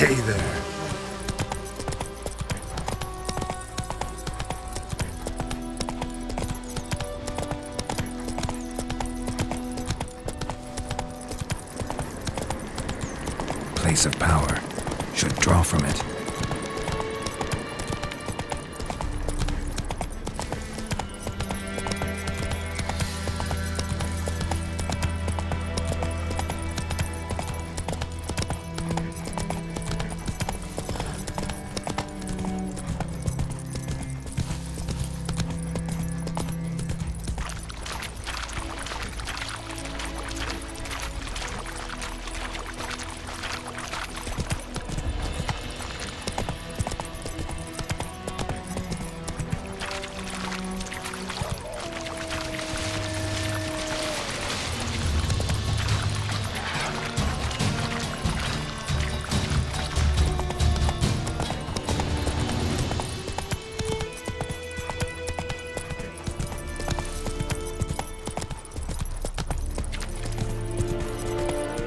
Hey there. Place of power. Should draw from it.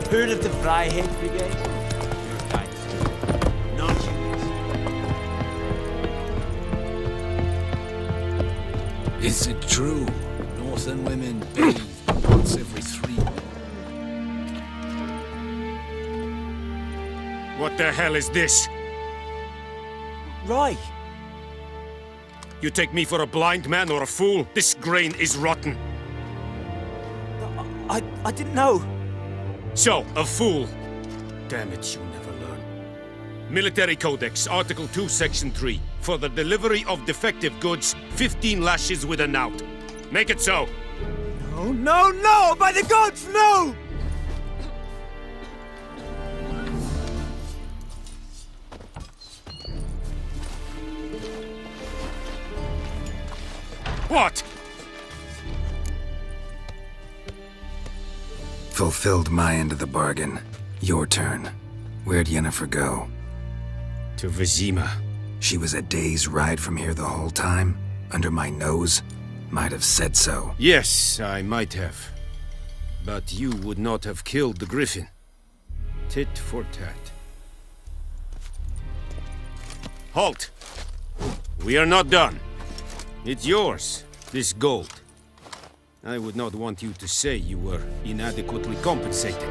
Heard of the Freiheit Brigade? Your dynasty. Non-Jews. Is it true? Northern women bathe once every 3 months. What the hell is this? Right. You take me for a blind man or a fool? This grain is rotten. I didn't know. So, a fool. Damn it, you never learn. Military Codex, Article 2, Section 3. For the delivery of defective goods, 15 lashes with a knout. Make it so. No, no, no! By the gods, no! What? Fulfilled my end of the bargain. Your turn. Where'd Yennefer go? To Vizima. She was a day's ride from here the whole time? Under my nose? Might have said so. Yes, I might have. But you would not have killed the griffin. Tit for tat. Halt! We are not done. It's yours, this gold. I would not want you to say you were inadequately compensated.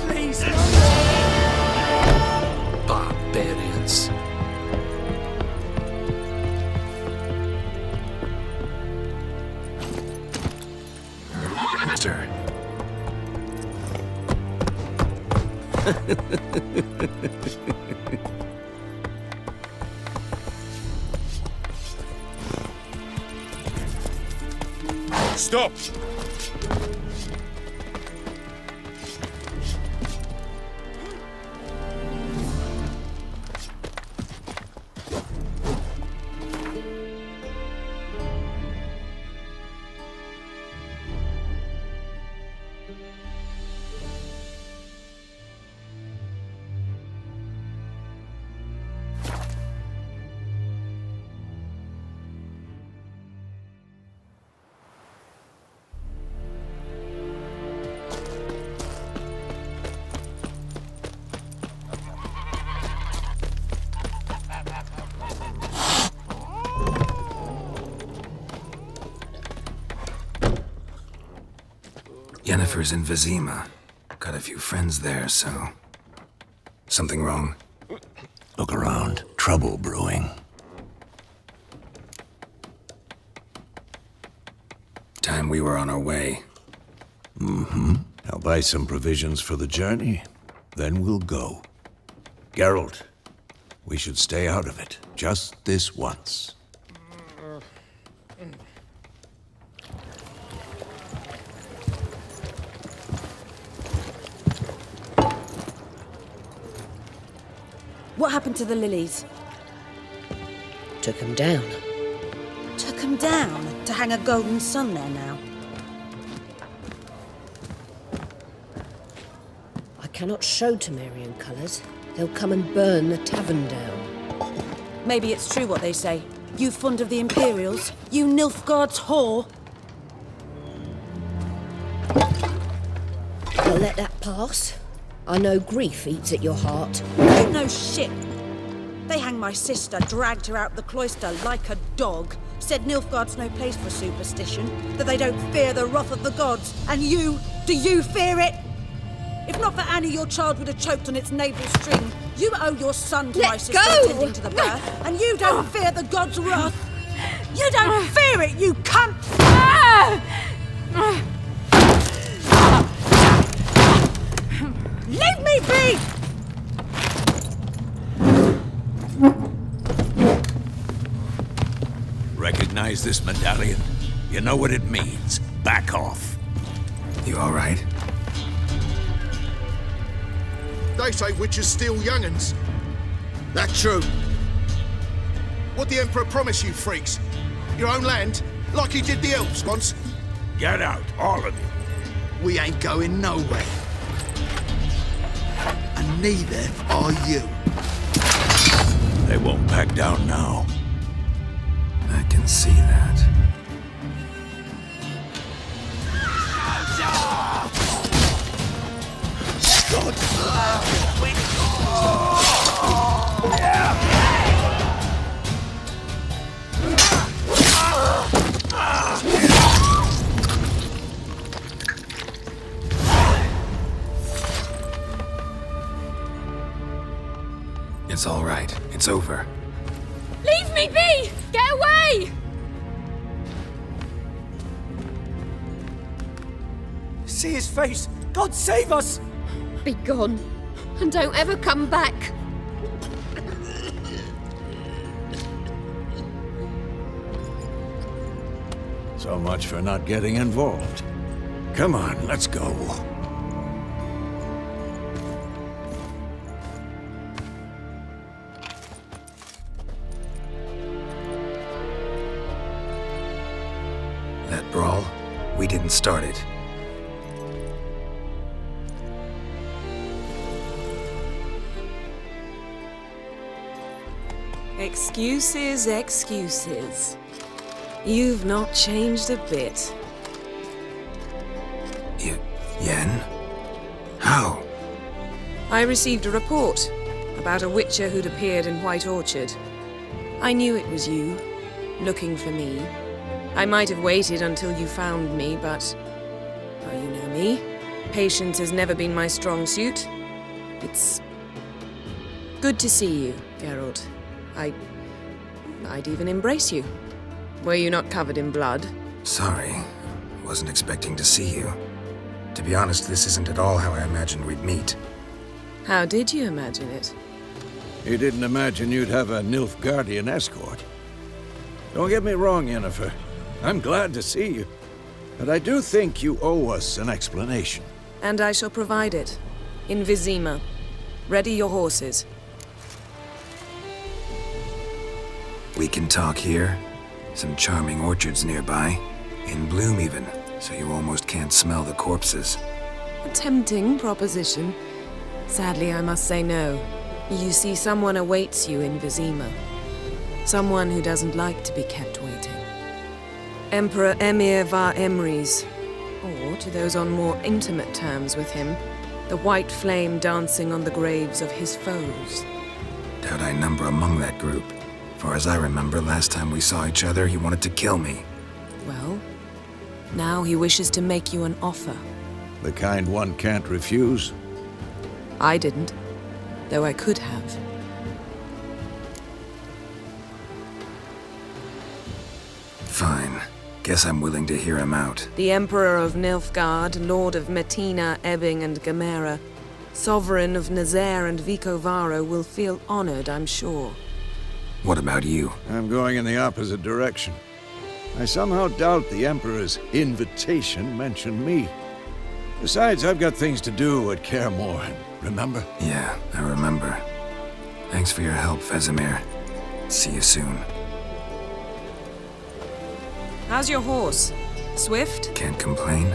Please. Barbarians. Sir. Stop! Yennefer's in Vizima. Got a few friends there, so... Something wrong? Look around. Trouble brewing. Time we were on our way. I'll buy some provisions for the journey. Then we'll go. Geralt, we should stay out of it. Just this once. What happened to the lilies? Took him down. Took them down to hang a golden sun there now. I cannot show Temerian colours. They'll come and burn the tavern down. Maybe it's true what they say. You fond of the Imperials? You Nilfgaard's whore? You'll let that pass? I know grief eats at your heart. You know shit. They hanged my sister, dragged her out the cloister like a dog. Said Nilfgaard's no place for superstition, that they don't fear the wrath of the gods. And you, do you fear it? If not for Annie, your child would have choked on its navel string. You owe your son to my sister tending to the birth, and you don't fear the gods' wrath. You don't fear it, you cunt! Leave me be! Recognize this medallion? You know what it means. Back off. You all right? They say witches steal young'uns. That true? What the Emperor promise you, freaks? Your own land? Like he did the elves once? Get out, all of you. We ain't going nowhere. And neither are you. They won't back down now. I can see that. It's all right. It's over. Leave me be! Get away! See his face! God save us! Be gone, and don't ever come back. So much for not getting involved. Come on, let's go. That brawl, we didn't start it. Excuses, excuses. You've not changed a bit. Yen? How? I received a report about a witcher who'd appeared in White Orchard. I knew it was you, looking for me. I might have waited until you found me, but... well, you know me. Patience has never been my strong suit. It's... good to see you, Geralt. I'd even embrace you. Were you not covered in blood? Sorry. Wasn't expecting to see you. To be honest, this isn't at all how I imagined we'd meet. How did you imagine it? You didn't imagine you'd have a Nilfgaardian escort. Don't get me wrong, Yennefer. I'm glad to see you. But I do think you owe us an explanation. And I shall provide it. In Vizima. Ready your horses. We can talk here. Some charming orchards nearby. In bloom even, so you almost can't smell the corpses. A tempting proposition. Sadly, I must say no. You see, someone awaits you in Vizima. Someone who doesn't like to be kept waiting. Emperor Emir var Emrys. Or, to those on more intimate terms with him, the white flame dancing on the graves of his foes. Doubt I number among that group. Far as I remember, last time we saw each other, he wanted to kill me. Well, now he wishes to make you an offer. The kind one can't refuse. I didn't, though I could have. Fine. Guess I'm willing to hear him out. The Emperor of Nilfgaard, Lord of Metina, Ebbing, and Gamera, Sovereign of Nazaire and Vicovaro will feel honored, I'm sure. What about you? I'm going in the opposite direction. I somehow doubt the Emperor's invitation mentioned me. Besides, I've got things to do at Kaer Morhen, remember? Yeah, I remember. Thanks for your help, Vesemir. See you soon. How's your horse? Swift? Can't complain.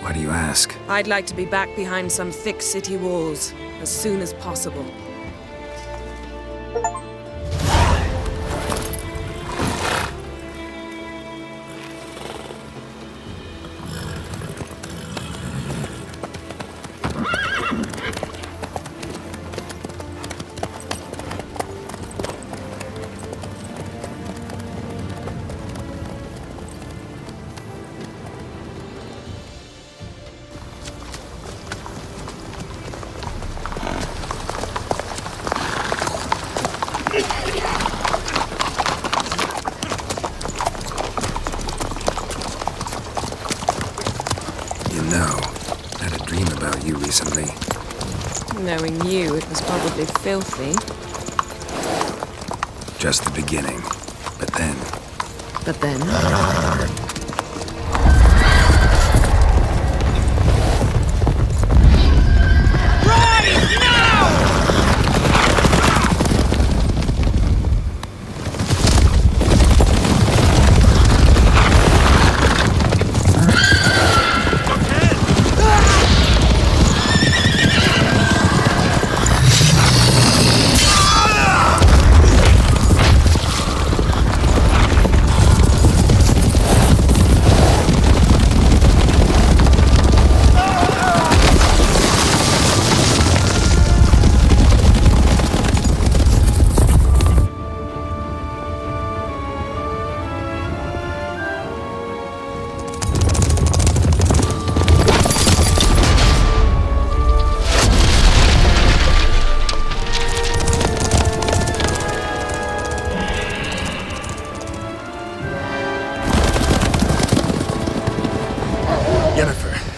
Why do you ask? I'd like to be back behind some thick city walls as soon as possible. Knowing you, it was probably filthy. Just the beginning. But then... But then...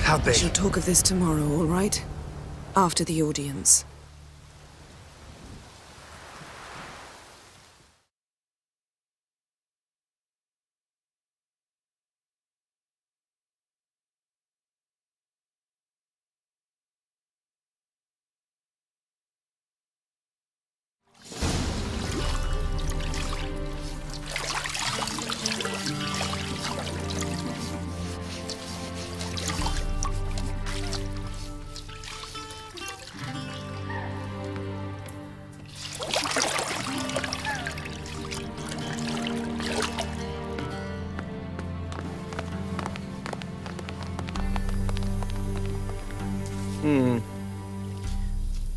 How'd they? We shall talk of this tomorrow, all right? After the audience.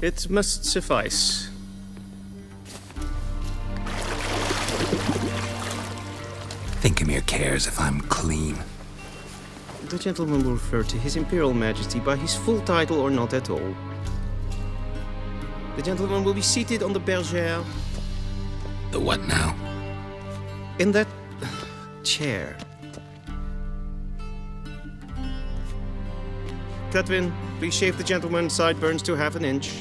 It must suffice. Thinkamere cares if I'm clean. The gentleman will refer to His Imperial Majesty by his full title or not at all. The gentleman will be seated on the bergère. The what now? In that chair. Cutwin, please shave the gentleman's sideburns to ½ an inch.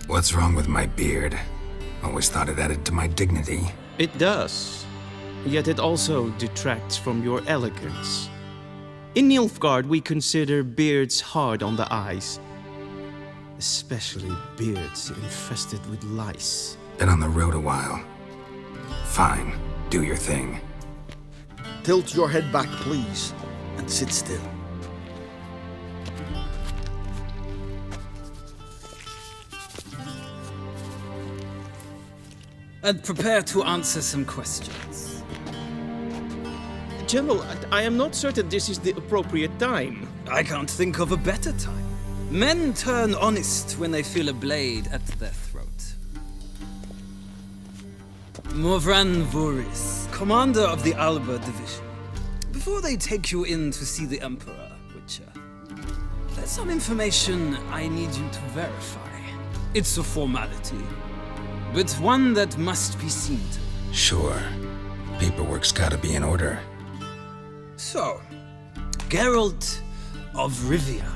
What's wrong with my beard? Always thought it added to my dignity. It does. Yet it also detracts from your elegance. In Nilfgaard, we consider beards hard on the eyes. Especially beards infested with lice. Been on the road a while. Fine, do your thing. Tilt your head back, please, and sit still. And prepare to answer some questions. General, I am not certain this is the appropriate time. I can't think of a better time. Men turn honest when they feel a blade at their throat. Morvran Voris, commander of the Alba Division. Before they take you in to see the Emperor, Witcher, there's some information I need you to verify. It's a formality, but one that must be seen to. Sure. Paperwork's gotta be in order. So, Geralt of Rivia.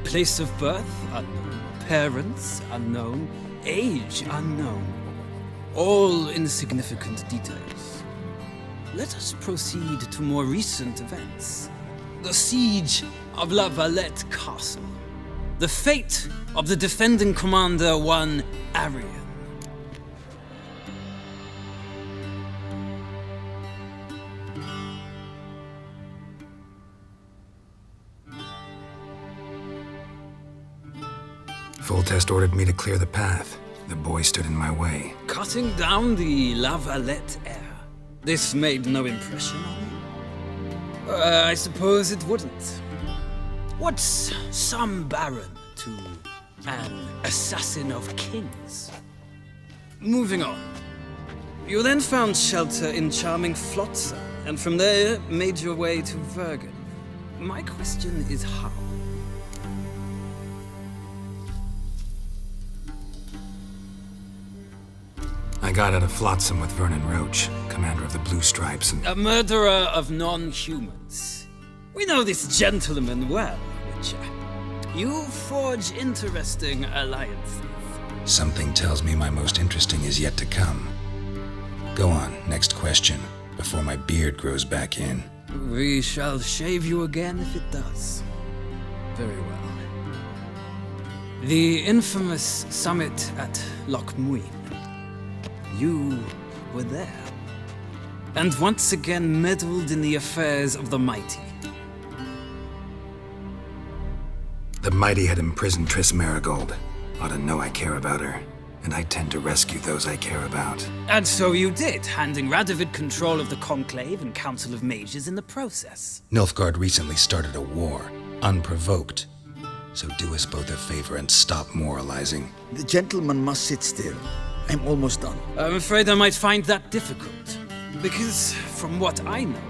Place of birth unknown. Parents unknown. Age unknown. All insignificant details. Let us proceed to more recent events. The siege of La Valette Castle. The fate of the defending commander, one Arian. Foltest ordered me to clear the path. The boy stood in my way. Cutting down the La Valette heir. This made no impression on you? I suppose it wouldn't. What's some baron to an assassin of kings? Moving on. You then found shelter in charming Flotsam, and from there made your way to Vergen. My question is how? got out of Flotsam with Vernon Roach, commander of the Blue Stripes, and... A murderer of non-humans. We know this gentleman well, Witcher. You forge interesting alliances. Something tells me my most interesting is yet to come. Go on, next question, before my beard grows back in. We shall shave you again if it does. Very well. The infamous summit at Loch Muin. You were there. And once again meddled in the affairs of the mighty. The mighty had imprisoned Triss Marigold. Ought to know I care about her, and I tend to rescue those I care about. And so you did, handing Radovid control of the Conclave and Council of Mages in the process. Nilfgaard recently started a war, unprovoked. So do us both a favor and stop moralizing. The gentleman must sit still. I'm almost done. I'm afraid I might find that difficult. Because, from what I know,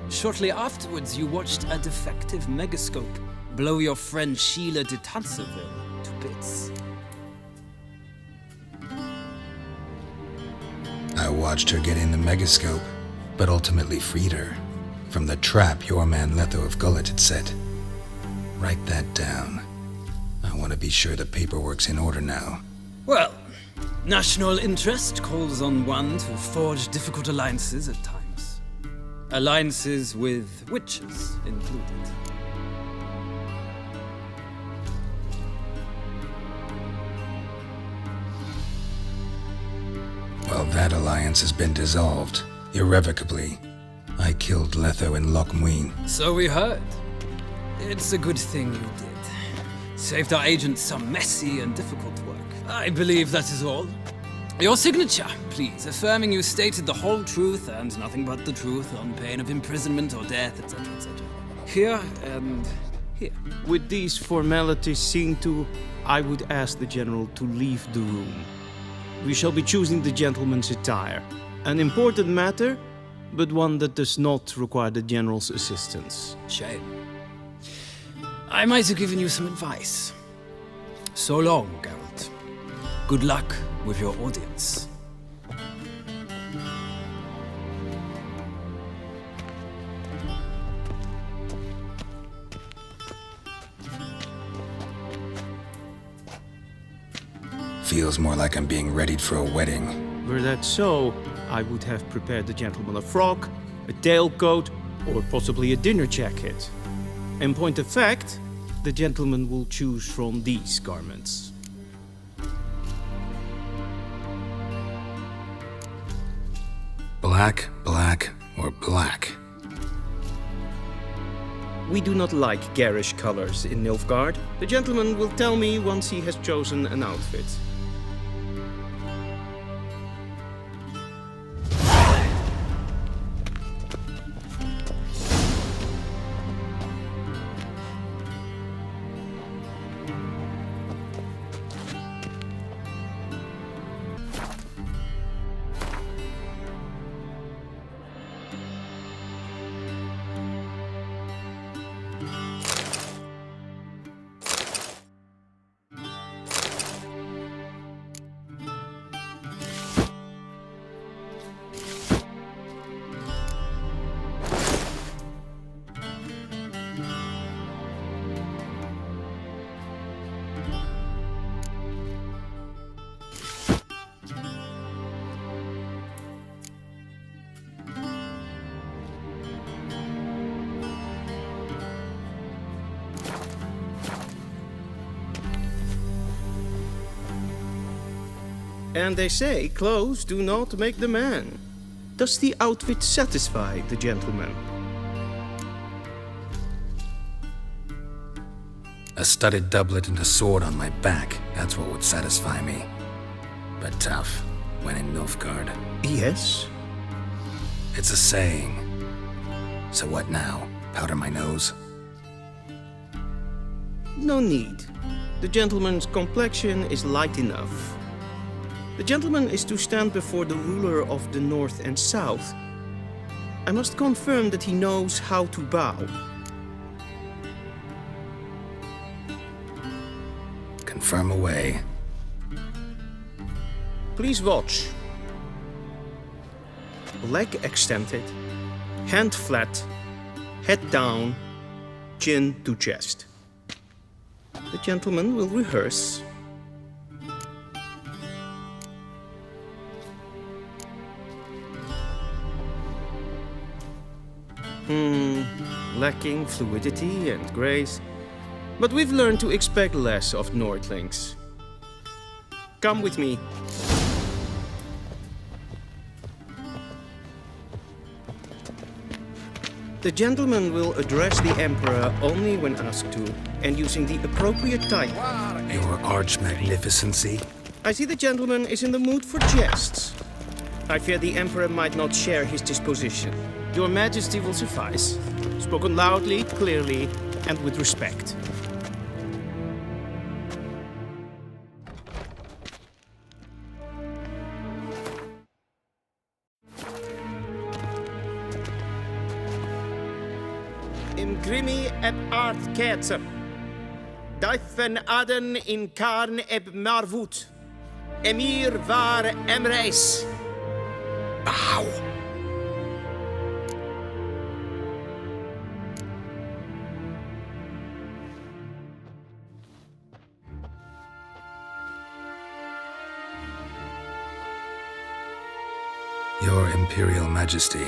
shortly afterwards you watched a defective megascope blow your friend Sheila de Tanserville to bits. I watched her get in the megascope, but ultimately freed her from the trap your man Letho of Gullet had set. Write that down. I want to be sure the paperwork's in order now. Well, national interest calls on one to forge difficult alliances at times. Alliances with witches included. Well, that alliance has been dissolved, irrevocably. I killed Letho in Loch Muin. So we heard. It's a good thing you did. Saved our agent some messy and difficult work. I believe that is all. Your signature, please, affirming you stated the whole truth and nothing but the truth on pain of imprisonment or death, etc., etc. Here and here. With these formalities seen to, I would ask the General to leave the room. We shall be choosing the gentleman's attire. An important matter, but one that does not require the General's assistance. Shame. I might have given you some advice. So long, Geralt. Good luck with your audience. Feels more like I'm being readied for a wedding. Were that so, I would have prepared the gentleman a frock, a tailcoat, or possibly a dinner jacket. In point of fact, the gentleman will choose from these garments. Black, black, or black? We do not like garish colors in Nilfgaard. The gentleman will tell me once he has chosen an outfit. And they say clothes do not make the man. Does the outfit satisfy the gentleman? A studded doublet and a sword on my back, that's what would satisfy me. But tough, when in Nilfgaard. Yes? It's a saying. So what now? Powder my nose? No need. The gentleman's complexion is light enough. The gentleman is to stand before the ruler of the North and South. I must confirm that he knows how to bow. Confirm away. Please watch. leg extended, hand flat, head down, chin to chest. The gentleman will rehearse. Lacking fluidity and grace, but we've learned to expect less of Nordlings. Come with me. The gentleman will address the Emperor only when asked to, and using the appropriate title. Your Arch-Magnificency? I see the gentleman is in the mood for jests. I fear the Emperor might not share his disposition. Your Majesty will suffice. Spoken loudly, clearly, and with respect. Imgrimi eb art ketzer. Daifen aden in karn eb marvut. Emir var emreis. Bow! Your Imperial Majesty.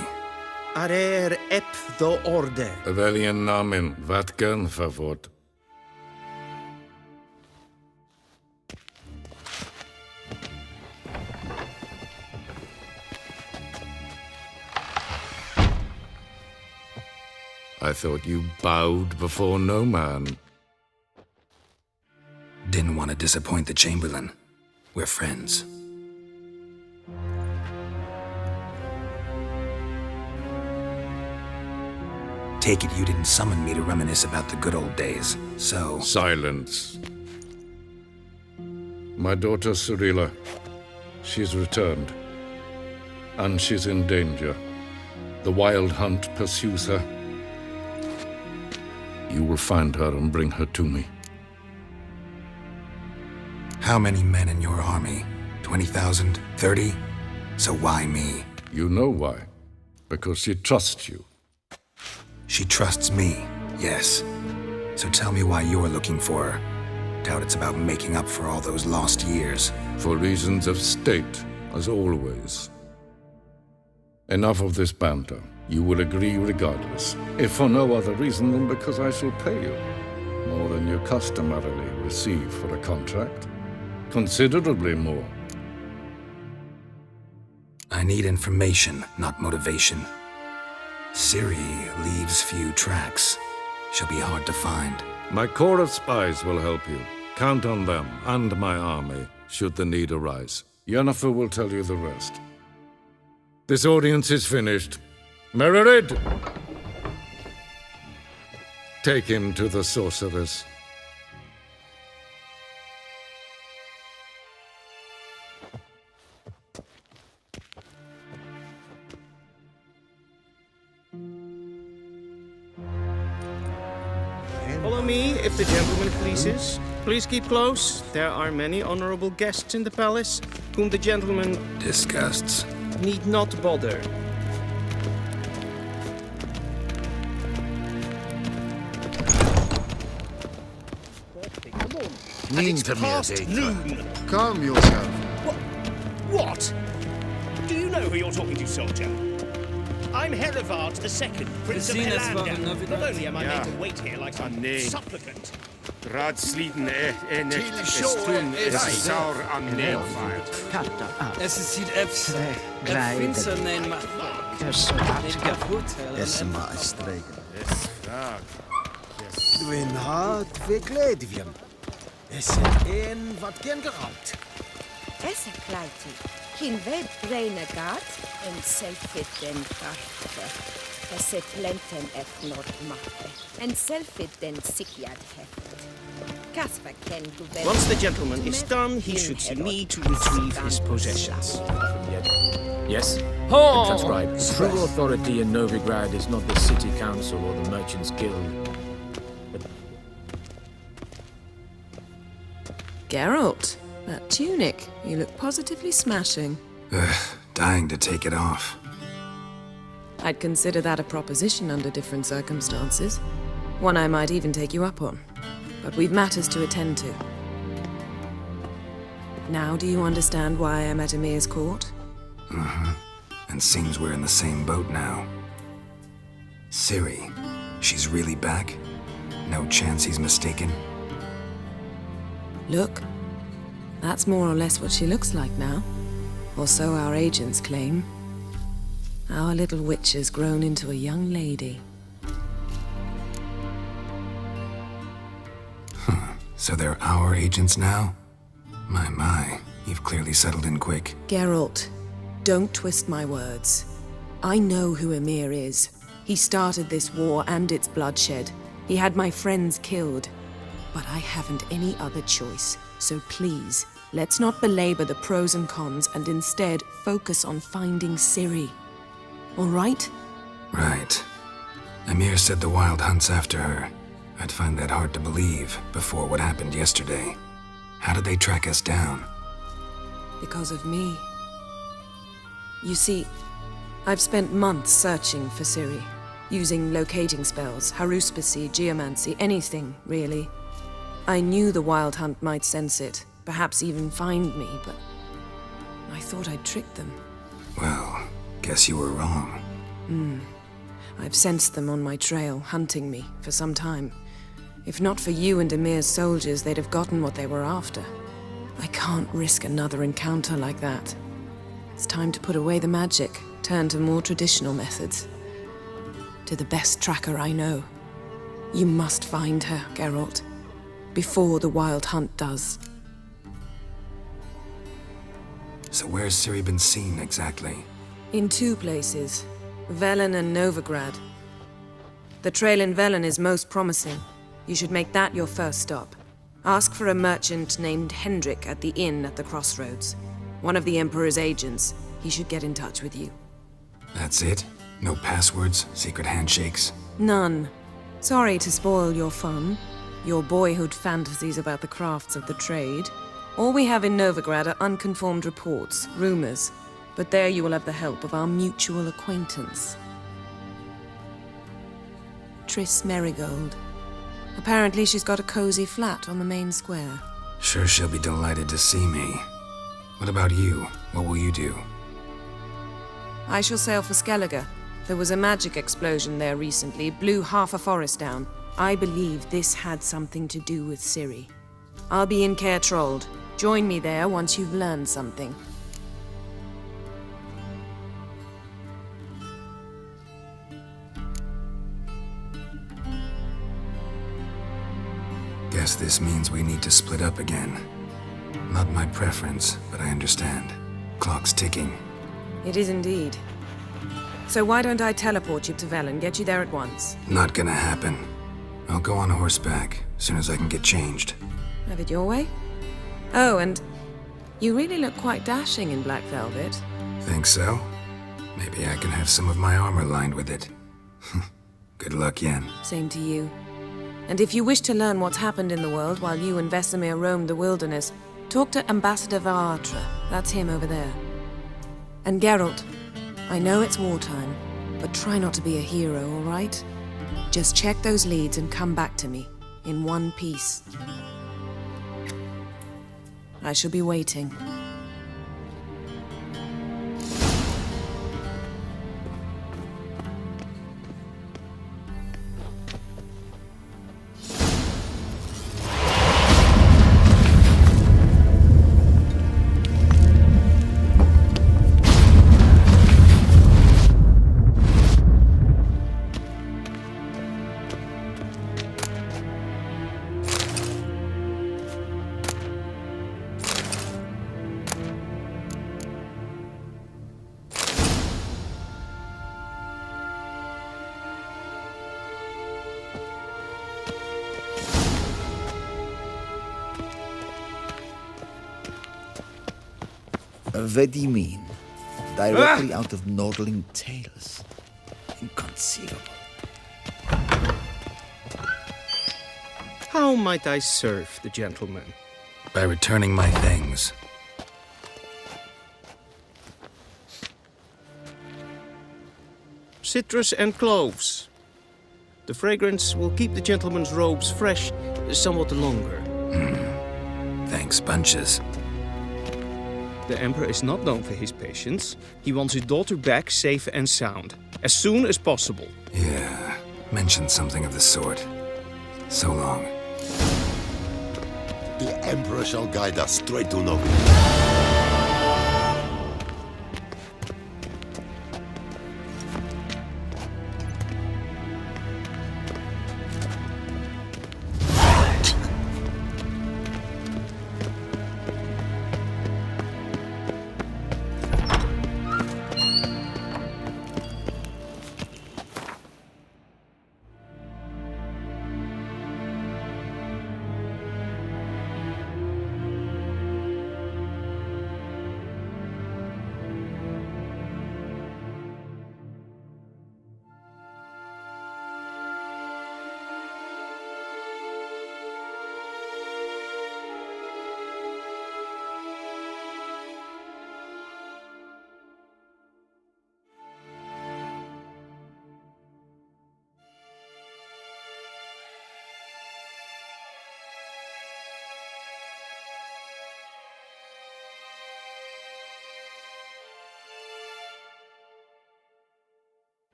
Arer ep the orde. Welchen Namen? Wat gern verwort? I thought you bowed before no man. Didn't want to disappoint the Chamberlain. We're friends. Take it you didn't summon me to reminisce about the good old days, so... Silence. My daughter Cyrilla, she's returned. And she's in danger. The Wild Hunt pursues her. You will find her and bring her to me. How many men in your army? 20,000? 30? So why me? You know why. Because she trusts you. She trusts me, yes. So tell me why you're looking for her. Doubt it's about making up for all those lost years. For reasons of state, as always. Enough of this banter. You will agree regardless, if for no other reason than because I shall pay you. More than you customarily receive for a contract. Considerably more. I need information, not motivation. Ciri leaves few tracks. She'll be hard to find. My corps of spies will help you. Count on them and my army, should the need arise. Yennefer will tell you the rest. This audience is finished. Mererid! Take him to the sorceress. Follow me, if the gentleman pleases. Please keep close. There are many honorable guests in the palace, whom the gentleman Disgusts. need not bother. It's past noon. Calm yourself. What? Do you know who you're talking to, soldier? I'm Herivard II, Prince of Helander. Not only am I made to wait here like some supplicant. Raadsleden estun is sour aan neelvaart. Es ist het F's. Het Prinsen neem maar. Dwi'n hart fi gledfiam. Es een wat gen geraubt. Esse kleiti. Kin web reine gat en selfit den karte. Esse plenten et not matte. En selfit den sikjad heft. Kasper ken du vel. Once the gentleman is done, he should see me to retrieve his possessions. Yes? That's right. True authority in Novigrad is not the city council or the merchants guild. Geralt, that tunic. You look positively smashing. Ugh, dying to take it off. I'd consider that a proposition under different circumstances. One I might even take you up on. But we've matters to attend to. Now do you understand why I'm at Emir's court? Mm-hmm. And seems we're in the same boat now. Ciri, she's really back? No chance he's mistaken? Look, that's more or less what she looks like now. Or so our agents claim. Our little witch has grown into a young lady. Huh. So they're our agents now? My, you've clearly settled in quick. Geralt, don't twist my words. I know who Emir is. He started this war and its bloodshed. He had my friends killed. But I haven't any other choice. So please, let's not belabor the pros and cons and instead focus on finding Ciri. All right? Right. Emir said the Wild Hunt's after her. I'd find that hard to believe before what happened yesterday. How did they track us down? Because of me. You see, I've spent months searching for Ciri, using locating spells, haruspicy, geomancy, anything, really. I knew the Wild Hunt might sense it, perhaps even find me, but I thought I'd tricked them. Well, guess you were wrong. I've sensed them on my trail, hunting me, for some time. If not for you and Emir's soldiers, they'd have gotten what they were after. I can't risk another encounter like that. It's time to put away the magic, turn to more traditional methods. To the best tracker I know. You must find her, Geralt. Before the Wild Hunt does. So where's Ciri been seen, exactly? In 2 places. Velen and Novigrad. The trail in Velen is most promising. You should make that your first stop. Ask for a merchant named Hendrik at the inn at the crossroads. One of the Emperor's agents. He should get in touch with you. That's it? No passwords, secret handshakes? None. Sorry to spoil your fun. Your boyhood fantasies about the crafts of the trade. All we have in Novigrad are unconfirmed reports, rumors. But there you will have the help of our mutual acquaintance. Triss Merigold. Apparently she's got a cozy flat on the main square. Sure she'll be delighted to see me. What about you? What will you do? I shall sail for Skellige. There was a magic explosion there recently, blew half a forest down. I believe this had something to do with Ciri. I'll be in Caer Trold. Join me there once you've learned something. Guess this means we need to split up again. Not my preference, but I understand. Clock's ticking. It is indeed. So why don't I teleport you to Velen, get you there at once? Not gonna happen. I'll go on horseback, as soon as I can get changed. Have it your way? Oh, and you really look quite dashing in black velvet. Think so? Maybe I can have some of my armor lined with it. Good luck, Yen. Same to you. And if you wish to learn what's happened in the world while you and Vesemir roamed the wilderness, talk to Ambassador Varatra. That's him over there. And Geralt, I know it's wartime, but try not to be a hero, all right? Just check those leads and come back to me, in one piece. I shall be waiting. Vedimin, directly out of Nordling tales. Inconceivable. How might I serve the gentleman? By returning my things. citrus and cloves. The fragrance will keep the gentleman's robes fresh somewhat longer. Thanks, bunches. The Emperor is not known for his patience. He wants his daughter back safe and sound, as soon as possible. Yeah, mentioned something of the sort. So long. The Emperor shall guide us straight to Novi.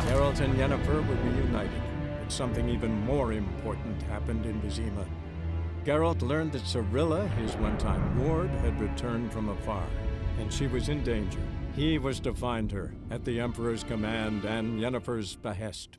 Geralt and Yennefer were reunited, but something even more important happened in Vizima. Geralt learned that Cirilla, his one-time ward, had returned from afar, and she was in danger. He was to find her, at the Emperor's command and Yennefer's behest.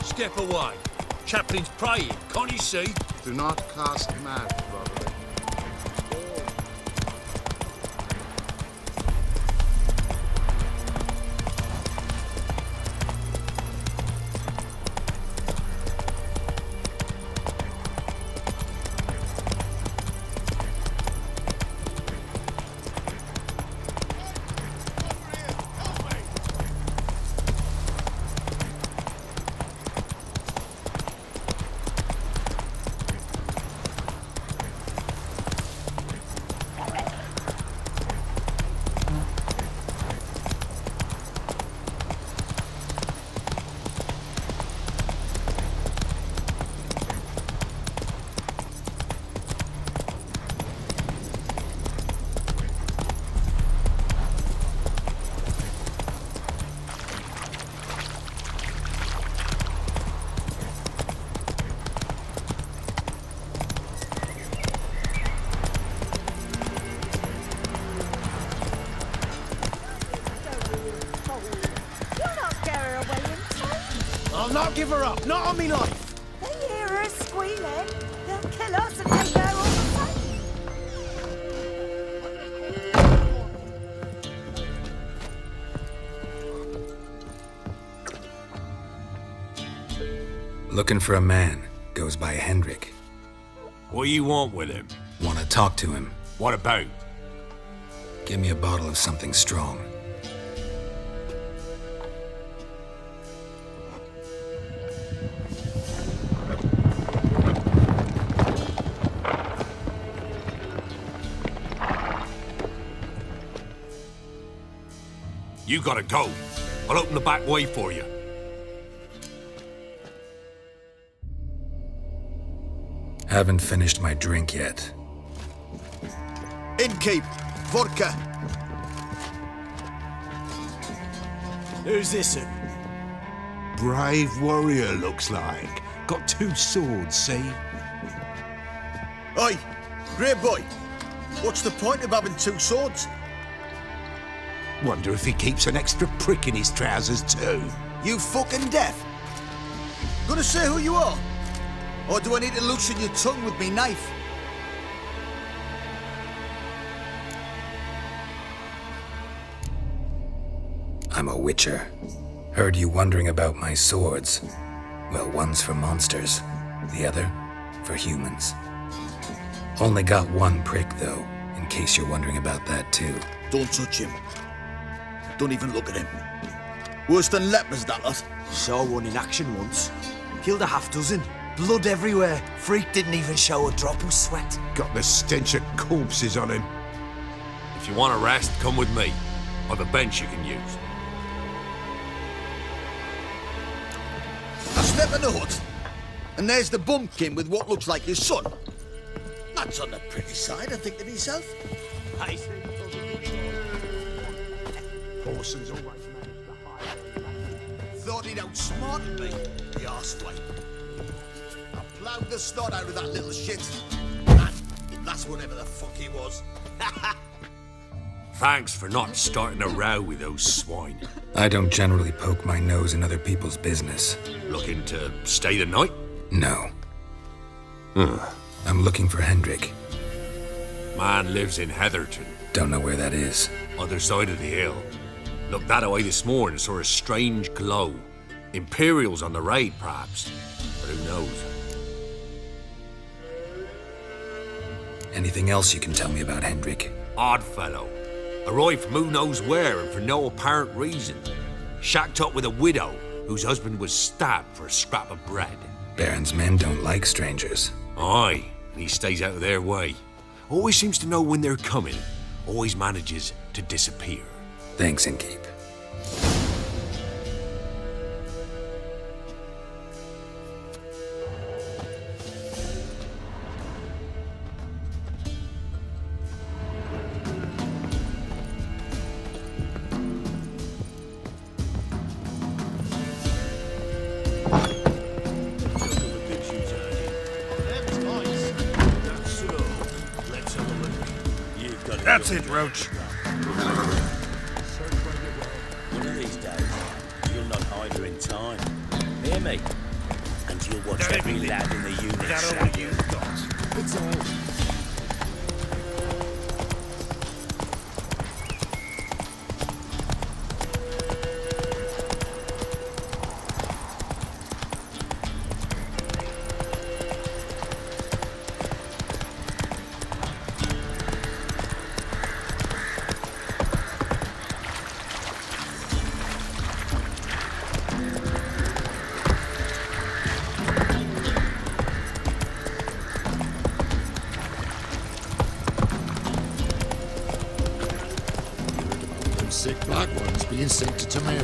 Step away. Chaplain's praying, can't you see? Do not cast mad, brother. give her up. Not on me life. They hear her squealing. They'll kill us and take her all the Looking for a man. Goes by Hendrik. What do you want with him? Want to talk to him. What about? Give me a bottle of something strong. You gotta go. I'll open the back way for you. Haven't finished my drink yet. Innkeep, vodka. Who's this? Brave warrior, looks like. Got 2 swords, see? Oi, grey boy. What's the point of having 2 swords? Wonder if he keeps an extra prick in his trousers too. You fucking deaf? Gonna say who you are? Or do I need to loosen your tongue with me knife? I'm a witcher. Heard you wondering about my swords. Well, one's for monsters, the other for humans. Only got 1 prick, though, in case you're wondering about that, too. Don't touch him. Don't even look at him. Worse than lepers, that lot. Saw one in action once. Killed a half-dozen. Blood everywhere. Freak didn't even show a drop of sweat. Got the stench of corpses on him. If you want a rest, come with me. I've a bench you can use. I step in the hut, and there's the bumpkin with what looks like his son. That's on the pretty side, I think to myself. Orson's always managed to hide. Thought he'd outsmarted me, the arseflake. I ploughed the snot out of that little shit. And that's whatever the fuck he was. Thanks for not starting a row with those swine. I don't generally poke my nose in other people's business. Looking to stay the night? No. I'm looking for Hendrik. Man lives in Heatherton. Don't know where that is. Other side of the hill. Looked that away this morning, saw a strange glow. Imperials on the raid, perhaps. But who knows? Anything else you can tell me about Hendrik? Odd fellow. Arrived from who knows where and for no apparent reason. Shacked up with a widow whose husband was stabbed for a scrap of bread. Baron's men don't like strangers. Aye, and he stays out of their way. Always seems to know when they're coming. Always manages to disappear. Thanks, Innkeep. That's it, Roach. One of these days, you'll not hide her in time. Hear me? And you'll watch every lad in the unit shag you. It's all. Sick black ones being sent to Tamara.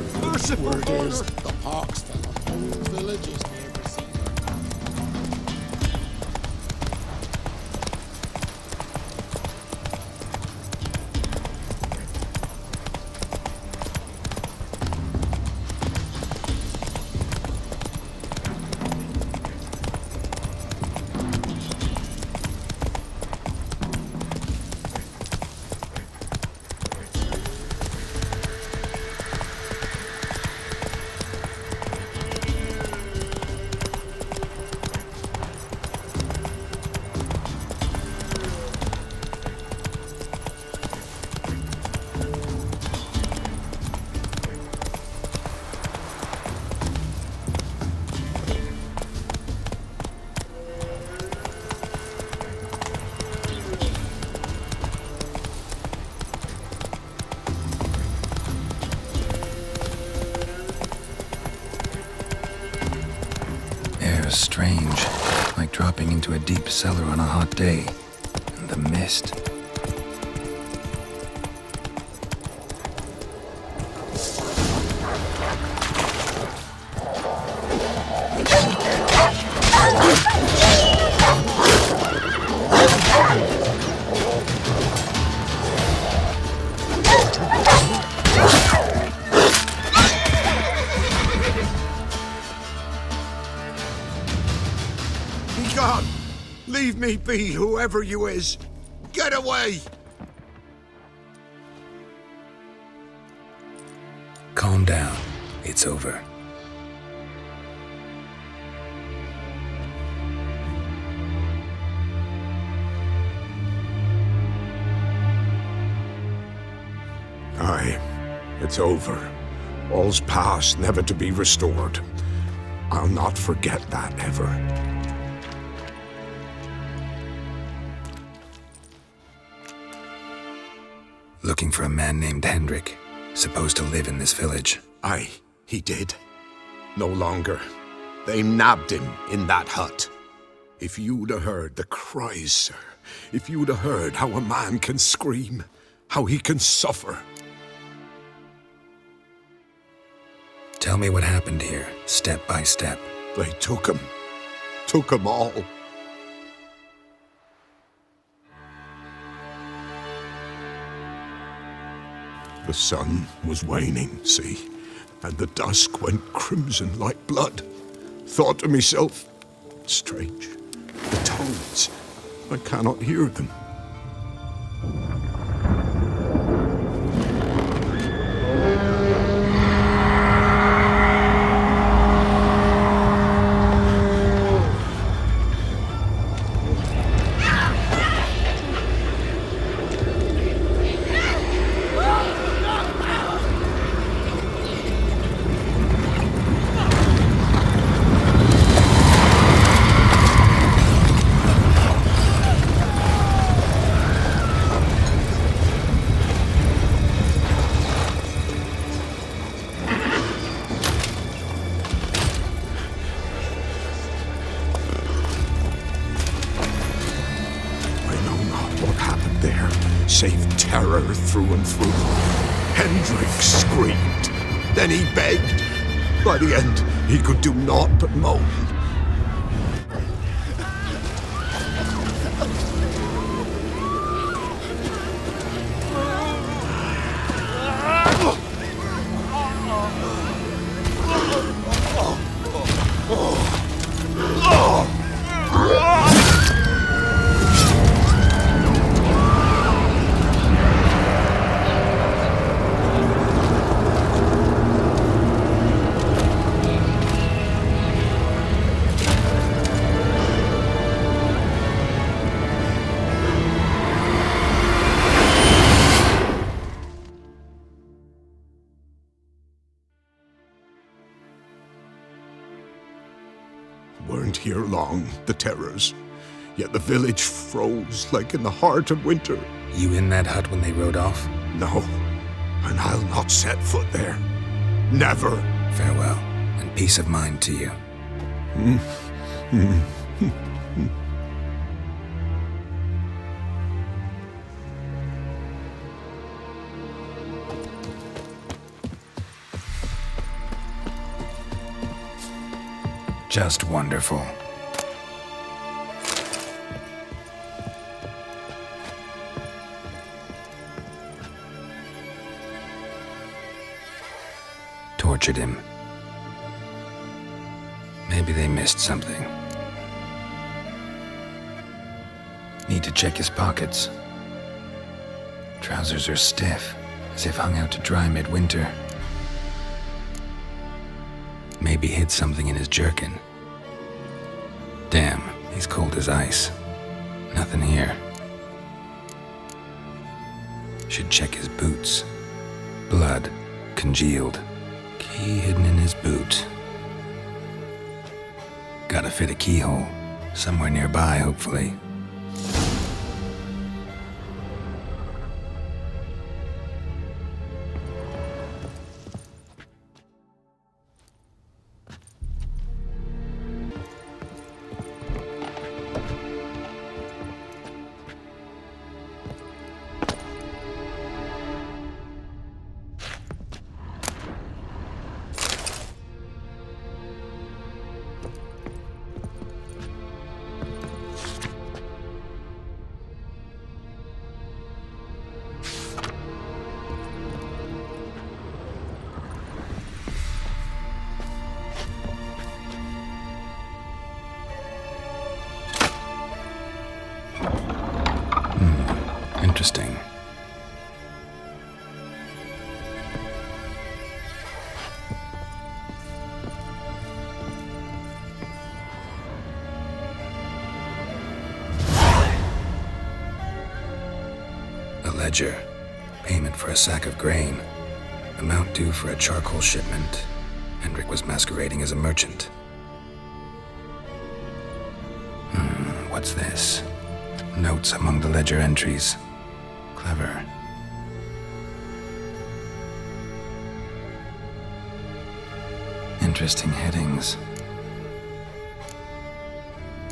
Word is, the Hawks fell on whole villages near Brazil. are strange, like dropping into a deep cellar on a hot day. And the mist. Be gone! Leave me be, whoever you is! Get away! Calm down. It's over. Aye, it's over. All's past, never to be restored. I'll not forget that ever. Looking for a man named Hendrik, supposed to live in this village. Aye, he did. No longer. They nabbed him in that hut. If you'd have heard the cries, sir, if you'd have heard how a man can scream, how he can suffer. Tell me what happened here, step by step. They took him all. The sun was waning, see, and the dusk went crimson like blood. Thought to myself, strange, the toads, I cannot hear them. Save terror through and through. Hendrik screamed. Then he begged. By the end, he could do naught but moan. Weren't here long, the terrors. Yet the village froze like in the heart of winter. You in that hut when they rode off? No, and I'll not set foot there. Never. Farewell, and peace of mind to you. Just wonderful. Tortured him. Maybe they missed something. Need to check his pockets. Trousers are stiff, as if hung out to dry midwinter. Maybe hid something in his jerkin. Damn, he's cold as ice. Nothing here. Should check his boots. Blood, congealed. Key hidden in his boot. Gotta fit a keyhole. Somewhere nearby, hopefully. Interesting. A ledger. Payment for a sack of grain. Amount due for a charcoal shipment. Hendrik was masquerading as a merchant. What's this? Notes among the ledger entries. Clever. Interesting headings.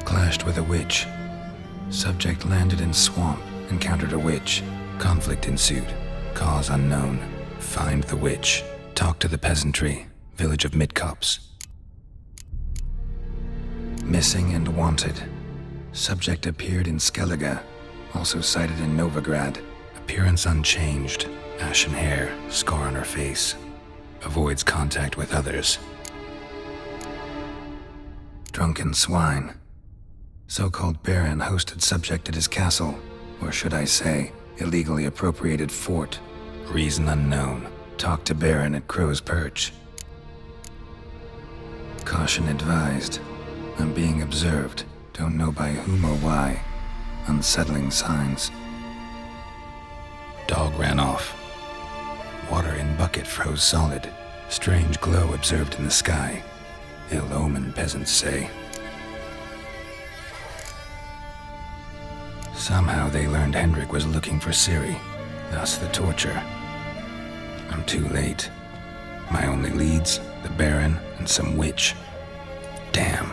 Clashed with a witch. Subject landed in swamp, encountered a witch. Conflict ensued. Cause unknown. Find the witch. Talk to the peasantry. Village of Midcopse. Missing and wanted. Subject appeared in Skellige. Also sighted in Novigrad. Appearance unchanged. Ashen hair. Scar on her face. Avoids contact with others. Drunken swine. So-called baron hosted subject at his castle. Or should I say, illegally appropriated fort. Reason unknown. Talk to baron at Crow's Perch. Caution advised. I'm being observed. Don't know by whom or why. Unsettling signs. Dog ran off. Water in bucket froze solid. Strange glow observed in the sky. Ill omen, peasants say. Somehow they learned Hendrik was looking for Ciri. Thus the torture. I'm too late. My only leads, the Baron and some witch. Damn.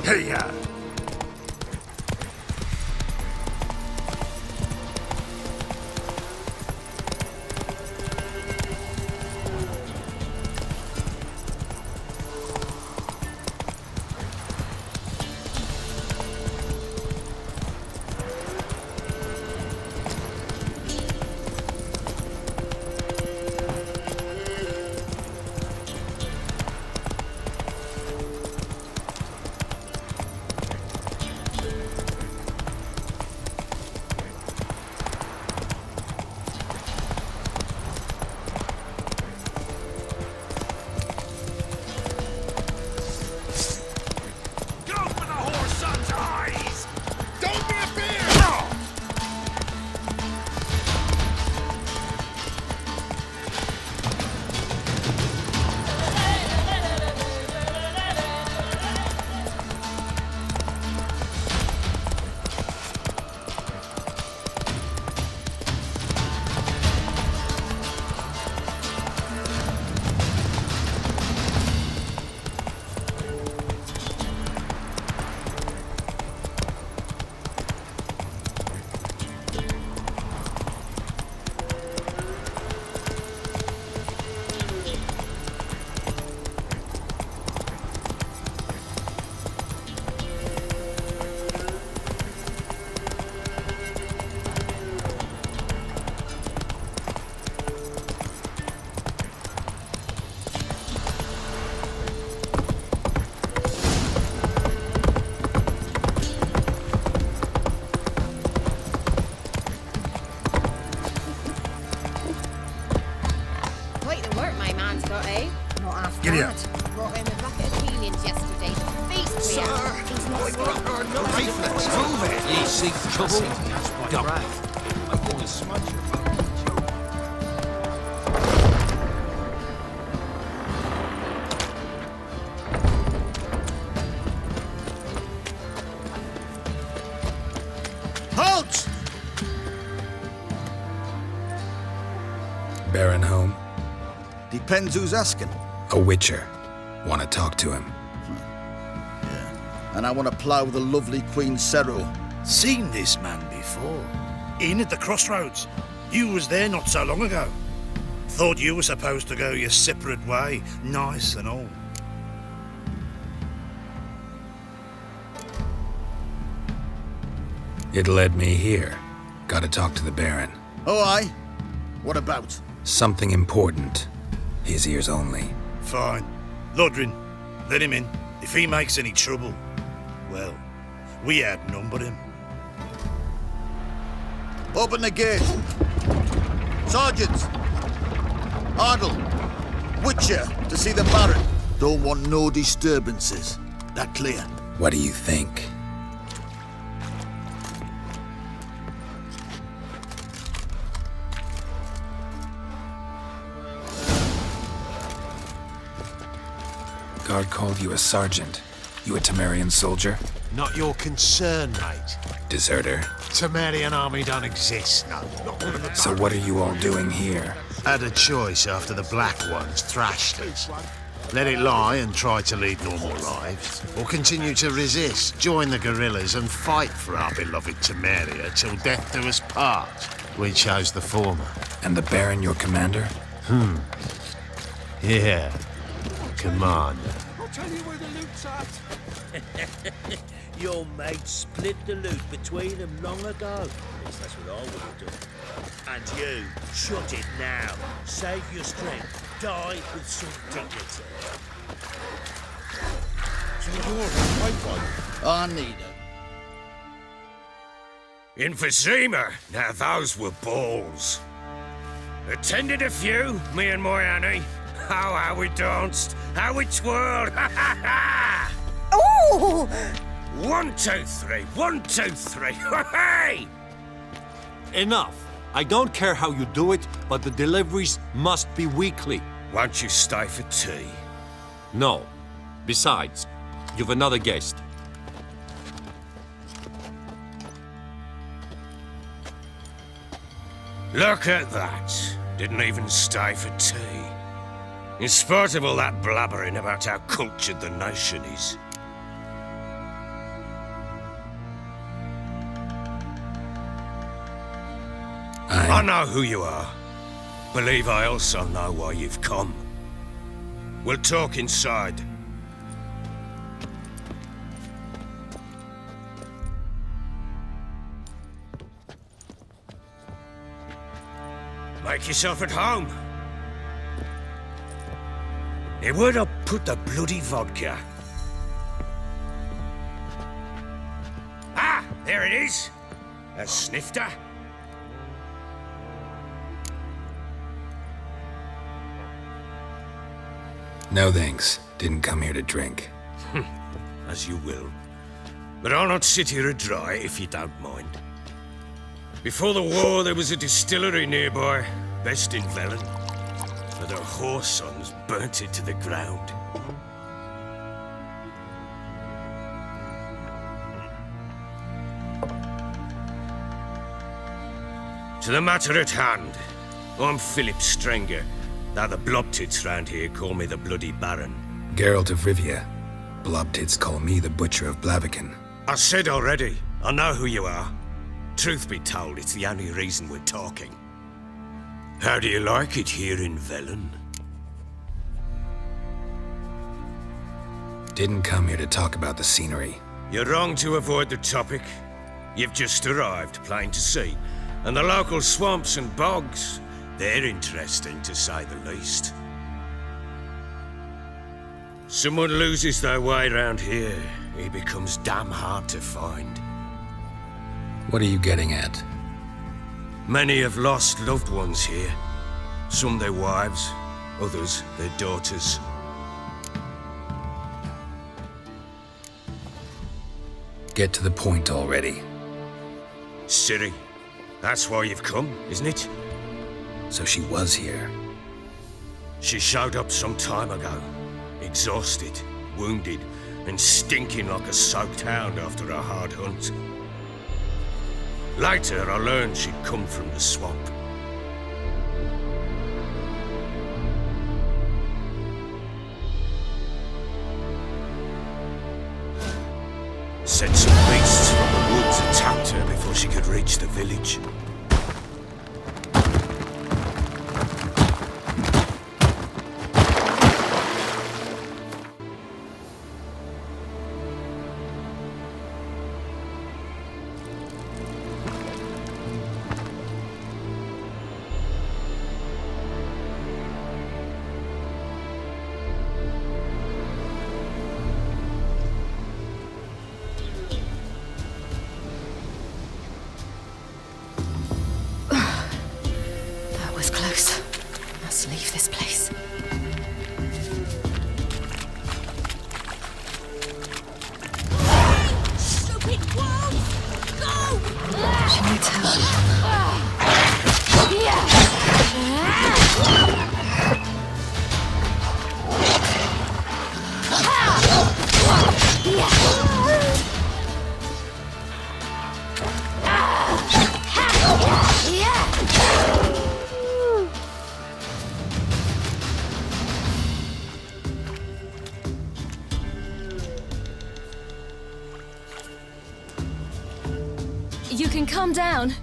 Hey-ya! Quite the work my man's got, eh? Not half Giddy bad. up. Brought him a bucket of peelings yesterday. Feast we had. He's not smart. No reflex. Move it. Ye seek trouble? Go. I think a smudge of Halt! Baron home? Depends who's asking. A witcher. Want to talk to him. And I want to plough the lovely Queen Cero. Seen this man before. In at the crossroads. You was there not so long ago. Thought you were supposed to go your separate way, nice and all. It led me here. Gotta talk to the Baron. Oh, aye? What about? Something important. His ears only. Fine. Lodrin, let him in. If he makes any trouble, well, we outnumber him. Open the gate. Sergeants! Ardle! Witcher, to see the Baron. Don't want no disturbances. That clear? What do you think? Guard called you a sergeant. You a Temerian soldier? Not your concern, mate. Deserter. Temerian army don't exist, no. So what are you all doing here? Had a choice after the Black Ones thrashed us. Let it lie and try to lead normal lives, or continue to resist, join the guerrillas and fight for our beloved Temeria till death do us part. We chose the former. And the Baron your commander? Yeah. Commander. I'll tell you where the loot's at. Your mate split the loot between them long ago. At least that's what I would have done. And you, shut it now. Save your strength. Die with some dignity. So you're a white one? I need her. In Vizima, now those were balls. Attended a few, me and my Annie. Oh, how we danced, how we twirled, ha ha ha! Oh! 1, 2, 3, 1, 2, 3, hey! Enough. I don't care how you do it, but the deliveries must be weekly. Won't you stay for tea? No. Besides, you've another guest. Look at that. Didn't even stay for tea. In spite of all that blabbering about how cultured the nation is. I know who you are. Believe I also know why you've come. We'll talk inside. Make yourself at home. Now, where'd I put the bloody vodka? Ah, there it is. A snifter. No thanks. Didn't come here to drink. As you will. But I'll not sit here dry if you don't mind. Before the war, there was a distillery nearby, best in Velen. But their whore sons burnt it to the ground. To the matter at hand, I'm Philip Strenger, though the blobtits round here call me the Bloody Baron. Geralt of Rivia. Blobtits call me the Butcher of Blaviken. I said already, I know who you are. Truth be told, it's the only reason we're talking. How do you like it here in Velen? Didn't come here to talk about the scenery. You're wrong to avoid the topic. You've just arrived, plain to see. And the local swamps and bogs, they're interesting to say the least. Someone loses their way round here, he becomes damn hard to find. What are you getting at? Many have lost loved ones here. Some their wives, Others, their daughters. Get to the point already. Ciri, that's why you've come, isn't it? So she was here. She showed up some time ago, exhausted, wounded, and stinking like a soaked hound after a hard hunt. Later, I learned she'd come from the swamp. Said some beasts from the woods attacked her before she could reach the village. Leave this place. Stupid wolves! Go! She needs help. You can calm down.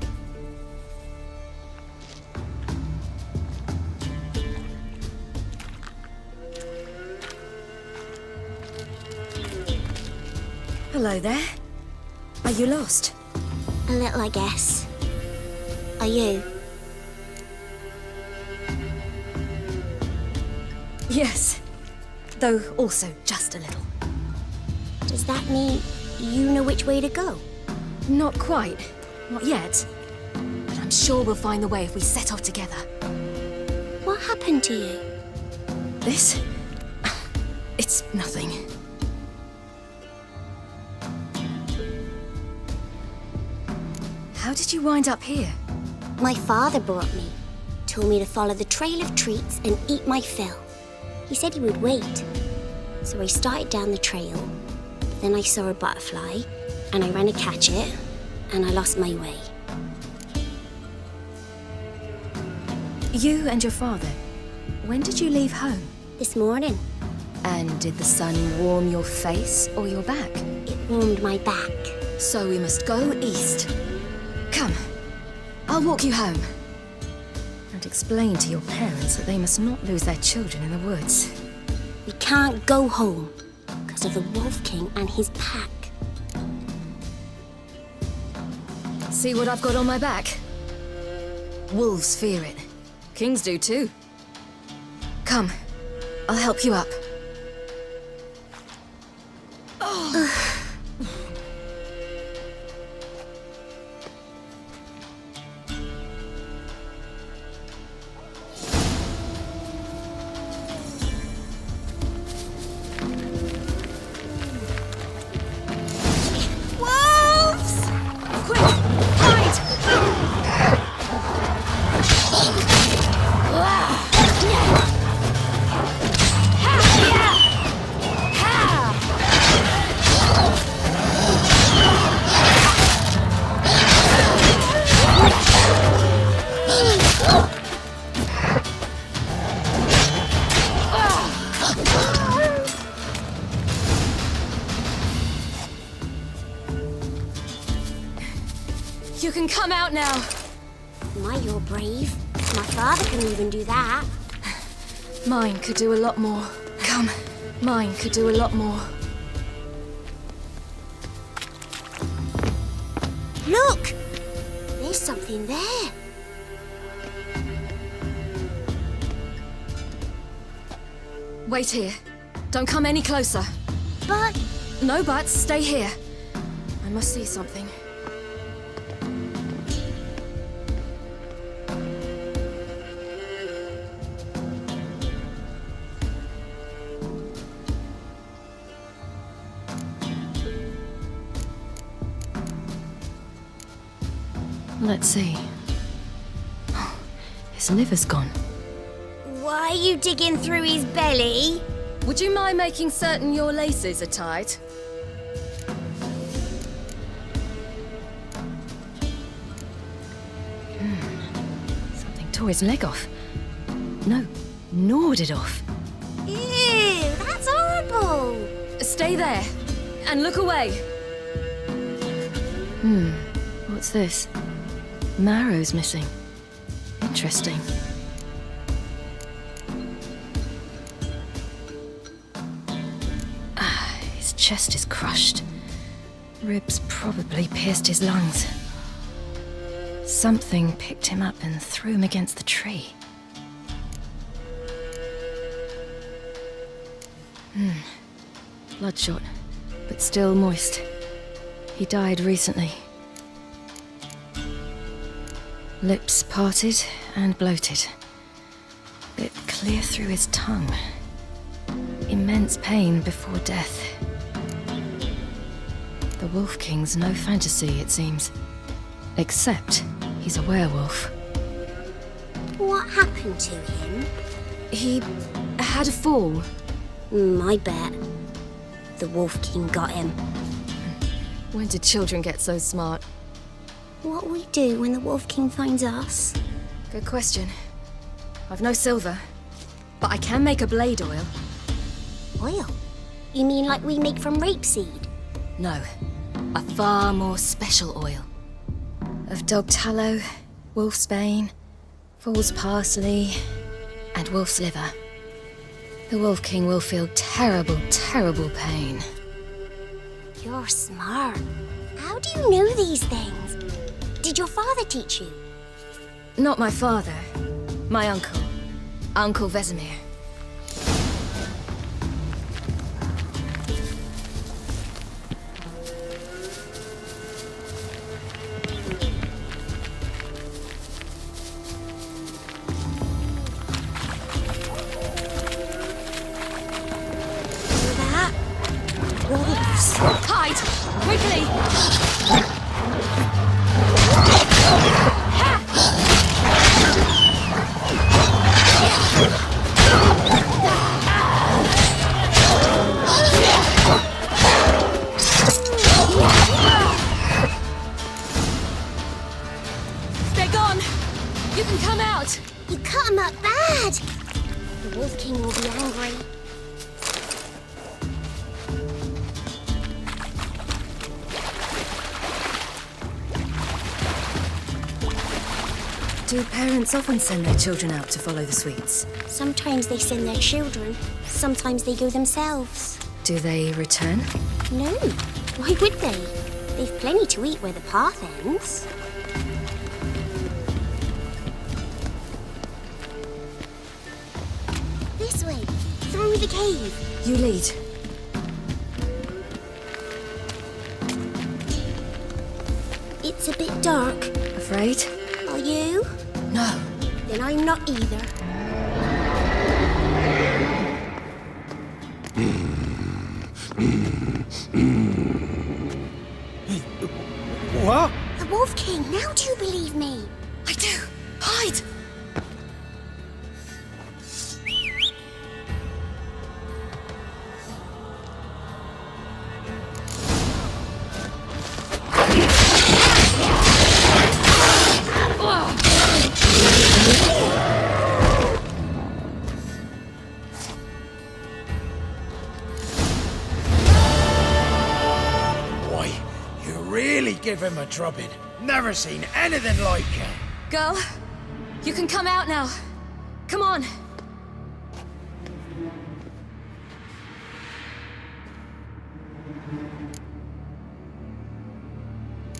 Hello there. Are you lost? A little, I guess. Are you? Yes. Though also just a little. Does that mean you know which way to go? Not quite. Not yet. But I'm sure we'll find the way if we set off together. What happened to you? This? It's nothing. How did you wind up here? My father brought me. Told me to follow the trail of treats and eat my fill. He said he would wait. So I started down the trail. Then I saw a butterfly, and I ran to catch it, and I lost my way. You and your father, when did you leave home? This morning. And did the sun warm your face or your back? It warmed my back. So we must go east. Come, I'll walk you home. And explain to your parents that they must not lose their children in the woods. We can't go home because of the Wolf King and his pack. See what I've got on my back? Wolves fear it. Kings do too. Come, I'll help you up. You can come out now. My, you're brave. My father can even do that. Mine could do a lot more. Come, mine could do a lot more. Look! There's something there. Wait here. Don't come any closer. But... No buts. Stay here. I must see something. Let's see. His liver's gone. Why are you digging through his belly? Would you mind making certain your laces are tight? Something tore his leg off. No, gnawed it off. Ew, that's horrible. Stay there, and look away. What's this? Marrow's missing. Interesting. His chest is crushed. Ribs probably pierced his lungs. Something picked him up and threw him against the tree. Bloodshot, but still moist. He died recently. Lips parted and bloated. Bit clear through his tongue. Immense pain before death. The Wolf King's no fantasy, it seems. Except he's a werewolf. What happened to him? He had a fall. I bet. The Wolf King got him. When did children get so smart? What will we do when the Wolf King finds us? Good question. I've no silver, but I can make a blade oil. Oil? You mean like we make from rapeseed? No, a far more special oil. Of dog tallow, wolf's bane, fool's parsley, and wolf's liver. The Wolf King will feel terrible, terrible pain. You're smart. How do you know these things? Did your father teach you? Not my father. My uncle. Uncle Vesemir. Hide! Quickly! They're gone! You can come out! You cut him up bad! The Wolf King will be angry. Do parents often send their children out to follow the sweets? Sometimes they send their children. Sometimes they go themselves. Do they return? No. Why would they? They've plenty to eat where the path ends. This way. Through the cave. You lead. It's a bit dark. Afraid? Are you? No. Then I'm not either. What? The Wolf King, now do you believe me? I do. Hide! Give him a drubbing. Never seen anything like it. Girl, you can come out now. Come on.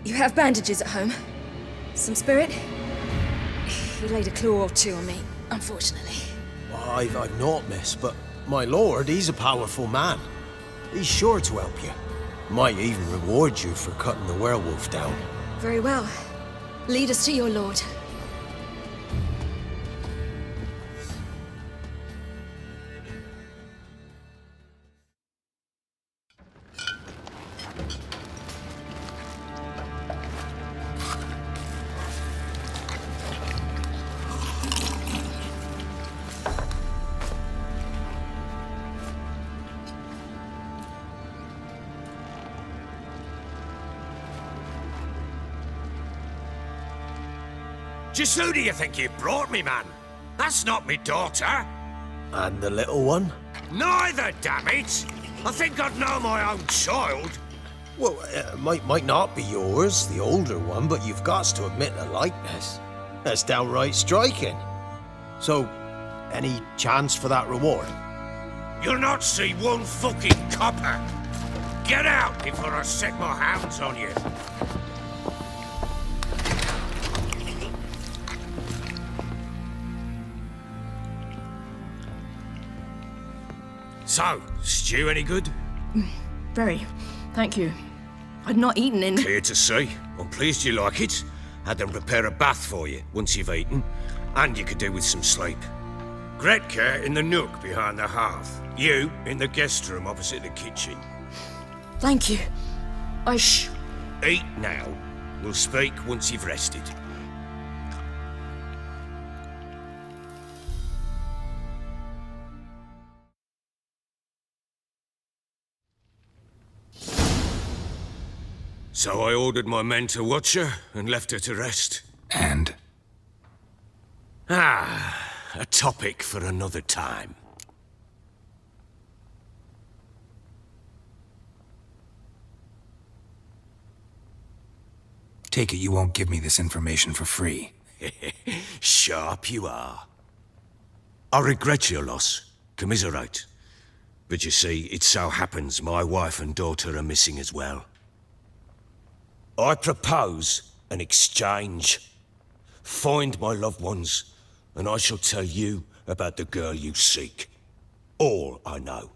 You have bandages at home? Some spirit? He laid a claw or two on me, unfortunately. I've not, miss, but my lord, he's a powerful man. He's sure to help you. Might even reward you for cutting the werewolf down. Very well. Lead us to your lord. Just who do you think you brought me, man? That's not me daughter. And the little one? Neither, damn it! I think I'd know my own child. Well, it might not be yours, the older one, but you've got to admit the likeness. That's downright striking. So, any chance for that reward? You'll not see one fucking copper. Get out before I set my hounds on you. So, stew any good? Very. Thank you. I'd not eaten in... Clear to see. I'm pleased you like it. Had them prepare a bath for you once you've eaten, and you could do with some sleep. Gretka in the nook behind the hearth. You in the guest room opposite the kitchen. Thank you. Eat now. We'll speak once you've rested. So I ordered my men to watch her and left her to rest. And? A topic for another time. Take it you won't give me this information for free. Sharp you are. I regret your loss. Commiserate. But you see, it so happens my wife and daughter are missing as well. I propose an exchange. Find my loved ones, and I shall tell you about the girl you seek. All I know.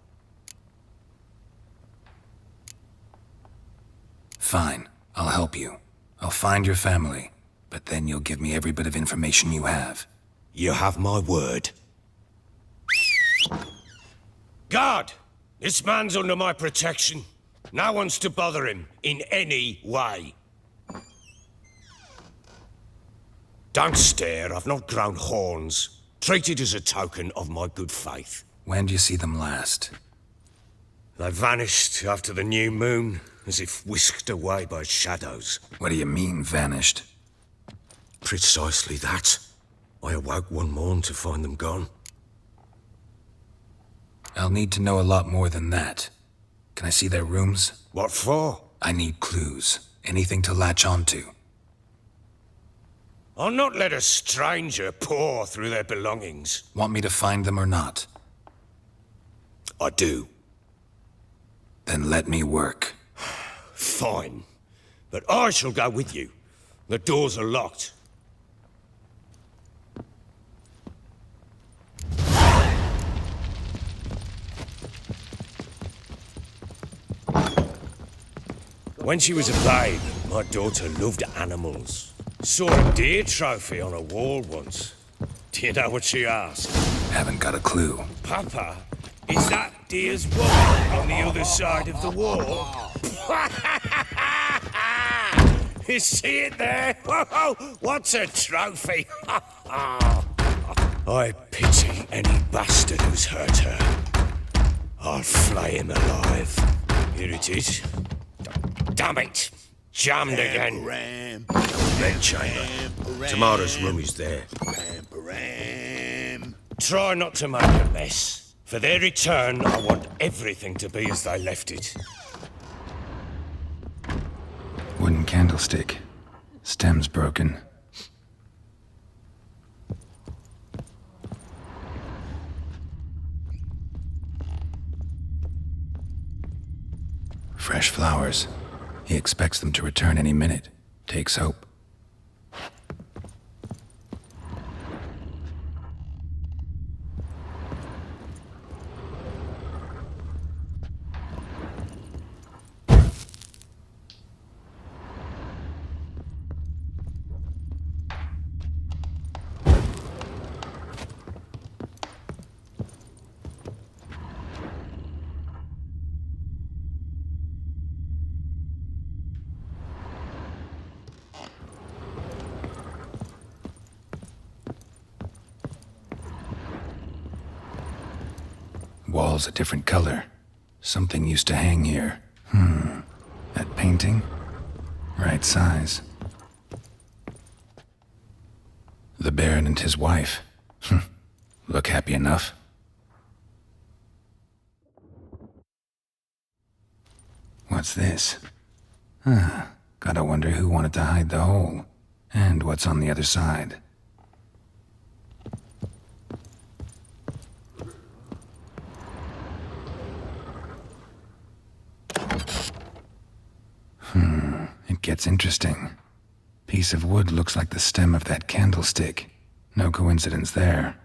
Fine. I'll help you. I'll find your family, but then you'll give me every bit of information you have. You have my word. Guard! This man's under my protection. No one's to bother him in any way. Don't stare, I've not grown horns. Treat it as a token of my good faith. When do you see them last? They vanished after the new moon, as if whisked away by shadows. What do you mean, vanished? Precisely that. I awoke one morn to find them gone. I'll need to know a lot more than that. Can I see their rooms? What for? I need clues. Anything to latch onto. I'll not let a stranger pore through their belongings. Want me to find them or not? I do. Then let me work. Fine. But I shall go with you. The doors are locked. When she was a babe, my daughter loved animals. Saw a deer trophy on a wall once. Do you know what she asked? Haven't got a clue. Papa, is that deer's wallet on the other side of the wall? You see it there? Whoa, what's a trophy? I pity any bastard who's hurt her. I'll flay him alive. Here it is. Damn it! Jammed again. Bed chamber. Tamara's room is there. Try not to make a mess. For their return, I want everything to be as they left it. Wooden candlestick. Stem's broken. Fresh flowers. He expects them to return any minute. Takes hope. Wall's a different color. Something used to hang here. That painting? Right size. The Baron and his wife. Look happy enough. What's this? Gotta wonder who wanted to hide the hole, and what's on the other side. It gets interesting. Piece of wood looks like the stem of that candlestick. No coincidence there.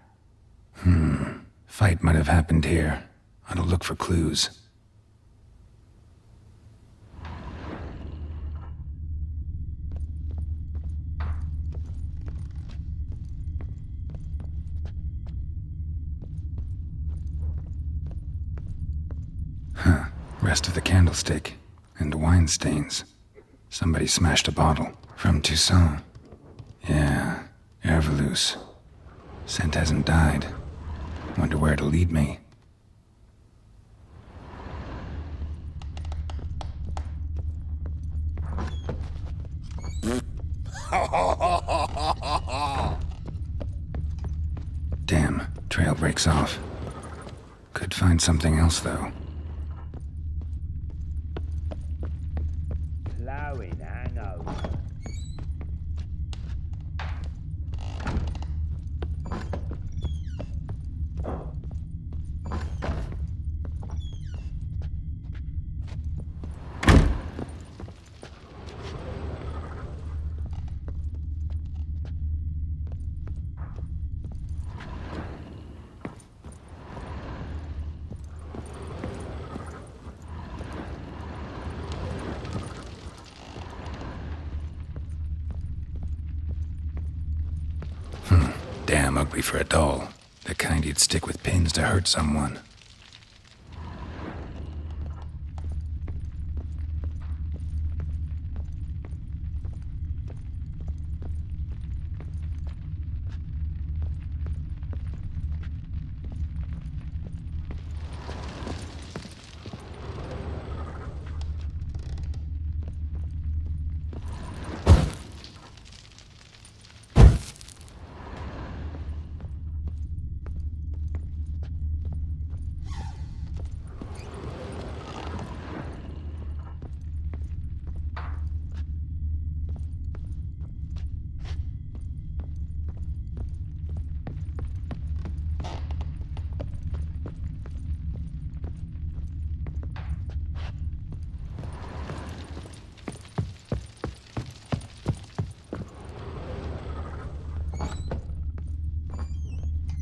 Fight might have happened here. Ought to look for clues. Rest of the candlestick. And wine stains. Somebody smashed a bottle. From Toussaint. Yeah, Herveloos. Scent hasn't died. Wonder where it'll lead me. Damn, trail breaks off. Could find something else, though. Plowing hangover. Damn ugly for a doll. The kind you'd stick with pins to hurt someone.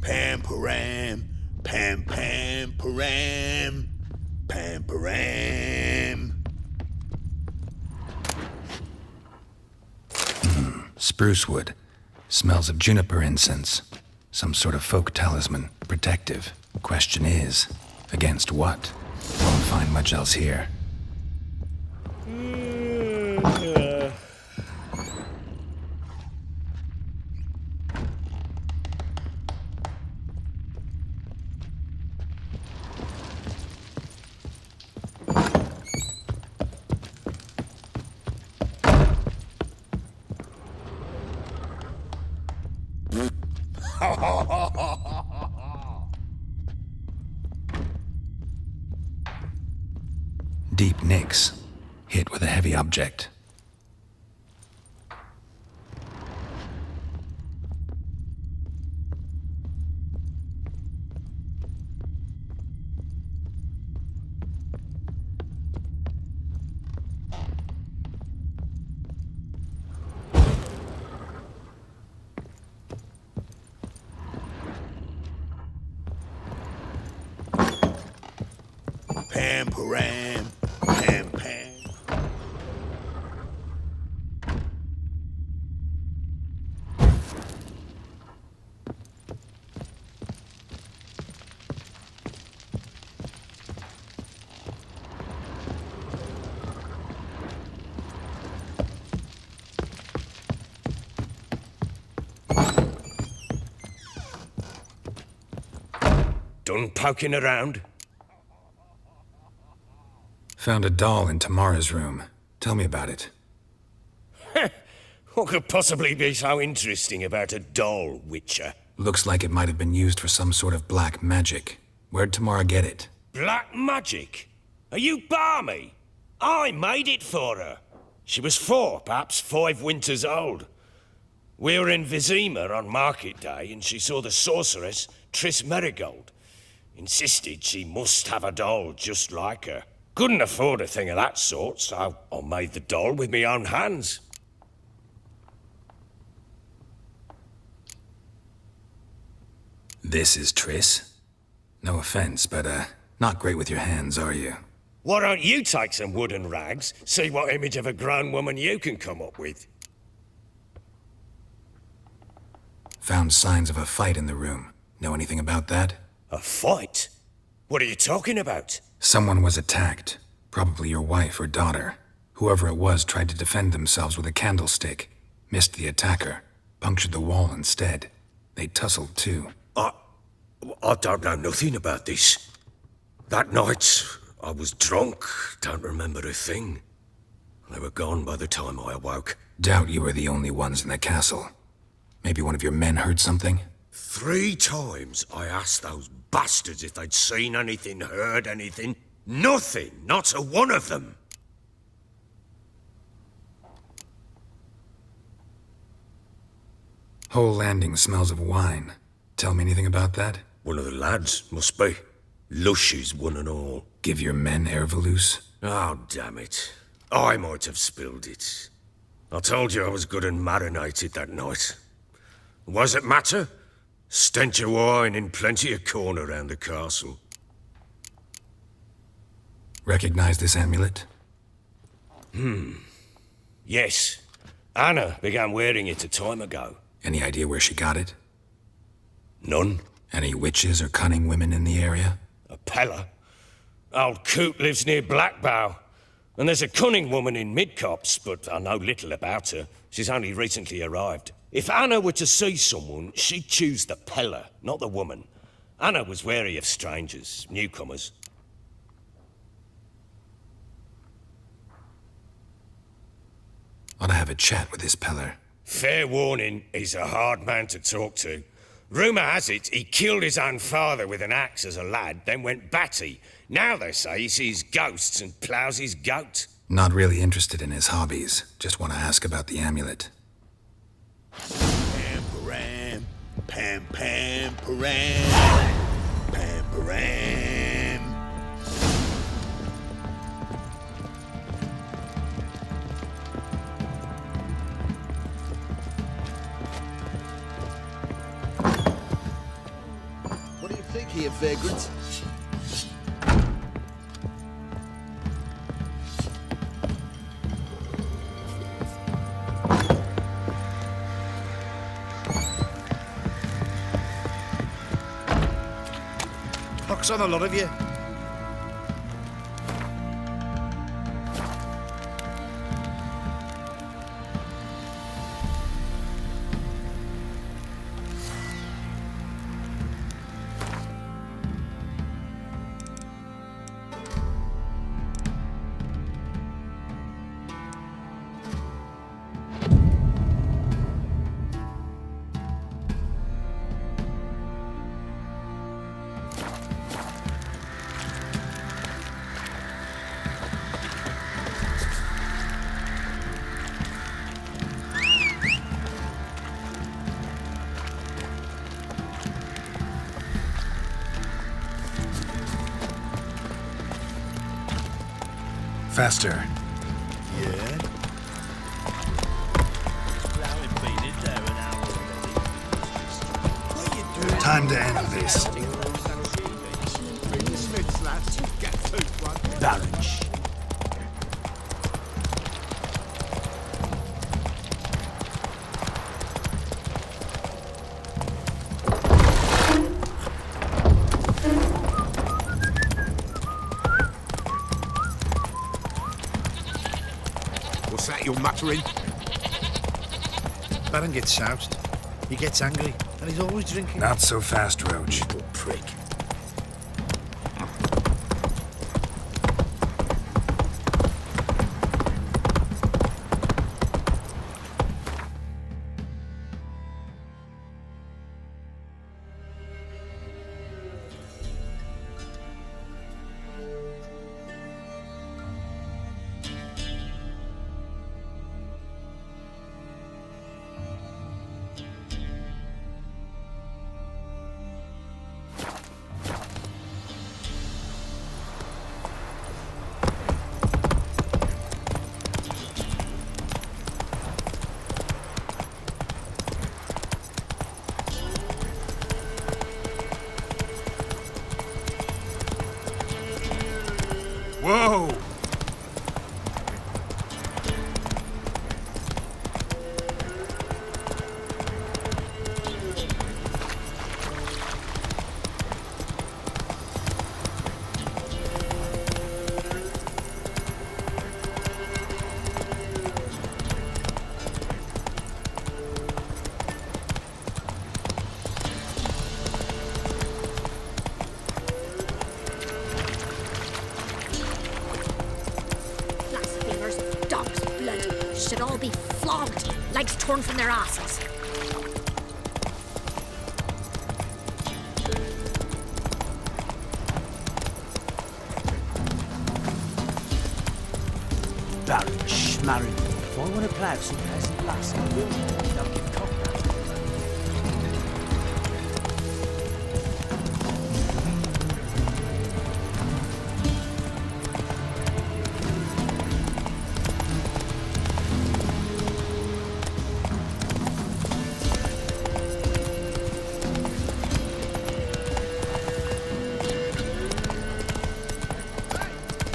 Pam-param, pam-pam-param, pam-param. Spruce wood. Smells of juniper incense. Some sort of folk talisman. Protective. Question is, against what? Won't find much else here. Deep nicks. Hit with a heavy object. Pam-param, pam-pam. Done poking around? Found a doll in Tamara's room. Tell me about it. What could possibly be so interesting about a doll, Witcher? Looks like it might have been used for some sort of black magic. Where'd Tamara get it? Black magic? Are you balmy? I made it for her. She was 4, perhaps 5 winters old. We were in Vizima on market day, and she saw the sorceress, Triss Merigold. Insisted she must have a doll just like her. Couldn't afford a thing of that sort, so I made the doll with my own hands. This is Triss? No offense, but, not great with your hands, are you? Why don't you take some wooden rags, see what image of a grown woman you can come up with? Found signs of a fight in the room. Know anything about that? A fight? What are you talking about? Someone was attacked. Probably your wife or daughter. Whoever it was tried to defend themselves with a candlestick. Missed the attacker. Punctured the wall instead. They tussled too. I don't know nothing about this. That night, I was drunk. Don't remember a thing. They were gone by the time I awoke. Doubt you were the only ones in the castle. Maybe one of your men heard something? 3 times I asked those bastards if they'd seen anything, heard anything. Nothing, not a one of them. Whole landing smells of wine. Tell me anything about that? One of the lads, must be. Lushes, one and all. Give your men Ervalus? Oh, damn it. I might have spilled it. I told you I was good and marinated that night. What does it matter? Stench of wine in plenty of corn around the castle. Recognize this amulet? Yes. Anna began wearing it a time ago. Any idea where she got it? None. Any witches or cunning women in the area? A Pella. Old Coot lives near Blackbow. And there's a cunning woman in Midcopse, but I know little about her. She's only recently arrived. If Anna were to see someone, she'd choose the Pella, not the woman. Anna was wary of strangers, newcomers. Ought to have a chat with this Peller. Fair warning, he's a hard man to talk to. Rumour has it he killed his own father with an axe as a lad, then went batty. Now they say he sees ghosts and ploughs his goat. Not really interested in his hobbies. Just want to ask about the amulet. Pam-param, pam-pam-param, pam-param. What do you think here, vagrant? Pox on a lot of you. Faster. Yeah? Time to end this. Balance. What's that you're muttering? Baron gets soused. He gets angry, and he's always drinking. Not so fast, Roach. Little prick. Whoa! Blasphemers, dog's blood, should all be flogged, legs torn from their asses. Baron Schmarren. If I want to play some peasant lass, I will. They'll give cock back.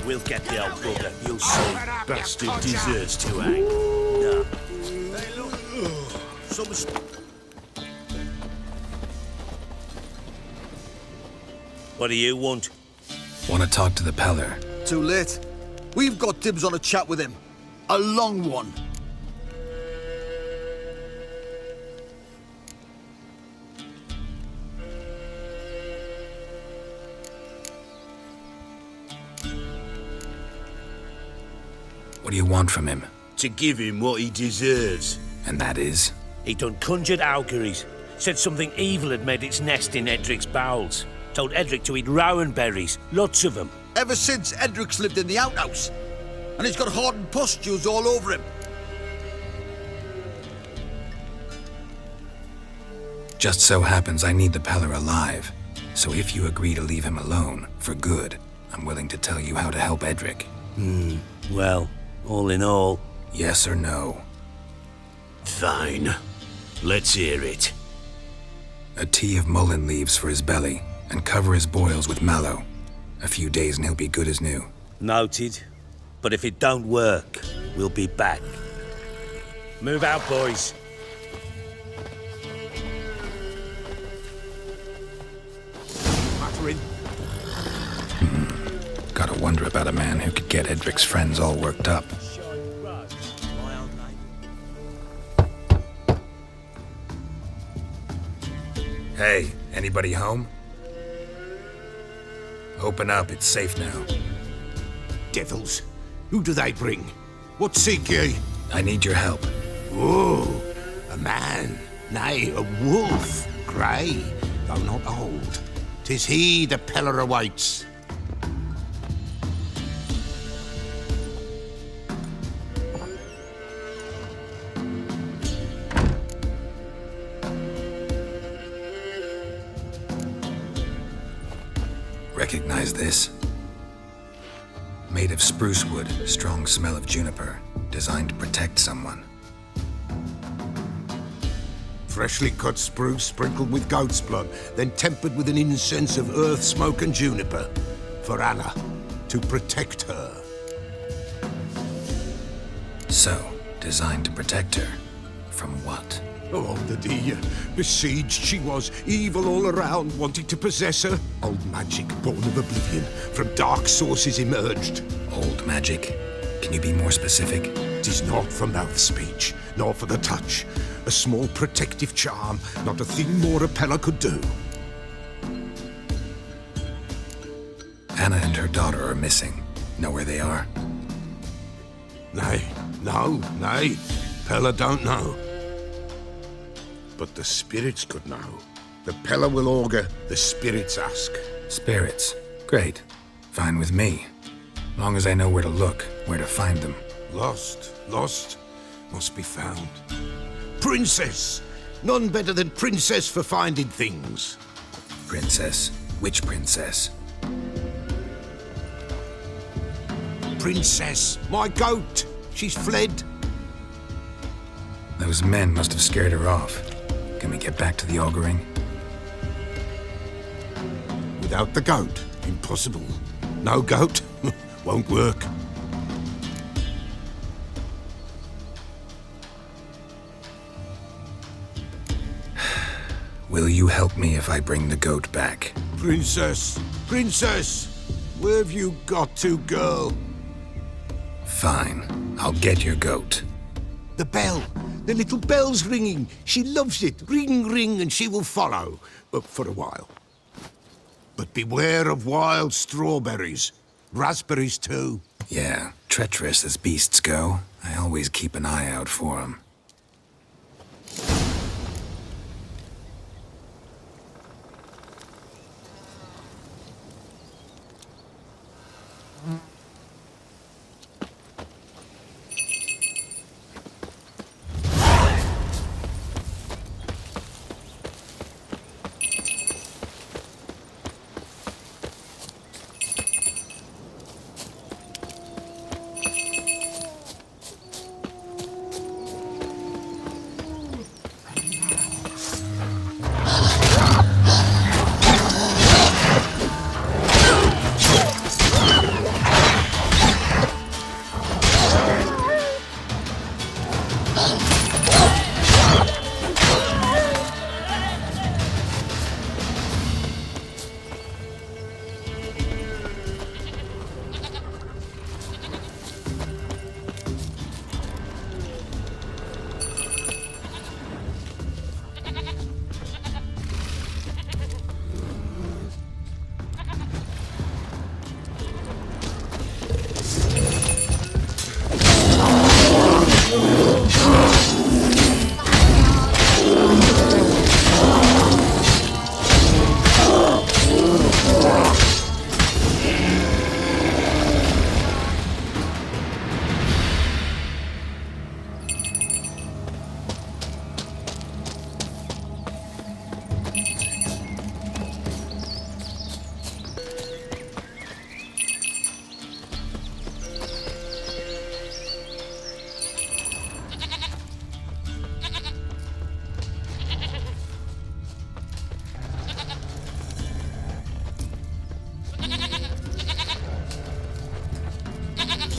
We'll get the old bugger, you'll see. Bastard deserves to hang. No. Hey, look. What do you want? Want to talk to the Peller? Too late. We've got dibs on a chat with him. A long one. What do you want from him? To give him what he deserves. And that is? He done conjured auguries. Said something evil had made its nest in Edric's bowels. Told Edric to eat rowan berries, lots of them. Ever since Edric's lived in the outhouse. And he's got hardened pustules all over him. Just so happens I need the Peller alive. So if you agree to leave him alone, for good, I'm willing to tell you how to help Edric. Well, all in all... Yes or no? Fine. Let's hear it. A tea of mullein leaves for his belly, and cover his boils with mallow. A few days and he'll be good as new. Noted. But if it don't work, we'll be back. Move out, boys. Muttering. Gotta wonder about a man who could get Edric's friends all worked up. Hey, anybody home? Open up, it's safe now. Devils. Who do they bring? What seek ye? I need your help. Oh, a man. Nay, a wolf. Grey, though not old. 'Tis he the Peller awaits. Recognize this? Made of spruce wood, strong smell of juniper, designed to protect someone. Freshly cut spruce sprinkled with goat's blood, then tempered with an incense of earth, smoke and juniper. For Anna, to protect her. So, designed to protect her. From what? Oh, the dear. Besieged she was, evil all around, wanting to possess her. Old magic, born of oblivion, from dark sources emerged. Old magic? Can you be more specific? 'Tis not for mouth speech, nor for the touch. A small protective charm, not a thing more a Peller could do. Anna and her daughter are missing. Know where they are? Nay, nay. Peller don't know. But the spirits could know. The Peller will augur, the spirits ask. Spirits? Great. Fine with me. Long as I know where to look, where to find them. Lost, must be found. Princess! None better than Princess for finding things. Princess? Which princess? Princess, my goat! She's fled. Those men must have scared her off. Can we get back to the auguring? Without the goat, impossible. No goat, Won't work. Will you help me if I bring the goat back? Princess! Princess! Where have you got to, girl? Fine. I'll get your goat. The bell! The little bell's ringing. She loves it. Ring, ring, and she will follow. For a while. But beware of wild strawberries. Raspberries, too. Yeah, treacherous as beasts go. I always keep an eye out for 'em.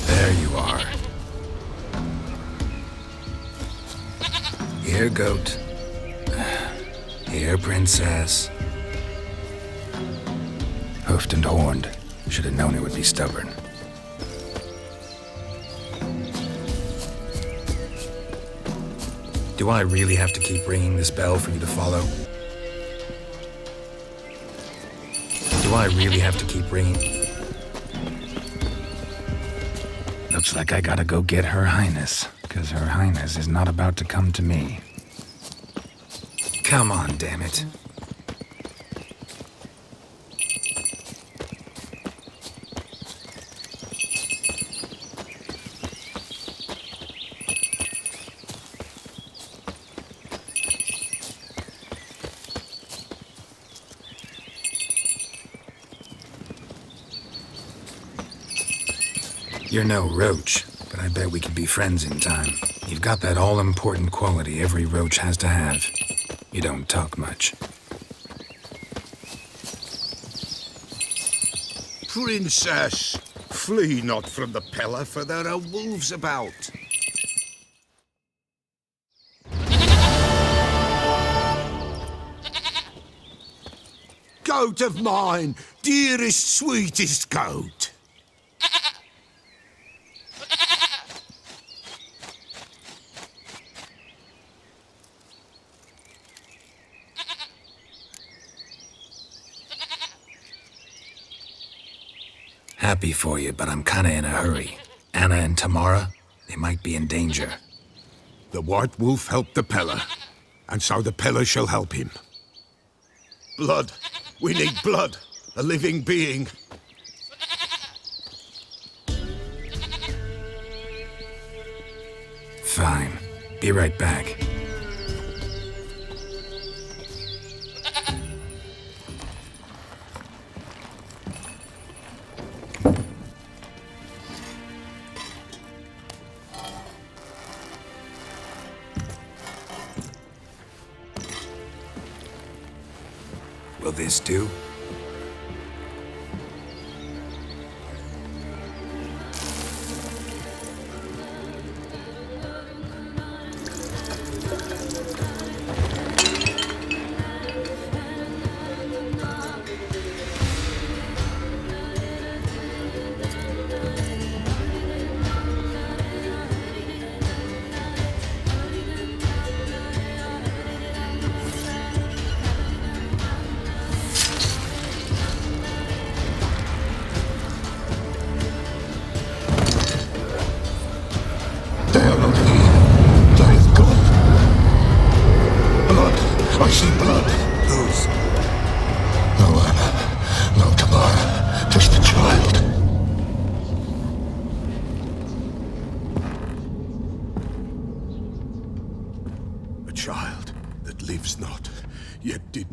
There you are. Here, goat. Here, princess. Hoofed and horned. Should have known it would be stubborn. Do I really have to keep ringing this bell for you to follow? Do I really have to keep ringing? Looks like I gotta go get Her Highness, 'cause Her Highness is not about to come to me. Come on, damn it. You're no roach, but I bet we could be friends in time. You've got that all-important quality every roach has to have. You don't talk much. Princess! Flee not from the Pella, for there are wolves about. Goat of mine! Dearest, sweetest goat! Happy for you, but I'm kinda in a hurry. Anna and Tamara, they might be in danger. The White Wolf helped the Pella, and so the Pella shall help him. Blood! We need blood! A living being! Fine. Be right back. Will this do?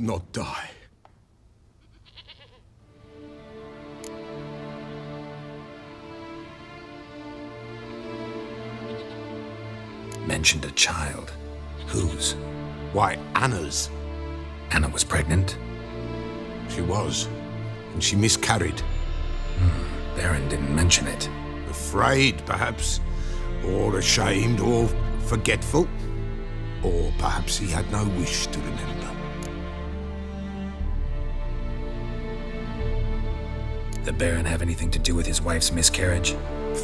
not die. Mentioned a child. Whose? Why, Anna's. Anna was pregnant? She was, and she miscarried. Baron didn't mention it. Afraid, perhaps, or ashamed, or forgetful. Or perhaps he had no wish to remember. The Baron have anything to do with his wife's miscarriage?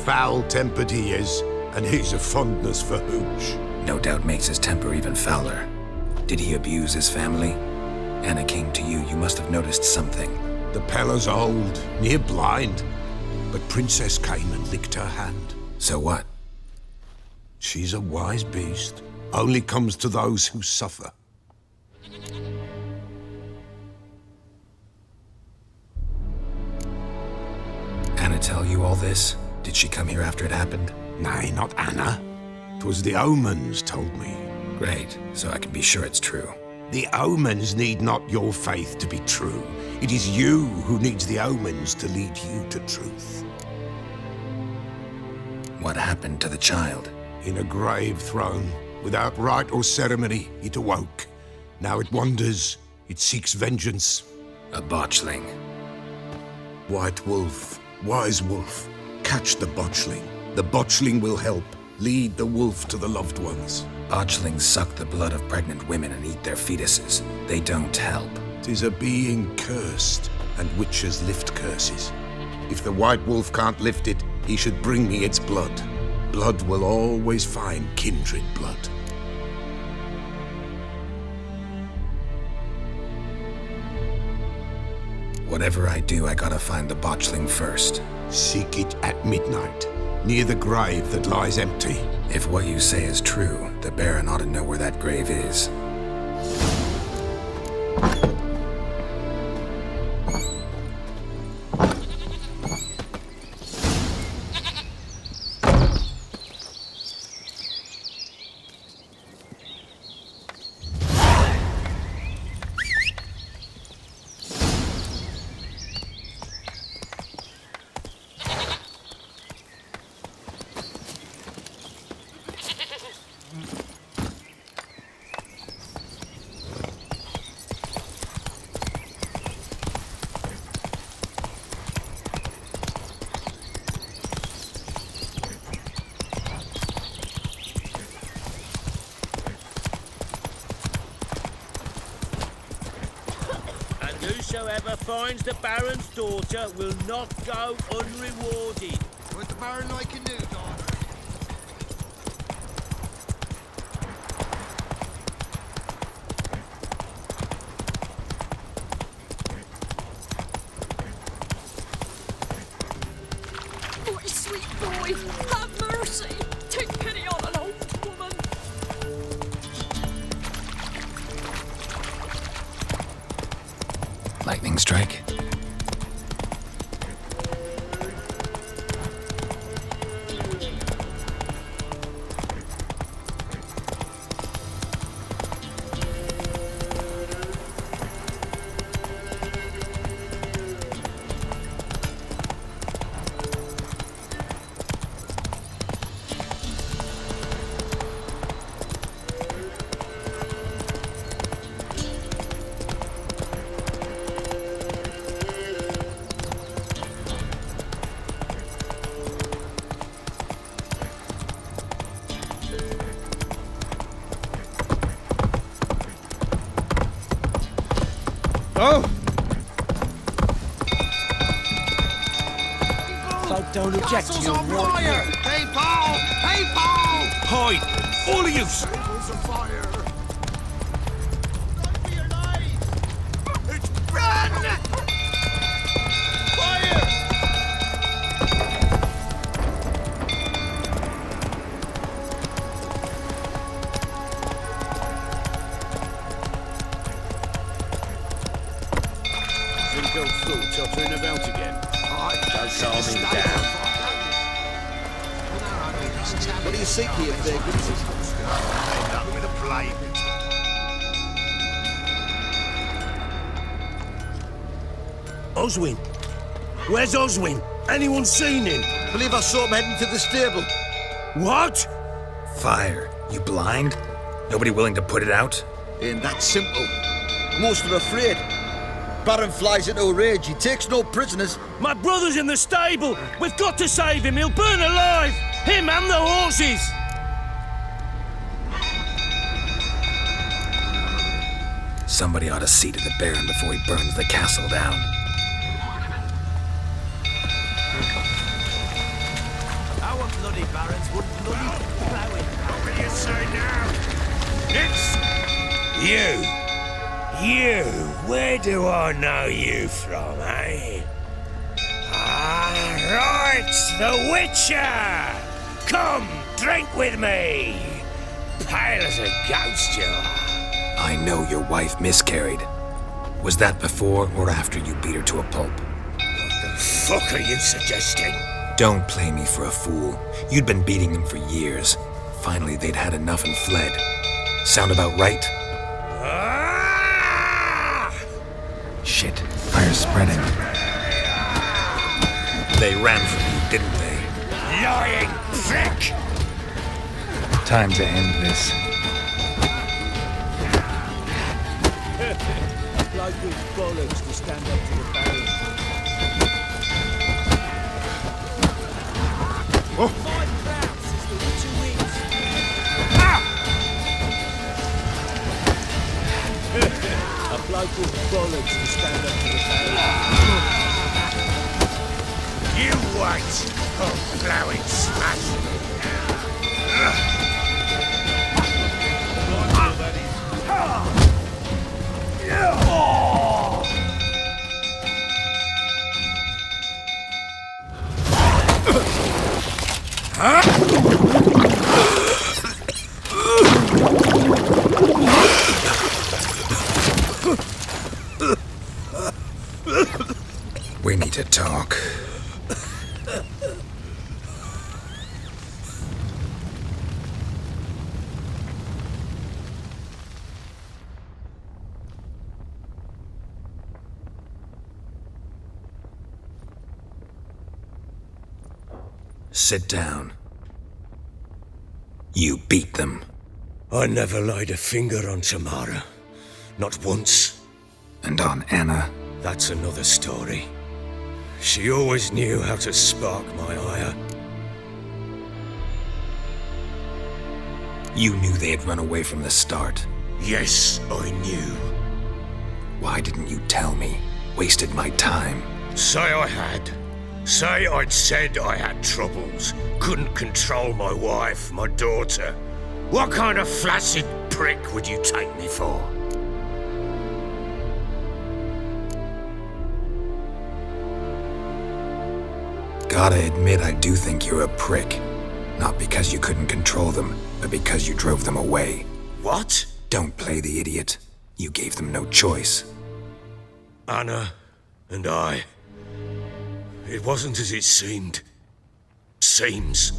Foul-tempered he is, and he's a fondness for hooch. No doubt makes his temper even fouler. Did he abuse his family? Anna came to you. You must have noticed something. The Pella's old, near blind, but Princess came and licked her hand. So what? She's a wise beast. Only comes to those who suffer. Anna tell you all this? Did she come here after it happened? Nay, not Anna. 'Twas the omens told me. Great, so I can be sure it's true. The omens need not your faith to be true. It is you who needs the omens to lead you to truth. What happened to the child? In a grave thrown, without rite or ceremony, it awoke. Now it wanders, it seeks vengeance. A botchling. White wolf, wise wolf, catch the botchling. The botchling will help. Lead the wolf to the loved ones. Botchlings suck the blood of pregnant women and eat their fetuses. They don't help. 'Tis a being cursed, and witches lift curses. If the white wolf can't lift it, he should bring me its blood. Blood will always find kindred blood. Whatever I do, I gotta find the botchling first. Seek it at midnight, near the grave that lies empty. If what you say is true, the Baron ought to know where that grave is. Whosoever finds the Baron's daughter will not go unrewarded. Would the Baron like a new daughter? My sweet boy, have mercy. Take pity on an old woman. Lightning strike. Oh! Folk don't object to your on fire! Hey, Paul! Hey, Paul! Hide! All of you! Castle's on fire! Run for your lives! It's run! Fire! Zingo fool tottering about again. Don't calm him down. What do you seek here, vagrants? End up with a plague. Oswin? Where's Oswin? Anyone seen him? Believe I saw him heading to the stable. What? Fire. You blind? Nobody willing to put it out? Ain't that simple. Most are afraid. Baron flies into a rage. He takes no prisoners. My brother's in the stable. We've got to save him. He'll burn alive. Him and the horses. Somebody ought to see to the Baron before he burns the castle down. Our bloody barons would bloody plowing. What do you say now? It's you, where do I know you from, eh? Ah, right, the Witcher! Come, drink with me! Pale as a ghost you are. I know your wife miscarried. Was that before or after you beat her to a pulp? What the fuck are you suggesting? Don't play me for a fool. You'd been beating them for years. Finally, they'd had enough and fled. Sound about right? Shit, fire's spreading. They ran from you, didn't they? Lying prick! Time to end this. A bloke with bollocks to stand up to the barons. Oh. 5 rounds is the Witcher wins. A bloke with bollocks to stand up to the barons. You wait! Oh, blowing smash! We need to talk. Sit down. You beat them. I never laid a finger on Tamara. Not once. And on Anna? That's another story. She always knew how to spark my ire. You knew they had run away from the start. Yes, I knew. Why didn't you tell me? Wasted my time. Say I had. Say I'd said I had troubles. Couldn't control my wife, my daughter. What kind of flaccid prick would you take me for? Gotta admit, I do think you're a prick. Not because you couldn't control them, but because you drove them away. What? Don't play the idiot. You gave them no choice. Anna and I. It wasn't as it seemed. Seems.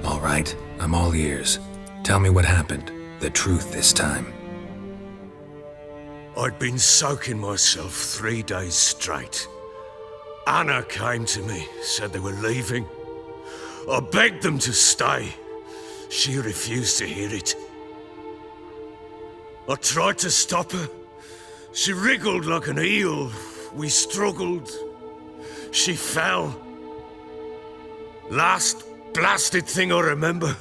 All right, I'm all ears. Tell me what happened. The truth this time. I'd been soaking myself 3 days straight. Anna came to me, said they were leaving. I begged them to stay. She refused to hear it. I tried to stop her. She wriggled like an eel. We struggled. She fell. Last blasted thing I remember.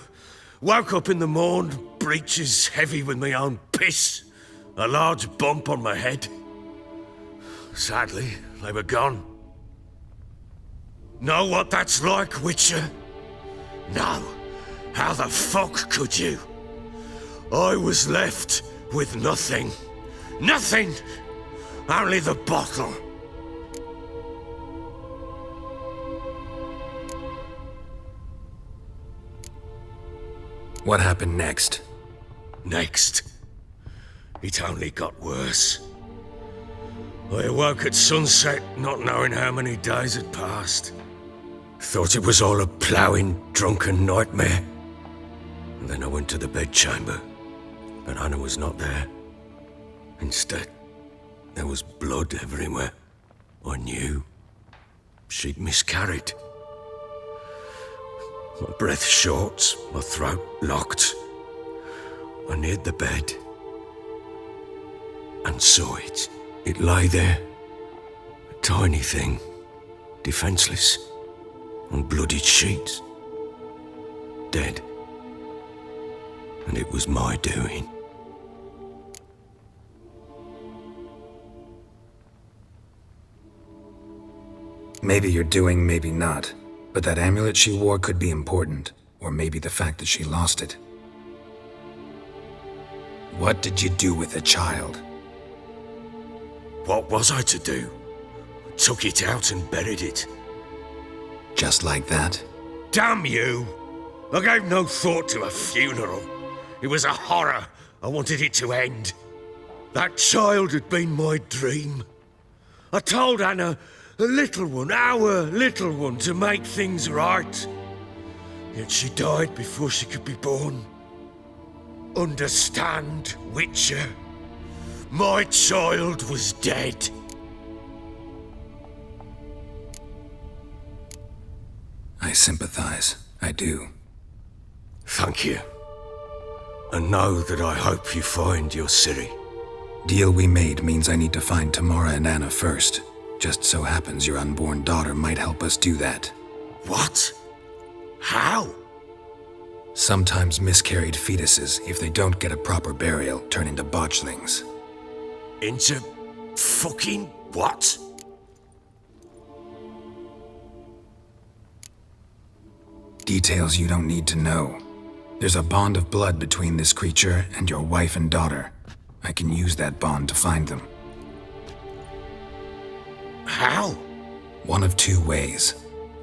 Woke up in the morn, breeches heavy with my own piss. A large bump on my head. Sadly, they were gone. Know what that's like, Witcher? No. How the fuck could you? I was left with nothing. Nothing! Only the bottle. What happened next? Next? It only got worse. I awoke at sunset, not knowing how many days had passed. Thought it was all a ploughing, drunken nightmare. And then I went to the bedchamber, but Anna was not there. Instead, there was blood everywhere. I knew she'd miscarried. My breath short, my throat locked. I neared the bed and saw it. It lay there, a tiny thing, defenseless, on bloodied sheets, dead. And it was my doing. Maybe you're doing, maybe not. But that amulet she wore could be important. Or maybe the fact that she lost it. What did you do with the child? What was I to do? Took it out and buried it. Just like that? Damn you! I gave no thought to a funeral. It was a horror. I wanted it to end. That child had been my dream. I told Anna, a little one, our little one, to make things right. Yet she died before she could be born. Understand, Witcher? My child was dead. I sympathize. I do. Thank you. And know that I hope you find your Ciri. Deal we made means I need to find Tamara and Anna first. Just so happens your unborn daughter might help us do that. What? How? Sometimes miscarried fetuses, if they don't get a proper burial, turn into botchlings. Into fucking what? Details you don't need to know. There's a bond of blood between this creature and your wife and daughter. I can use that bond to find them. How? One of two ways.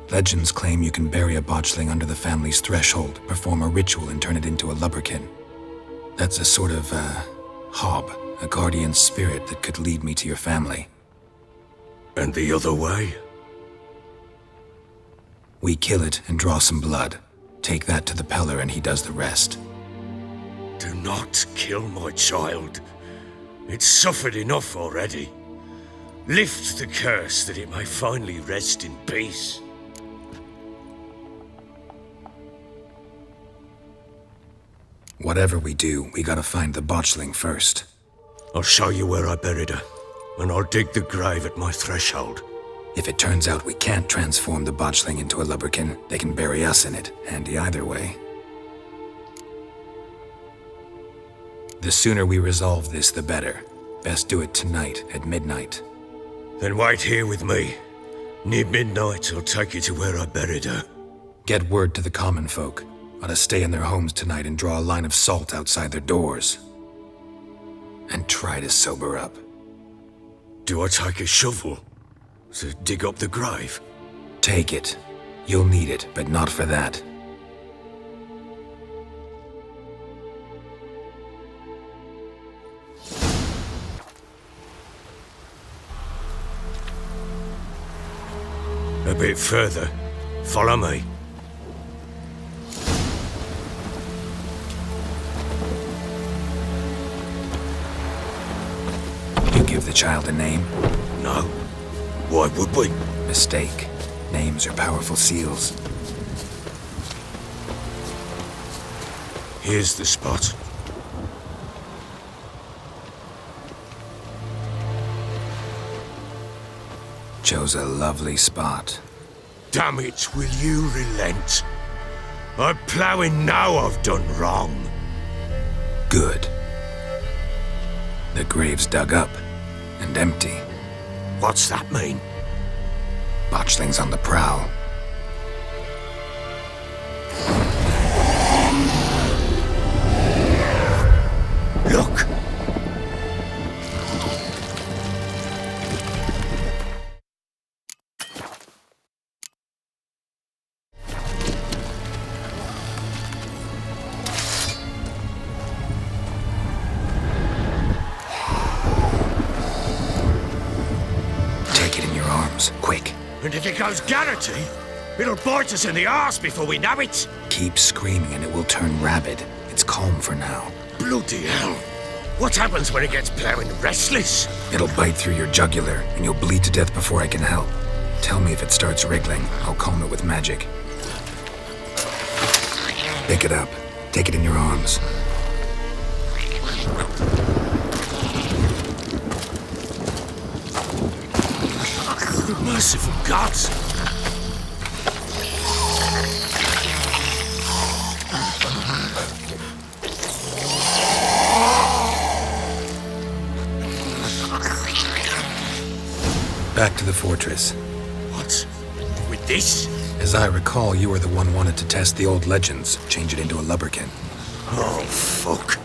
Legends claim you can bury a botchling under the family's threshold, perform a ritual, and turn it into a lubberkin. That's a sort of, hob, a guardian spirit that could lead me to your family. And the other way? We kill it and draw some blood. Take that to the Peller and he does the rest. Do not kill my child. It's suffered enough already. Lift the curse that it may finally rest in peace. Whatever we do, we gotta find the botchling first. I'll show you where I buried her, and I'll dig the grave at my threshold. If it turns out we can't transform the botchling into a lubberkin, they can bury us in it. Handy either way. The sooner we resolve this, the better. Best do it tonight, at midnight. Then wait here with me. Near midnight, I'll take you to where I buried her. Get word to the common folk. Ought to stay in their homes tonight and draw a line of salt outside their doors. And try to sober up. Do I take a shovel to dig up the grave? Take it. You'll need it, but not for that. A bit further. Follow me. You give the child a name? No. Why would we? Mistake. Names are powerful seals. Here's the spot. Chose a lovely spot. Damn it, will you relent? I'm ploughing now I've done wrong. Good. The grave's dug up and empty. What's that mean? Botchling's on the prowl. Look! Quick. And if it goes garroty, it'll bite us in the arse before we know it. Keep screaming and it will turn rabid. It's calm for now. Bloody hell. What happens when it gets plowing restless? It'll bite through your jugular, and you'll bleed to death before I can help. Tell me if it starts wriggling. I'll calm it with magic. Pick it up. Take it in your arms. Merciful gods! Back to the fortress. What? With this? As I recall, you were the one wanted to test the old legends, change it into a lubberkin. Oh, fuck.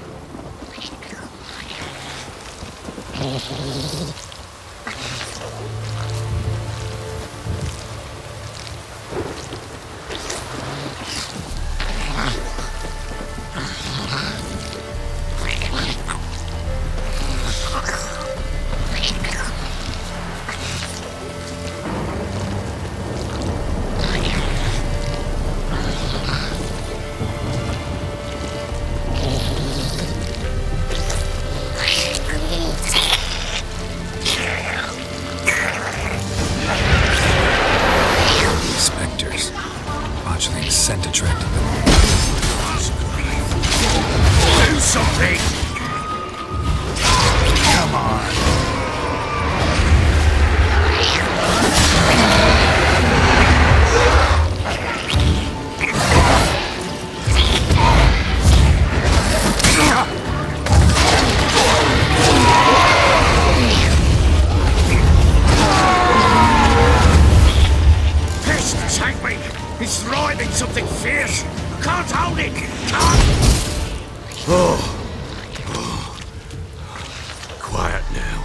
Scent attracted them. Do something! Come on! Pest, take me! He's thriving something fierce! I can't hold it! Oh. Quiet now.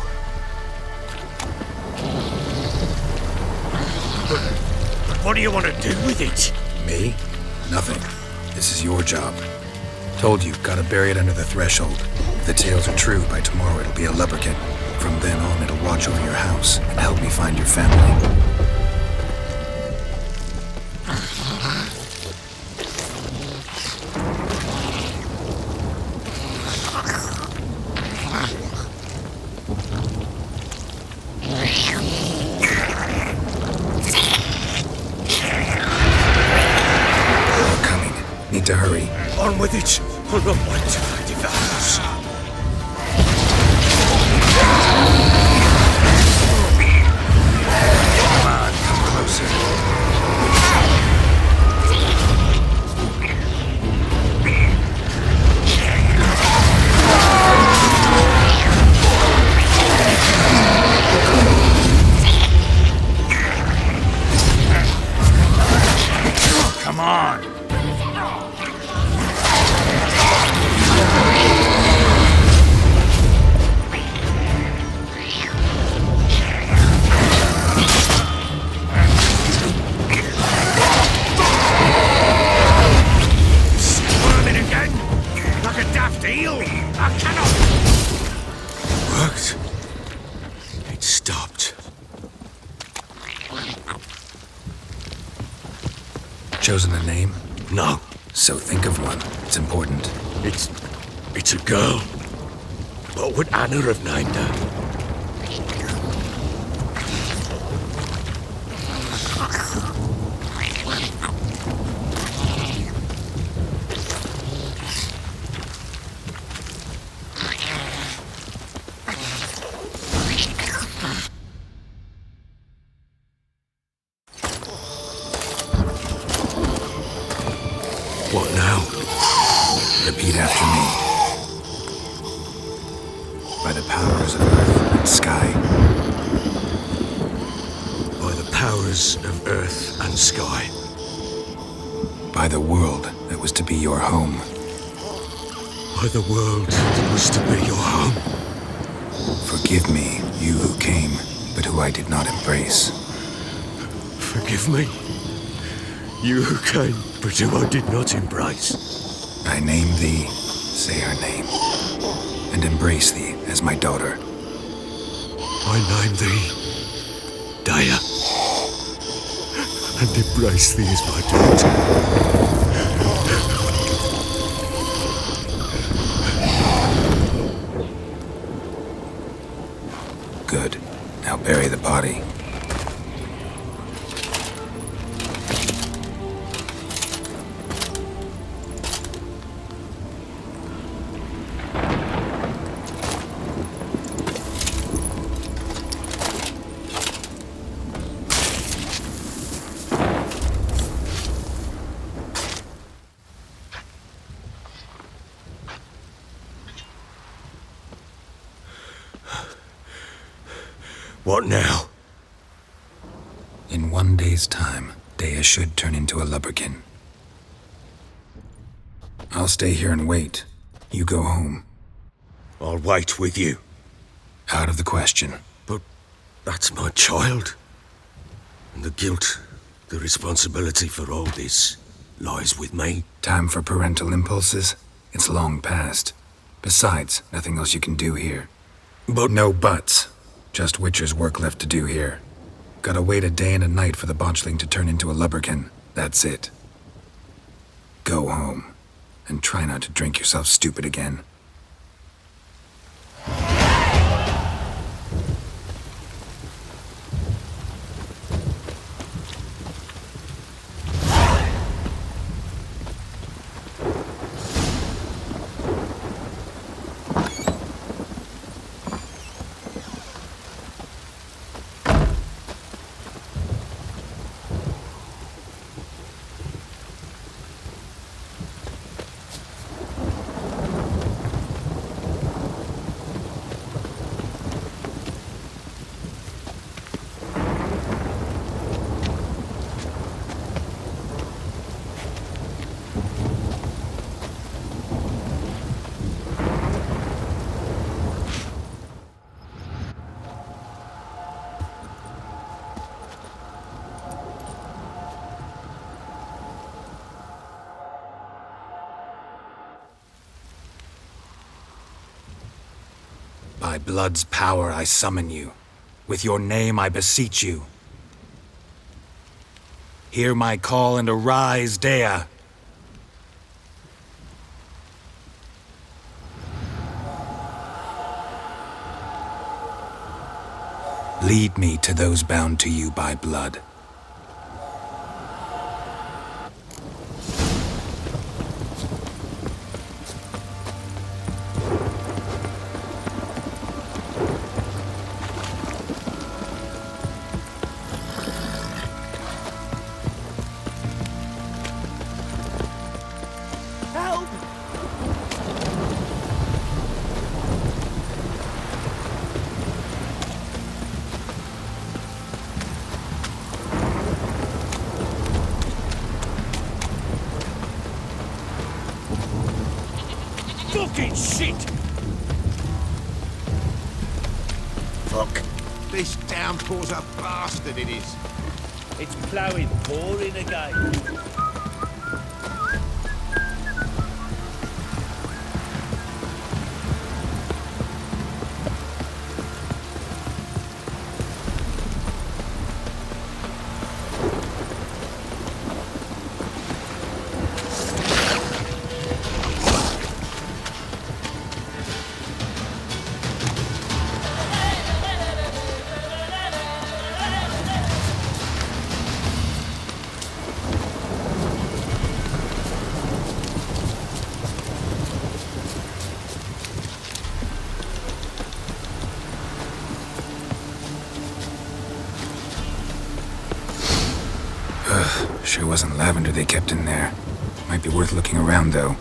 But what do you want to do with it? Me? Nothing. This is your job. Told you, gotta bury it under the threshold. If the tales are true, by tomorrow it'll be a lubberkin. From then on, it'll watch over your house and help me find your family. Need to hurry. On with it! I'll not wait till I leave the house. Come on, come closer. Come on! Chosen a name? No. So think of one. It's important. It's a girl. What would Anna have named her? What now? Repeat after me. By the powers of earth and sky. By the powers of earth and sky. By the world that was to be your home. By the world that was to be your home. Forgive me, you who came, but who I did not embrace. Forgive me, you who came, but who I did not embrace. I name thee, say her name, and embrace thee as my daughter. I name thee, Daya, and embrace thee as my daughter. What now? In 1 day's time, Dea should turn into a lubberkin. I'll stay here and wait. You go home. I'll wait with you. Out of the question. But that's my child. And the guilt, the responsibility for all this lies with me. Time for parental impulses? It's long past. Besides, nothing else you can do here. But no buts. Just Witcher's work left to do here. Gotta wait a day and a night for the botchling to turn into a lubberkin. That's it. Go home. And try not to drink yourself stupid again. By blood's power I summon you. With your name I beseech you. Hear my call and arise, Dea. Lead me to those bound to you by blood. Fucking shit! Fuck. This downpour's a bastard, it is. It's ploughing, pouring again. Sure wasn't lavender they kept in there. Might be worth looking around, though.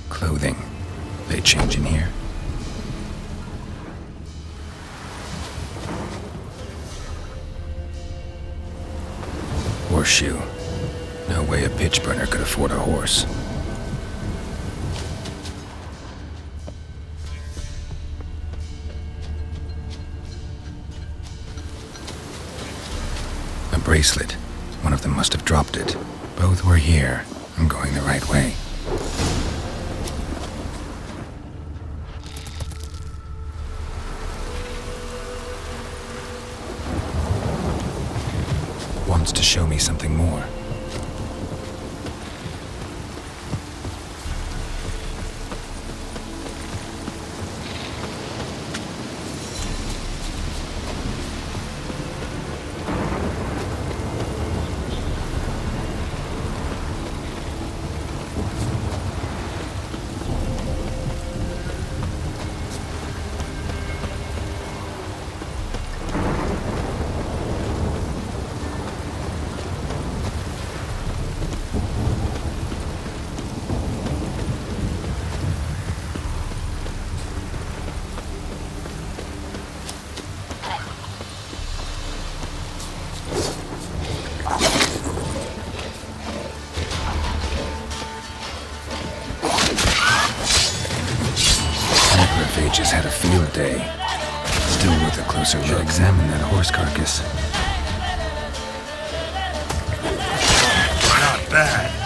Clothing. They change in here? Horseshoe. No way a pitch burner could afford a horse. A bracelet. One of them must have dropped it. Both were here. I'm going the right way. Wants to show me something more. Just had a field day. Still worth a closer look. Examine that horse carcass. Not bad.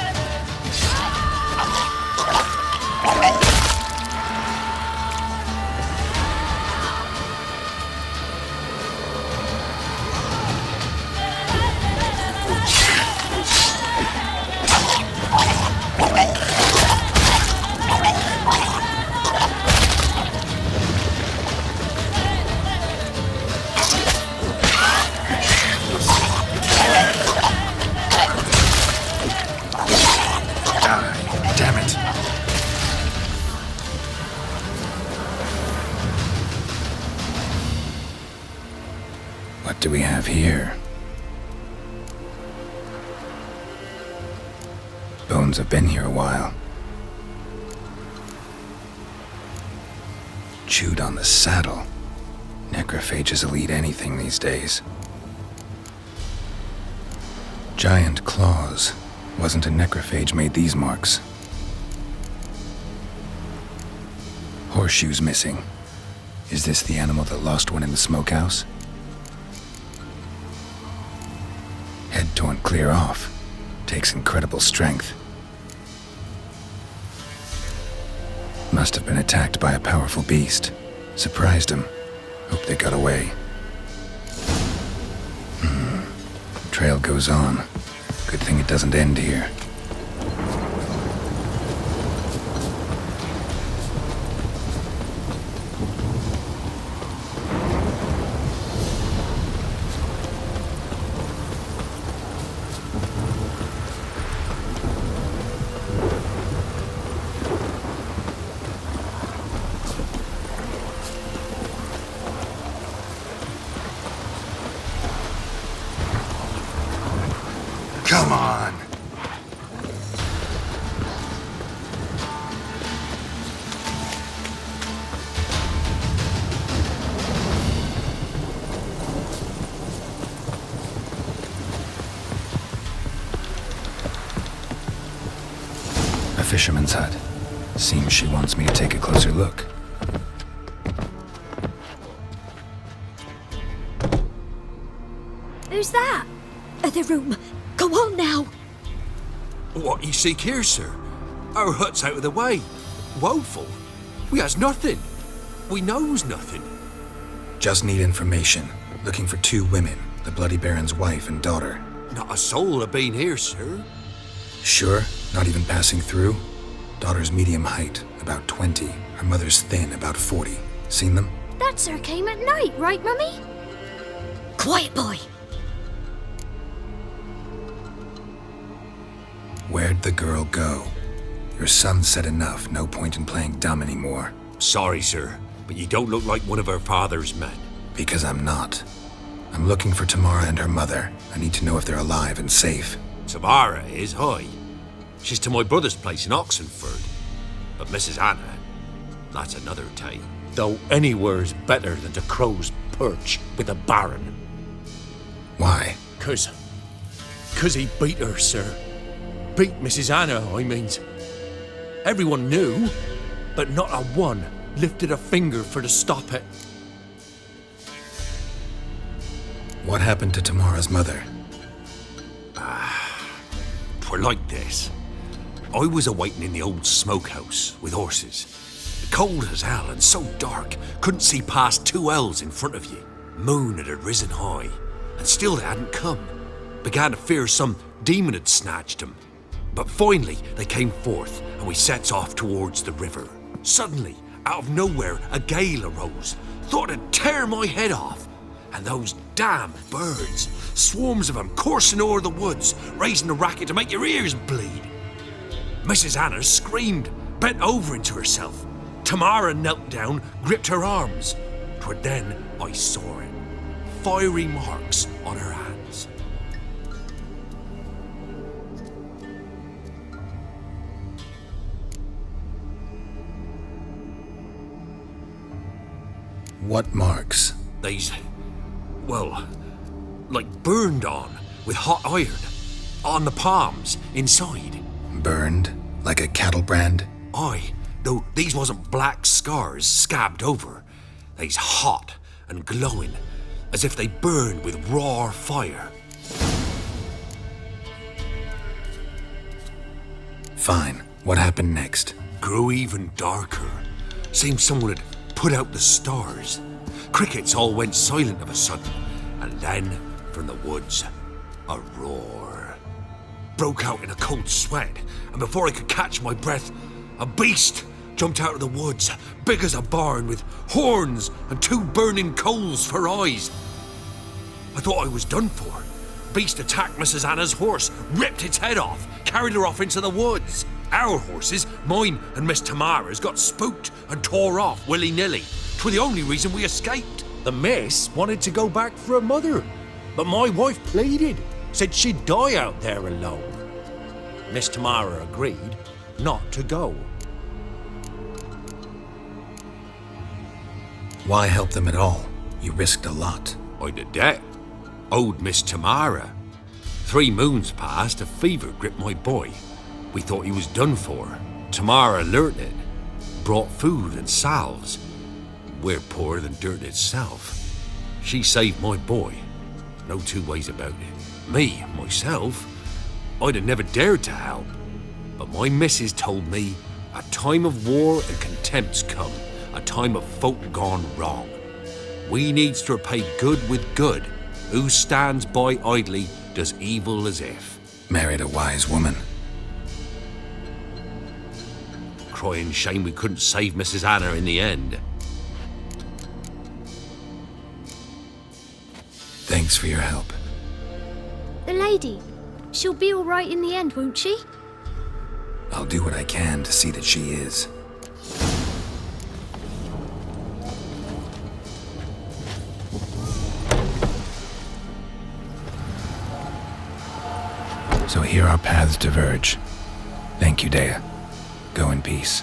What do we have here? Bones have been here a while. Chewed on the saddle. Necrophages will eat anything these days. Giant claws. Wasn't a necrophage made these marks. Horseshoes missing. Is this the animal that lost one in the smokehouse? Head torn clear off. Takes incredible strength. Must have been attacked by a powerful beast. Surprised him. Hope they got away. Trail goes on. Good thing it doesn't end here. Come on. A fisherman's hut. Seems she wants me to take a closer look. Who's that? The room. Go on now. What you seek here, sir? Our hut's out of the way. Woeful. We has nothing. We knows nothing. Just need information. Looking for 2 women, the Bloody Baron's wife and daughter. Not a soul have been here, sir. Sure? Not even passing through? Daughter's medium height, about 20. Her mother's thin, about 40. Seen them? That sir came at night, right, Mummy? Quiet, boy. Where'd the girl go? Your son said enough. No point in playing dumb anymore. Sorry, sir, but you don't look like one of her father's men. Because I'm not. I'm looking for Tamara and her mother. I need to know if they're alive and safe. Tamara is, hi. She's to my brother's place in Oxenford. But Mrs. Anna, that's another tale. Though anywhere's better than to Crow's Perch with a baron. Why? 'Cause he beat her, sir. Beat Mrs. Anna, I means. Everyone knew, but not a one lifted a finger for to stop it. What happened to Tamara's mother? 'twere like this. I was awaiting in the old smokehouse with horses. Cold as hell and so dark, couldn't see past 2 ells in front of you. Moon had risen high, and still they hadn't come. Began to fear some demon had snatched them. But finally they came forth, and we sets off towards the river. Suddenly, out of nowhere, a gale arose. Thought it'd tear my head off. And those damn birds, swarms of them coursing o'er the woods, raising a racket to make your ears bleed. Mrs. Anna screamed, bent over into herself. Tamara knelt down, gripped her arms. 'Twere then I saw it. Fiery marks on her hands. What marks? They's, well, like burned on with hot iron. On the palms, inside. Burned? Like a cattle brand? Aye, though these wasn't black scars scabbed over. They's hot and glowing, as if they burned with raw fire. Fine. What happened next? Grew even darker. Seemed someone had put out the stars. Crickets all went silent of a sudden, and then, from the woods, a roar. Broke out in a cold sweat, and before I could catch my breath, a beast jumped out of the woods, big as a barn, with horns and 2 burning coals for eyes. I thought I was done for. Beast attacked Mrs. Anna's horse, ripped its head off, carried her off into the woods. Our horses, mine and Miss Tamara's, got spooked and tore off willy-nilly. 'Twere the only reason we escaped. The miss wanted to go back for her mother, but my wife pleaded, said she'd die out there alone. Miss Tamara agreed not to go. Why help them at all? You risked a lot. I'd a debt. Owed Miss Tamara. 3 moons passed, a fever gripped my boy. We thought he was done for. Tamara learnt it. Brought food and salves. We're poorer than dirt itself. She saved my boy. No 2 ways about it. Me, myself, I'd have never dared to help. But my missus told me a time of war and contempt's come. A time of folk gone wrong. We needs to repay good with good. Who stands by idly does evil as if. Married a wise woman. Crying shame we couldn't save Mrs. Anna in the end. Thanks for your help. The lady, she'll be all right in the end, won't she? I'll do what I can to see that she is. So here our paths diverge. Thank you, Dea. Go in peace.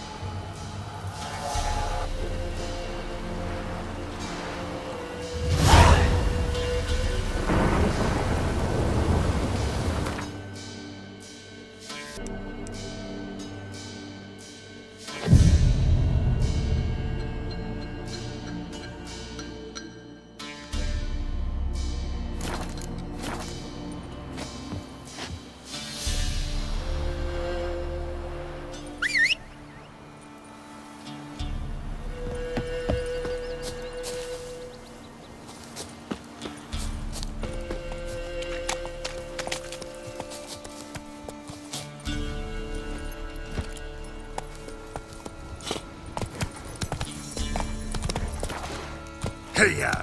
Hey-ya!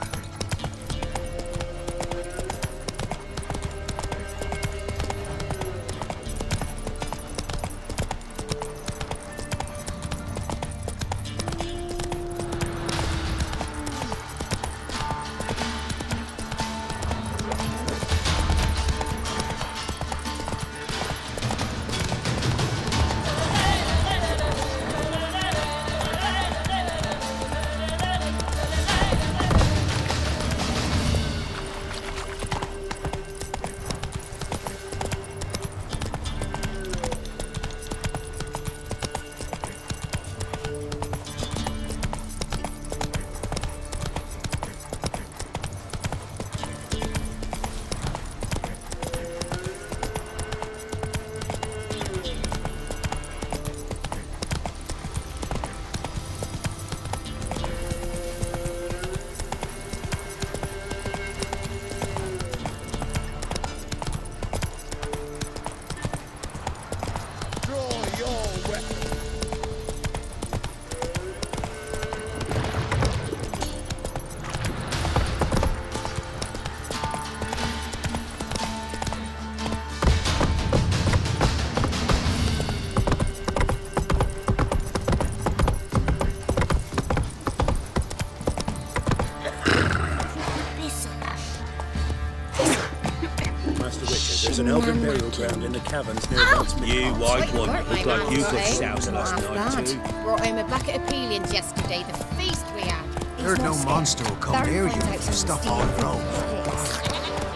underground in the caverns near You white one, look like you got soused last night too. Brought home a bucket of peelings yesterday, the feast we had. Heard no monster will come near you if you stuff on the road.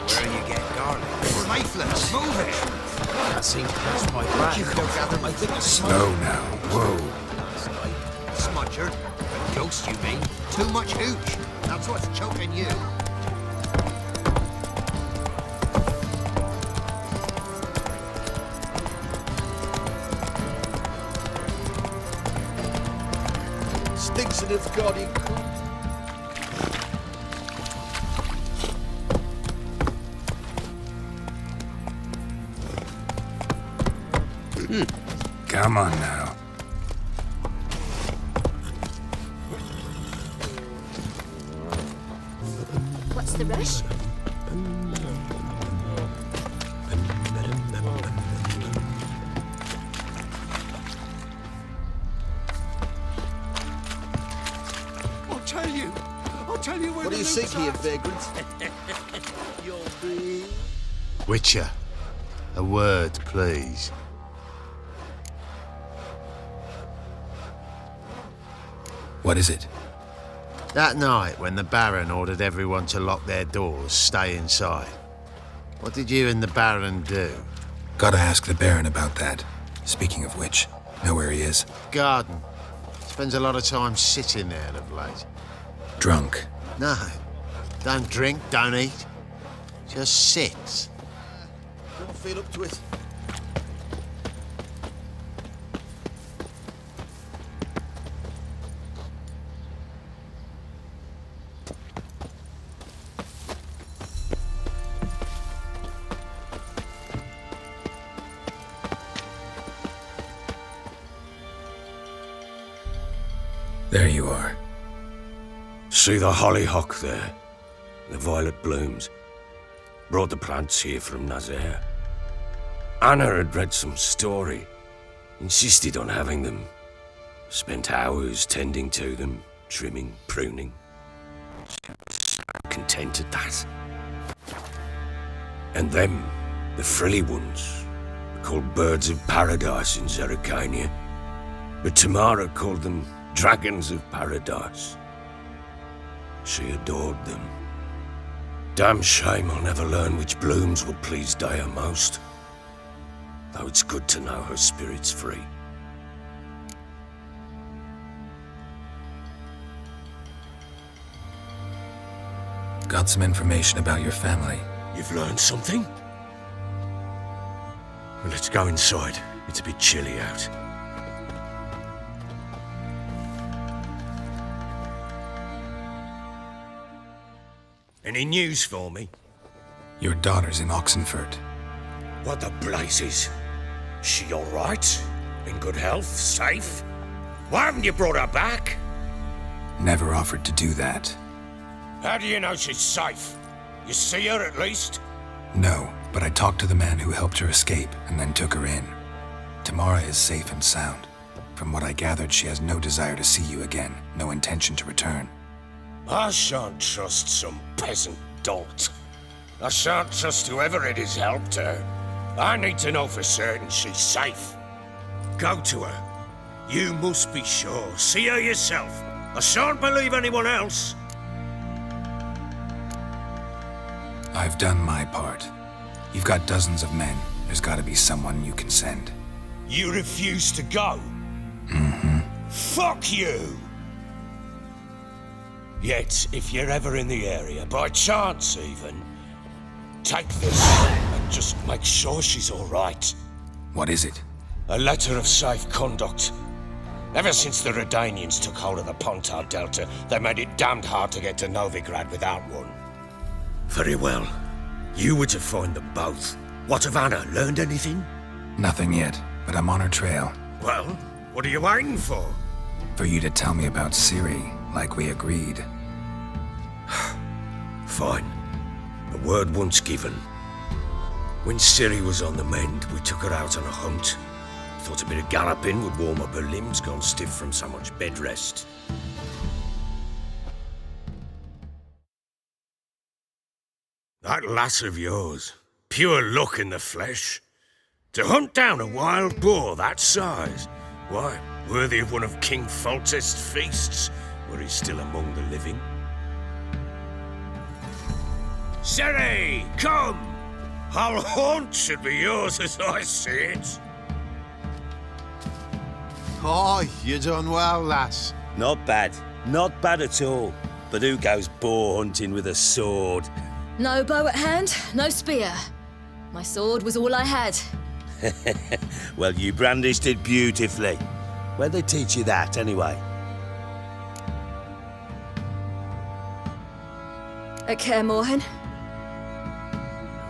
Where you get garlic? Lifeless. Move it. That seems to catch my breath. You can go gather my thing. Slow now. Whoa. Smudger. A ghost, you mean? Too much hooch. That's what's choking you. Stinks in its gaudy. Come on now. What's the rush? I'll tell you where. What do you seek here, vagrant? Witcher, a word, please. What is it? That night when the Baron ordered everyone to lock their doors, stay inside. What did you and the Baron do? Gotta ask the Baron about that. Speaking of which, know where he is? Garden. Spends a lot of time sitting there of late. Drunk. No. Don't drink, don't eat. Just sits. Don't feel up to it. There you are. See the hollyhock there? The violet blooms. Brought the plants here from Nazaire. Anna had read some story. Insisted on having them. Spent hours tending to them, trimming, pruning. She was so content at that. And them, the frilly ones, are called birds of paradise in Zerrikania. But Tamara called them dragons of paradise. She adored them. Damn shame I'll never learn which blooms will please Daya most. Though it's good to know her spirit's free. Got some information about your family. You've learned something? Well, let's go inside. It's a bit chilly out. Any news for me? Your daughter's in Oxenford. What the blazes? She all right? In good health? Safe? Why haven't you brought her back? Never offered to do that. How do you know she's safe? You see her at least? No, but I talked to the man who helped her escape and then took her in. Tamara is safe and sound. From what I gathered, she has no desire to see you again, no intention to return. I shan't trust some peasant dolt. I shan't trust whoever it is helped her. I need to know for certain she's safe. Go to her. You must be sure. See her yourself. I shan't believe anyone else. I've done my part. You've got dozens of men. There's gotta be someone you can send. You refuse to go? Mm-hmm. Fuck you! Yet, if you're ever in the area, by chance even, take this and just make sure she's all right. What is it? A letter of safe conduct. Ever since the Redanians took hold of the Pontar Delta, they made it damned hard to get to Novigrad without one. Very well. You were to find them both. What of Anna? Learned anything? Nothing yet, but I'm on her trail. Well, what are you waiting for? For you to tell me about Ciri, like we agreed. Fine. A word once given. When Ciri was on the mend, we took her out on a hunt. Thought a bit of galloping would warm up her limbs, gone stiff from so much bed rest. That lass of yours, pure luck in the flesh. To hunt down a wild boar that size? Why, worthy of one of King Foltest's feasts, were he still among the living. Sere, come! Hull Haunt should be yours as I see it. Aye, you done well, lass. Not bad. Not bad at all. But who goes boar hunting with a sword? No bow at hand, no spear. My sword was all I had. Well, you brandished it beautifully. Where'd they teach you that, anyway? At Kaer Morhen.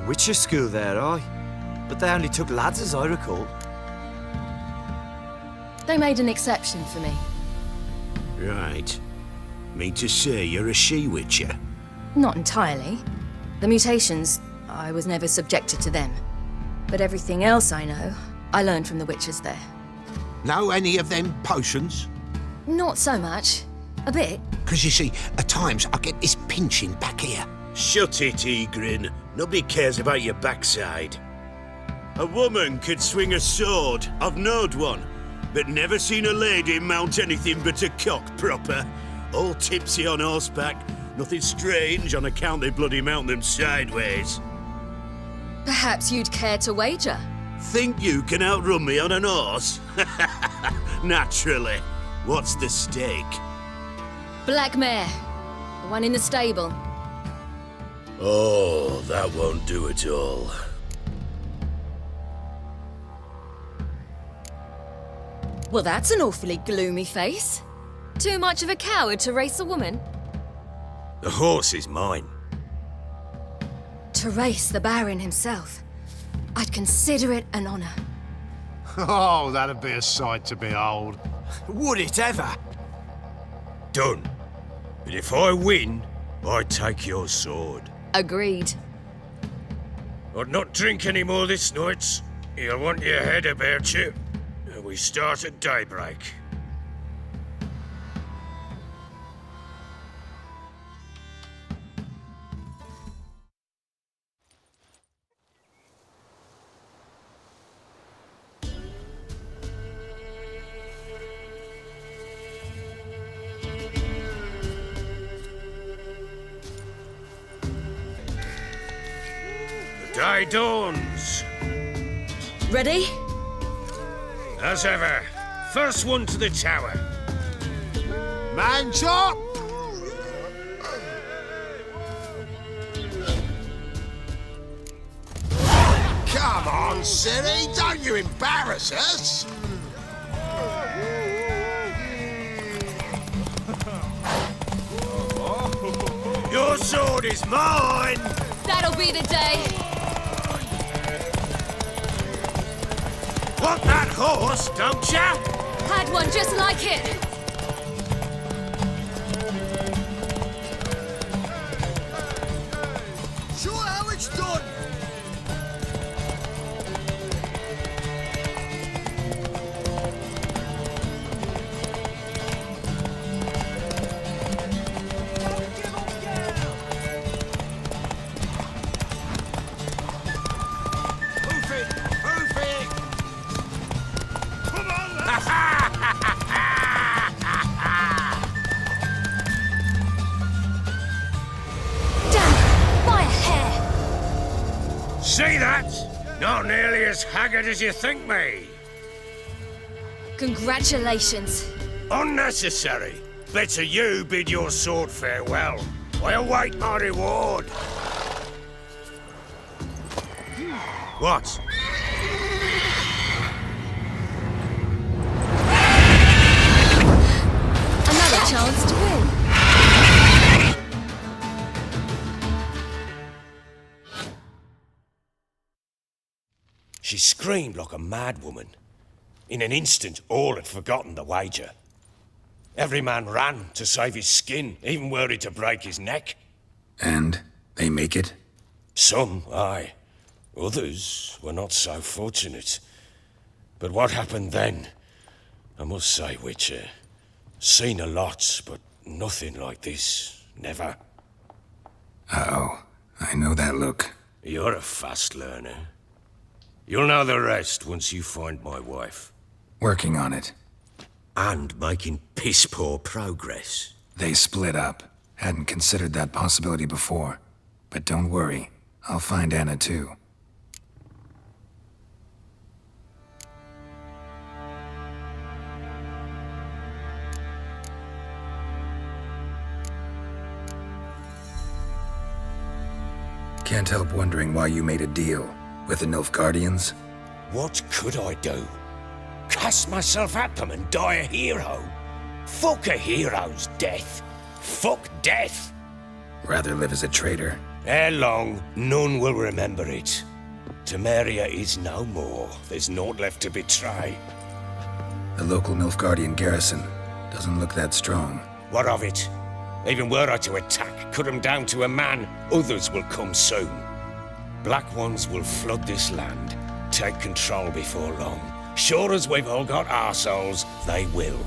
Witcher school there, aye. But they only took lads, as I recall. They made an exception for me. Right. Mean to say you're a she-witcher? Not entirely. The mutations, I was never subjected to them. But everything else I know, I learned from the witches there. Know any of them potions? Not so much. A bit. Because you see, at times I get this pinching back here. Shut it, Egrin. Nobody cares about your backside. A woman could swing a sword. I've knowed one. But never seen a lady mount anything but a cock proper. All tipsy on horseback. Nothing strange on account they bloody mount them sideways. Perhaps you'd care to wager? Think you can outrun me on an horse? Naturally. What's the stake? Black mare. The one in the stable. Oh, that won't do at all. Well, that's an awfully gloomy face. Too much of a coward to race a woman? The horse is mine. To race the Baron himself. I'd consider it an honor. Oh, that'd be a sight to behold. Would it ever? Done. But if I win, I take your sword. Agreed. I'd not drink any more this night. You'll want your head about you. And we start at daybreak. Day dawns. Ready? As ever. First one to the tower. Man chop! Come on, Siri, don't you embarrass us! Your sword is mine! That'll be the day. Want that horse, don't ya? Had one just like it. Sure how it's done! See that? Not nearly as haggard as you think me. Congratulations. Unnecessary. Better you bid your sword farewell. I await my reward. What? Another chance to win. She screamed like a mad woman. In an instant, all had forgotten the wager. Every man ran to save his skin, even were he to break his neck. And they make it? Some, aye. Others were not so fortunate. But what happened then? I must say, Witcher, seen a lot, but nothing like this. Never. Uh-oh. I know that look. You're a fast learner. You'll know the rest once you find my wife. Working on it. And making piss-poor progress. They split up. Hadn't considered that possibility before. But don't worry, I'll find Anna too. Can't help wondering why you made a deal with the Nilfgaardians. What could I do? Cast myself at them and die a hero? Fuck a hero's death. Fuck death. Rather live as a traitor. Ere long, none will remember it. Temeria is no more. There's naught left to betray. The local Nilfgaardian garrison doesn't look that strong. What of it? Even were I to attack, cut them down to a man, others will come soon. Black Ones will flood this land, take control before long. Sure as we've all got arseholes, they will.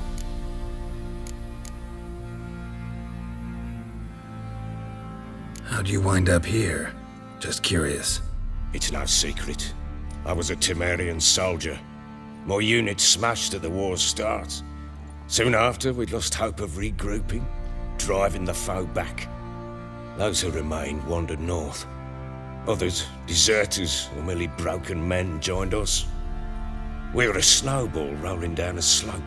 How'd you wind up here? Just curious. It's no secret. I was a Temerian soldier. My unit smashed at the war's start. Soon after, we lost hope of regrouping, driving the foe back. Those who remained wandered north. Others, deserters or merely broken men, joined us. We were a snowball rolling down a slope.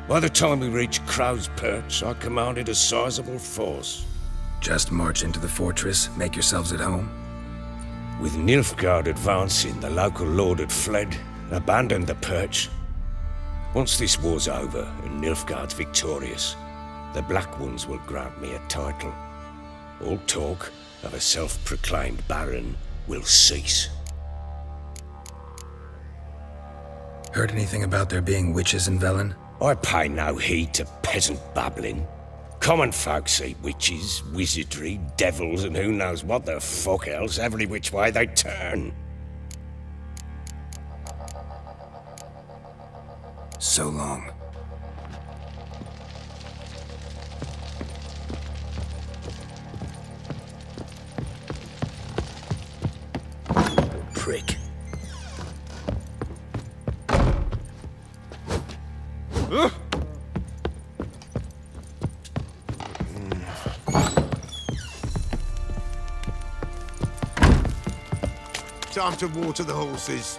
By the time we reached Crow's Perch, I commanded a sizable force. Just march into the fortress, make yourselves at home? With Nilfgaard advancing, the local lord had fled, abandoned the perch. Once this war's over and Nilfgaard's victorious, the Black Ones will grant me a title. All talk of a self-proclaimed baron will cease. Heard anything about there being witches in Velen? I pay no heed to peasant babbling. Common folk see witches, wizardry, devils, and who knows what the fuck else every which way they turn. So long. Prick. Time to water the horses.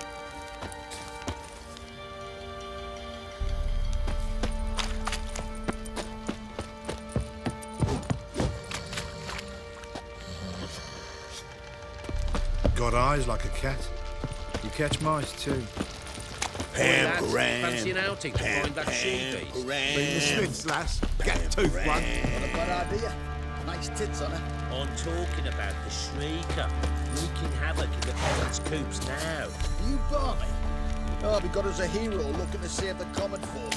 Got eyes like a cat. You catch mice too. Fancy an outing to find that shorty. Bring the Smiths, lass. Get tooth one. What a good idea. Nice tits on her. I'm talking about the Shrieker, wreaking havoc in the peasants' coops now. You barmy. Oh, we got us a hero looking to save the common folk.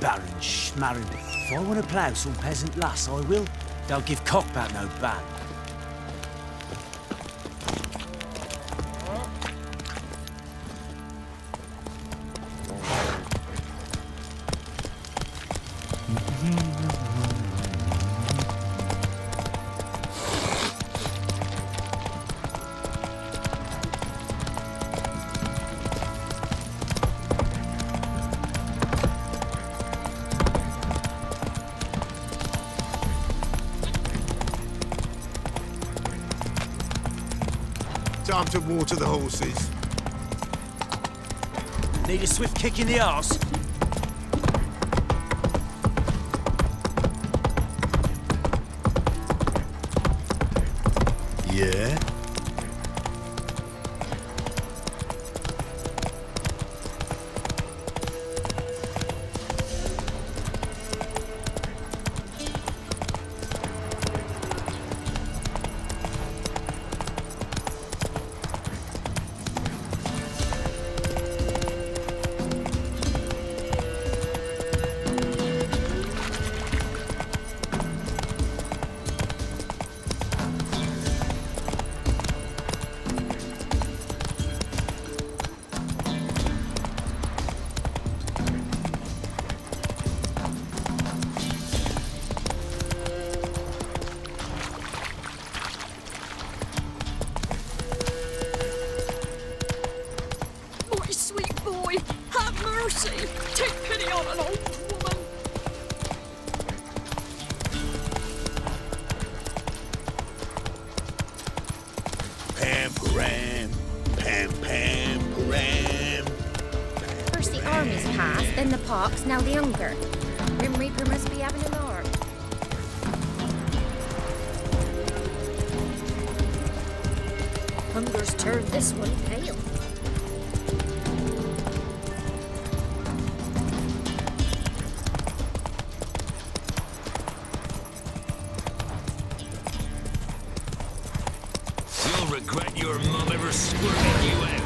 Baron Schmarren. If I want to plough some peasant lass, I will. They'll give cock back no ban. Time to water the horses. Need a swift kick in the arse? Yeah? sweet boy, have mercy. Take pity on an old woman. Pam-param, pam-pam-param. First the army's passed, then the pox, now the hunger. Grim Reaper must be having a lark. Hunger's turned this one pale. You'll regret your mum ever squirting you out.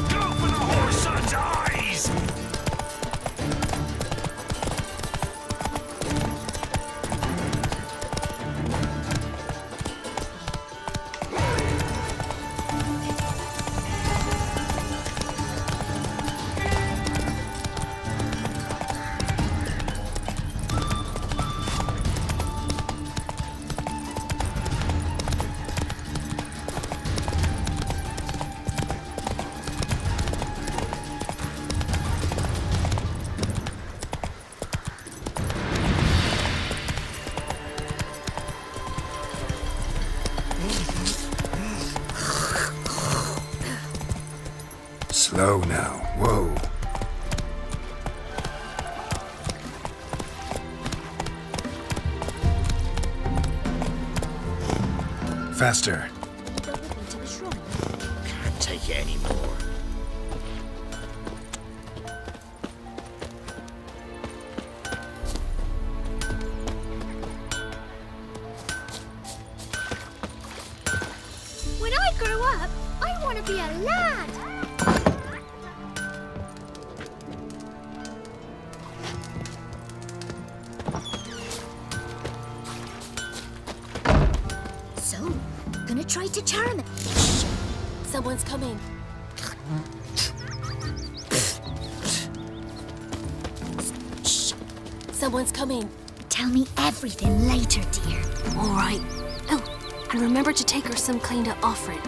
Go for the whoreson's eyes! Slow now. Whoa. Faster. To the shrine. Can't take it anymore. When I grow up, I want to be a lad. So, gonna try to charm it. Someone's coming. Shh. Someone's coming. Tell me everything later, dear. All right. Oh, and remember to take her some kind of offering.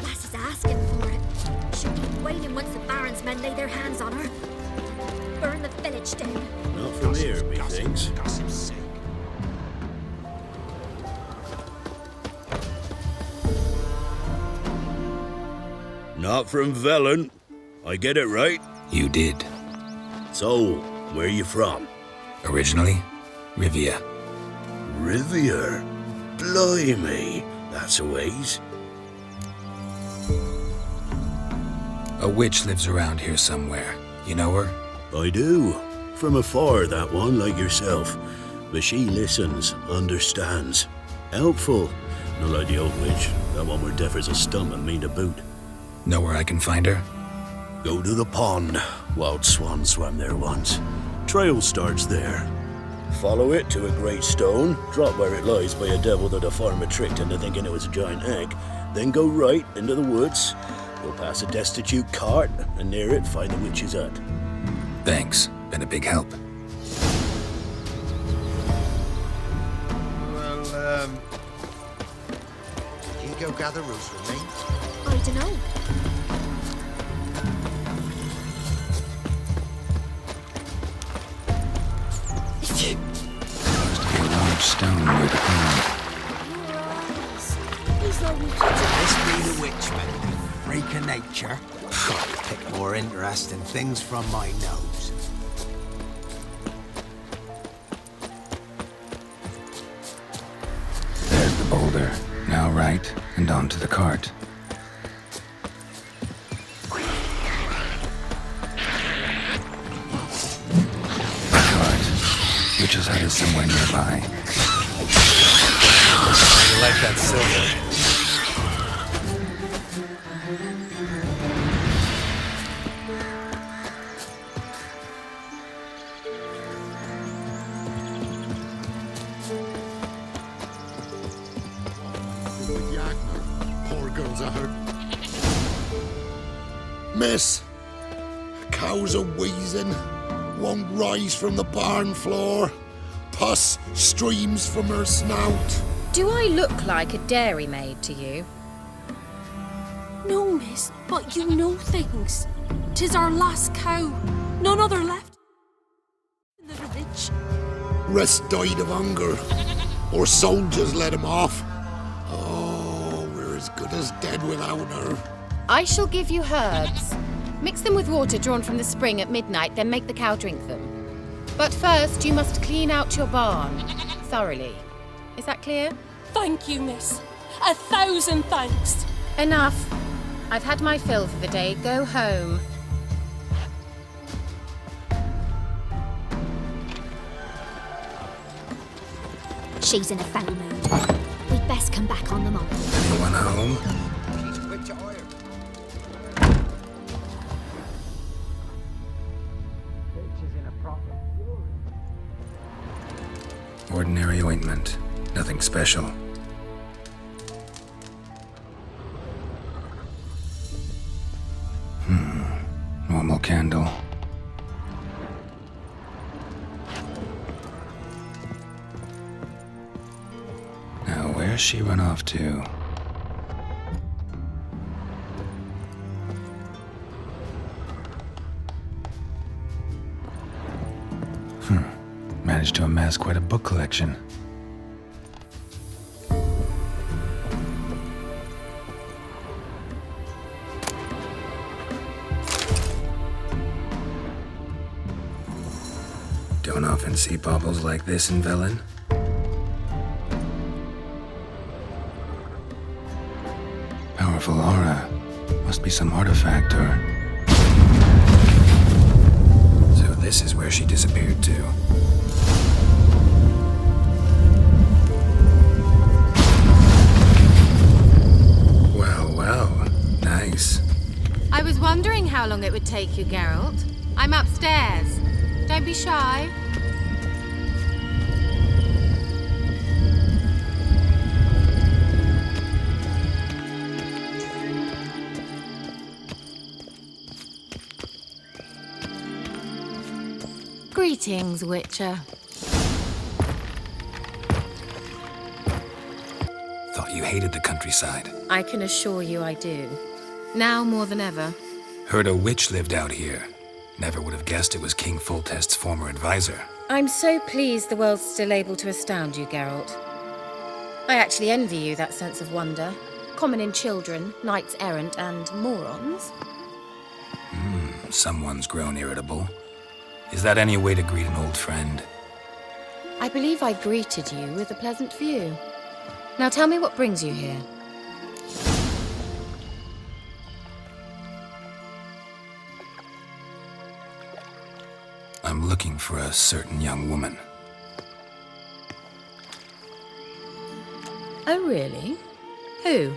Lass is asking for it. She'll be waiting once the Baron's men lay their hands on her. Burn the village down. Not from here, methinks. Not from Velen. I get it right? You did. So, where you from? Originally, Rivia. Rivia? Blimey, that's a ways. A witch lives around here somewhere. You know her? I do. From afar, that one, like yourself. But she listens, understands. Helpful. Not like the old witch. That one were deaf as a stump and mean to boot. Know where I can find her? Go to the pond. Wild swan swam there once. Trail starts there. Follow it to a great stone, drop where it lies by a devil that a farmer tricked into thinking it was a giant egg, then go right into the woods. You'll pass a destitute cart, and near it find the witch's hut. Thanks. Been a big help. Well, can you go gather roots with me? I dunno. Stone near the ground. He's only This be the witchman, freak of nature. Pick more interesting things from my nose. There's the boulder. Now right, and onto the cart. The cart. Witch's hut is somewhere nearby. You like that silver? back now. Poor girl's a hurt. Miss, cows are wheezing, won't rise from the barn floor. Pus streams from her snout. Do I look like a dairymaid to you? No, miss, but you know things. 'Tis our last cow. None other left in the village. Rest died of hunger, or soldiers let him off. Oh, we're as good as dead without her. I shall give you herbs. Mix them with water drawn from the spring at midnight, then make the cow drink them. But first, you must clean out your barn thoroughly. Is that clear? Thank you, miss. 1,000 thanks. Enough. I've had my fill for the day. Go home. She's in a foul mood. We'd best come back on the morrow. Anyone home? Ordinary ointment. Nothing special. Normal candle. Now, where's she run off to? Managed to amass quite a book collection. Don't often see baubles like this in Velen. Powerful aura. Must be some artifact or... So this is where she disappeared to. Well, nice. I was wondering how long it would take you, Geralt. I'm upstairs. Don't be shy. Greetings, Witcher. Thought you hated the countryside. I can assure you I do. Now more than ever. Heard a witch lived out here. Never would have guessed it was King Foltest's former advisor. I'm so pleased the world's still able to astound you, Geralt. I actually envy you that sense of wonder. Common in children, knights errant, and morons. Someone's grown irritable. Is that any way to greet an old friend? I believe I greeted you with a pleasant view. Now tell me what brings you here. I'm looking for a certain young woman. Oh, really? Who?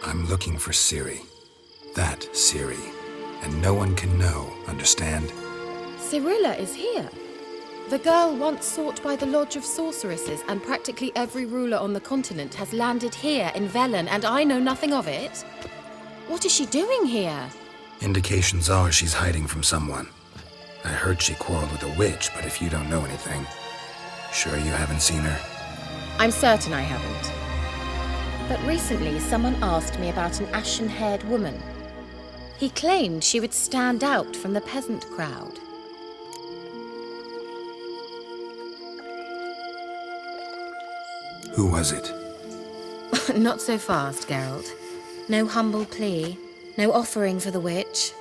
I'm looking for Ciri. That Ciri. And no one can know, understand? Cirilla is here. The girl once sought by the Lodge of Sorceresses, and practically every ruler on the continent has landed here in Velen, and I know nothing of it. What is she doing here? Indications are she's hiding from someone. I heard she quarreled with a witch, but if you don't know anything, sure you haven't seen her? I'm certain I haven't. But recently, someone asked me about an ashen-haired woman. He claimed she would stand out from the peasant crowd. Who was it? Not so fast, Geralt. No humble plea, no offering for the witch.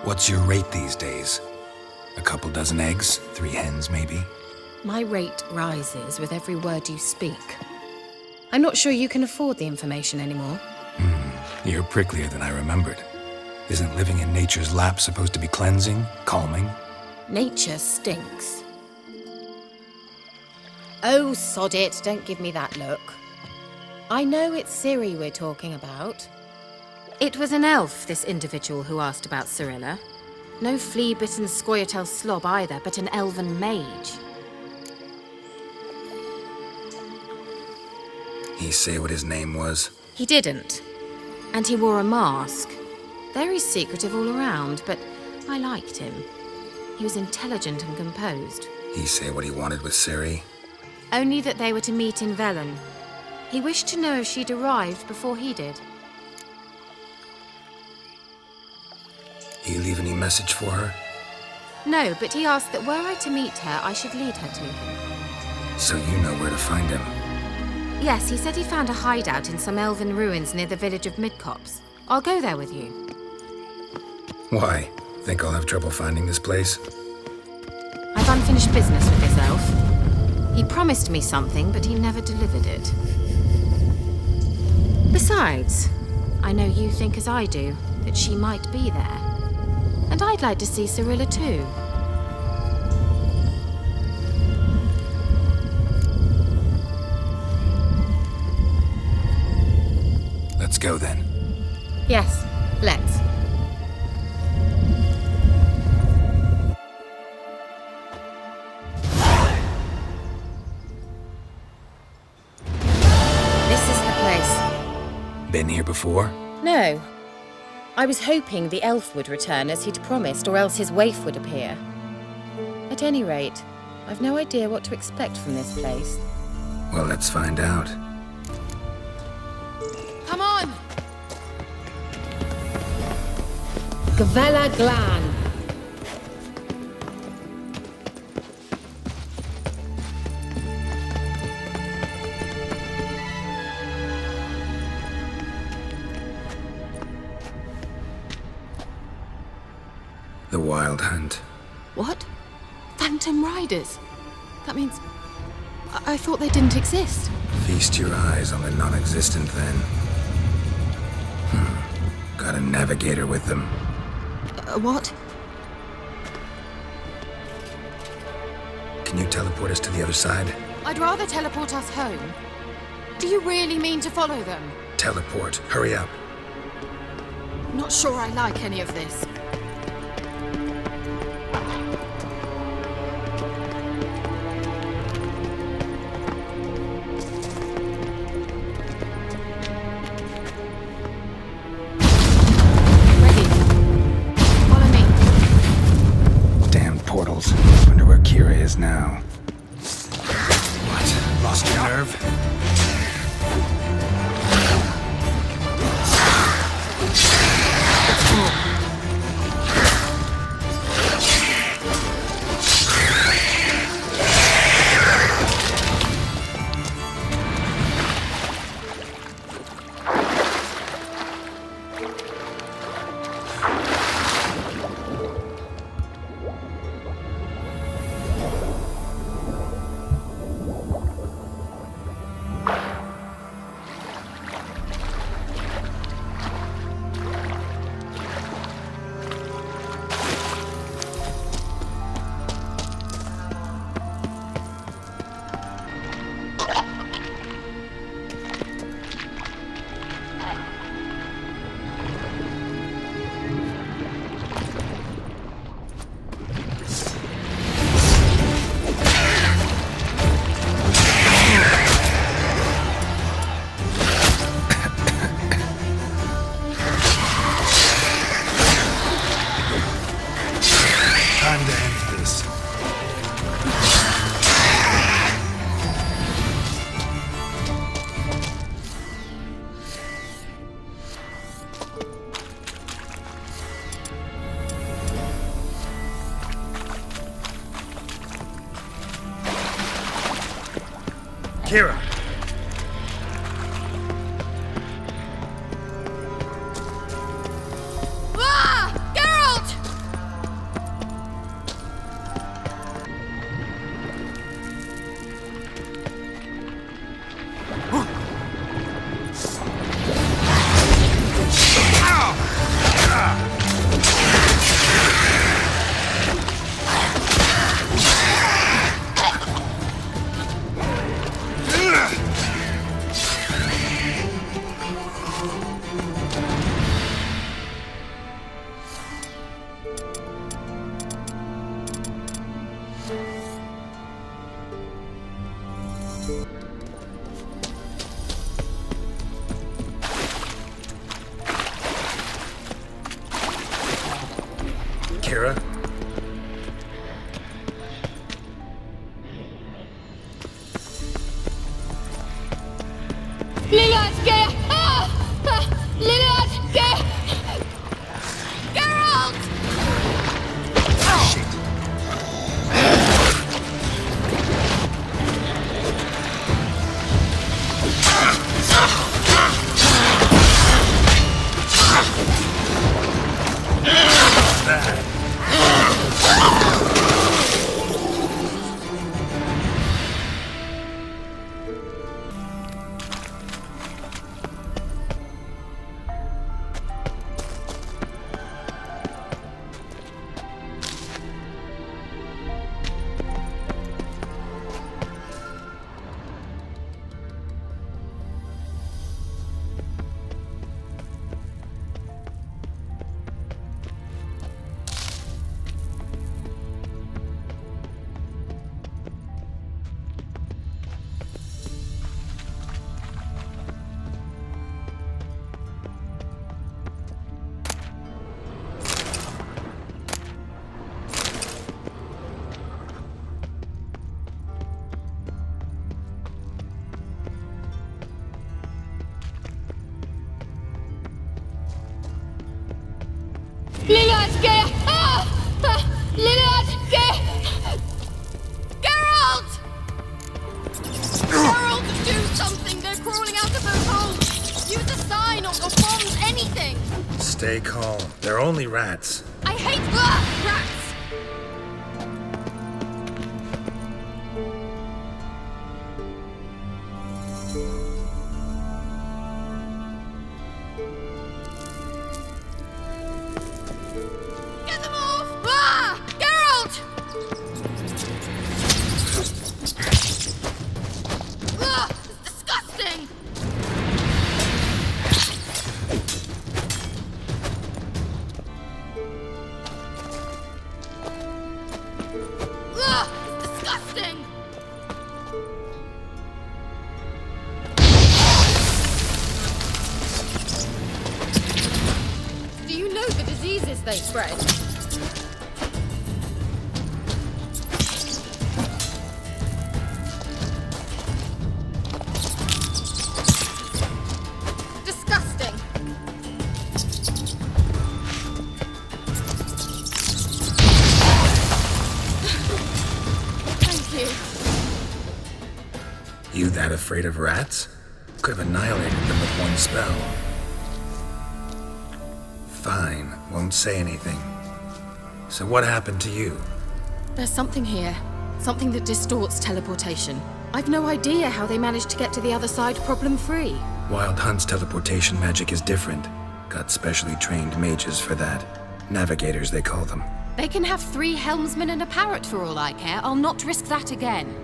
What's your rate these days? A couple dozen eggs? 3 hens, maybe? My rate rises with every word you speak. I'm not sure you can afford the information anymore. You're pricklier than I remembered. Isn't living in nature's lap supposed to be cleansing, calming? Nature stinks. Oh, sod it, don't give me that look. I know it's Ciri we're talking about. It was an elf, this individual who asked about Cirilla. No flea-bitten Scoia'tael slob either, but an elven mage. He say what his name was? He didn't. And he wore a mask. Very secretive all around, but I liked him. He was intelligent and composed. He say what he wanted with Ciri? Only that they were to meet in Velen. He wished to know if she'd arrived before he did. He leave any message for her? No, but he asked that were I to meet her, I should lead her to him. So you know where to find him? Yes, he said he found a hideout in some elven ruins near the village of Midcopse. I'll go there with you. Why? Think I'll have trouble finding this place? I've unfinished business with this elf. He promised me something, but he never delivered it. Besides, I know you think as I do, that she might be there. And I'd like to see Cirilla too. Let's go then. Yes, let's. This is the place. Been here before? No. I was hoping the elf would return as he'd promised, or else his waif would appear. At any rate, I've no idea what to expect from this place. Well, let's find out. Come on! Gavella Glan. The Wild Hunt. What? Phantom Riders? That means... I thought they didn't exist. Feast your eyes on the non-existent then. Got a navigator with them. What? Can you teleport us to the other side? I'd rather teleport us home. Do you really mean to follow them? Teleport. Hurry up. Not sure I like any of this. Portals. Wonder where Kira is now. What? Lost your nerve? Kira! Ah! Geralt! Ugh! Kira. Lillard, get! Lillard, get! Geralt! Shit. Lillard, get! Lillard, get! Geralt! Geralt, do something! They're crawling out of those holes! Use a sign or bombs, anything! Stay calm. They're only rats. I hate rats! Get them off! Ah! Geralt! Ah! It's disgusting! Ah! It's disgusting! Do you know the diseases they spread? Disgusting! Thank you. You that afraid of rats? Could have annihilated them with one spell. Fine, won't say anything. So what happened to you? There's something here. Something that distorts teleportation. I've no idea how they managed to get to the other side problem-free. Wild Hunt's teleportation magic is different. Got specially trained mages for that. Navigators, they call them. They can have 3 helmsmen and a parrot for all I care. I'll not risk that again.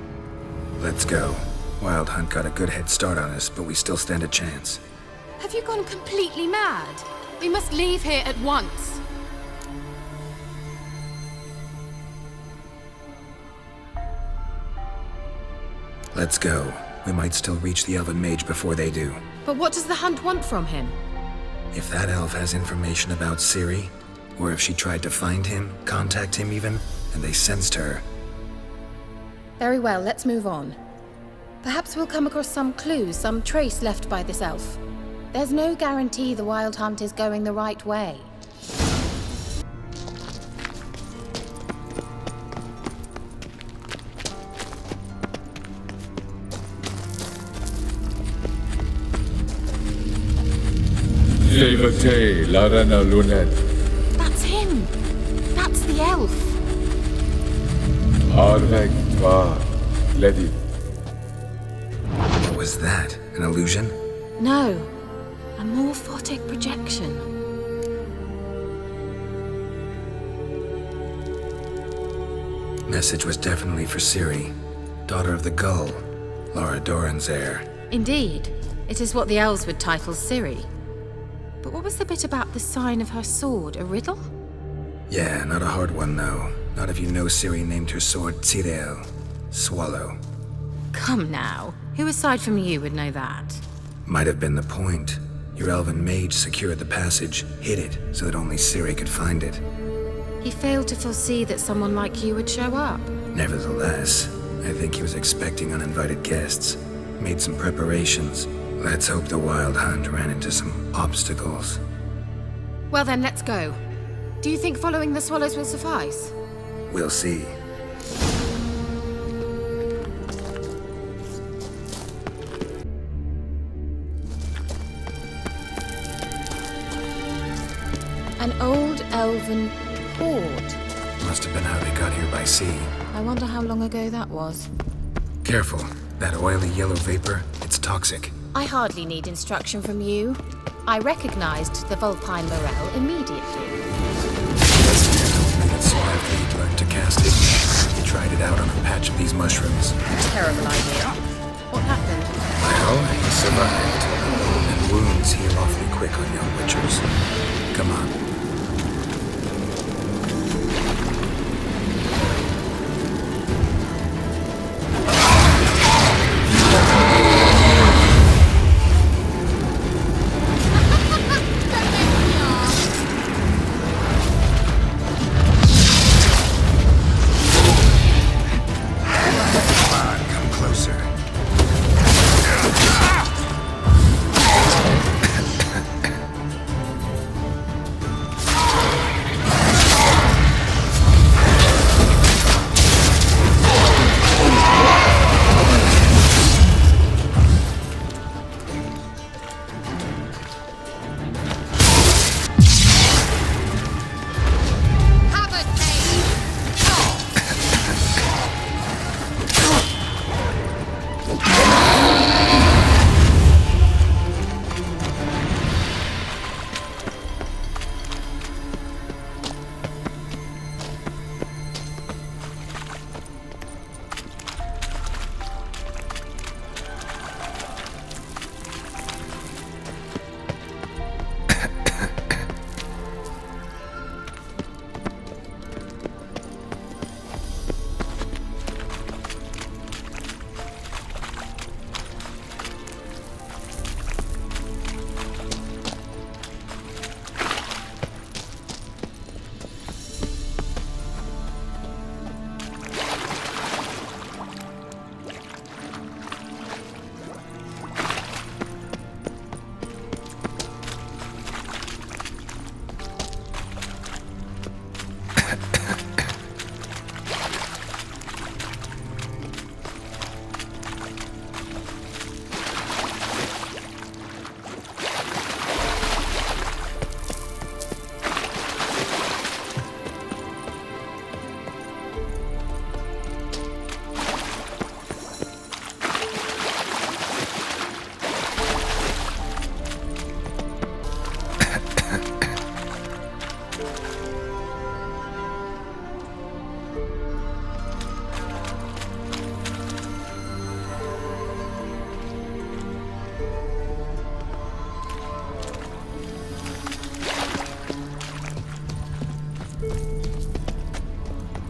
Let's go. Wild Hunt got a good head start on us, but we still stand a chance. Have you gone completely mad? We must leave here at once. Let's go. We might still reach the Elven Mage before they do. But what does the Hunt want from him? If that elf has information about Ciri, or if she tried to find him, contact him even, and they sensed her. Very well, let's move on. Perhaps we'll come across some clues, some trace left by this elf. There's no guarantee the Wild Hunt is going the right way. That's him! That's the elf! What was that? An illusion? No, a morphotic projection. Message was definitely for Ciri, daughter of the Gull, Lara Doran's heir. Indeed, it is what the elves would title Ciri. But what was the bit about the sign of her sword? A riddle? Yeah, not a hard one though. Not if you know Ciri named her sword Tirel, swallow. Come now, who aside from you would know that? Might have been the point. Your elven mage secured the passage, hid it, so that only Ciri could find it. He failed to foresee that someone like you would show up. Nevertheless, I think he was expecting uninvited guests. Made some preparations. Let's hope the Wild Hunt ran into some obstacles. Well then, let's go. Do you think following the swallows will suffice? We'll see. An old elven port. Must have been how they got here by sea. I wonder how long ago that was. Careful. That oily yellow vapor, it's toxic. I hardly need instruction from you. I recognized the Vulpine morel immediately. Minutes after he'd learned to cast it, he tried it out on a patch of these mushrooms. Terrible idea. What happened? Well, he survived. And wounds heal awfully quick on young witchers. Come on.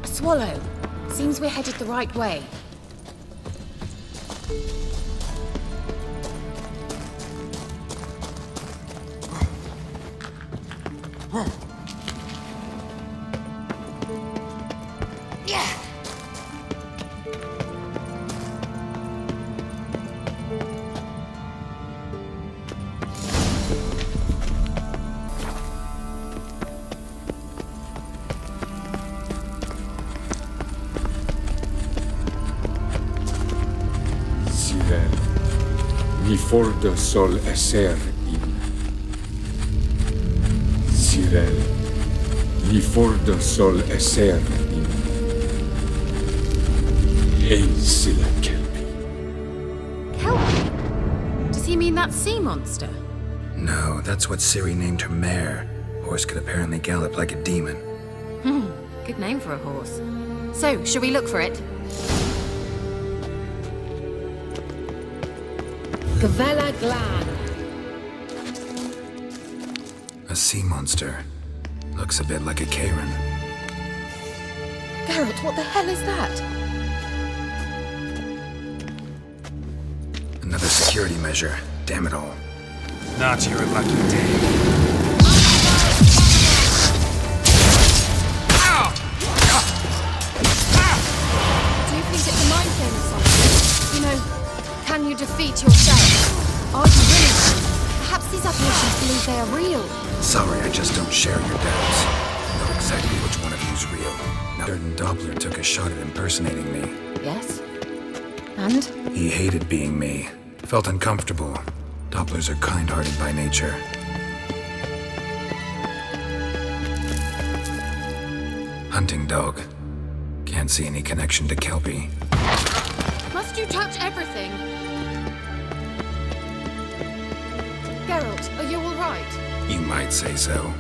Swallow. Seems we're headed the right way. Mi fordo sol esser in Sirel. Mi fordo sol esser in Einsila Kelpie. Kelpie? Does he mean that sea monster? No, that's what Ciri named her mare. Horse could apparently gallop like a demon. Good name for a horse. So, shall we look for it? Gavella Glan. A sea monster. Looks a bit like a Karen. Geralt, what the hell is that? Another security measure. Damn it all. Not your lucky day. Sorry, I just don't share your doubts. I know exactly which one of you's real. Now, certain Doppler took a shot at impersonating me. Yes? And? He hated being me. Felt uncomfortable. Dopplers are kind-hearted by nature. Hunting dog. Can't see any connection to Kelpie. Must you touch everything? Geralt, are you all right? You might say so.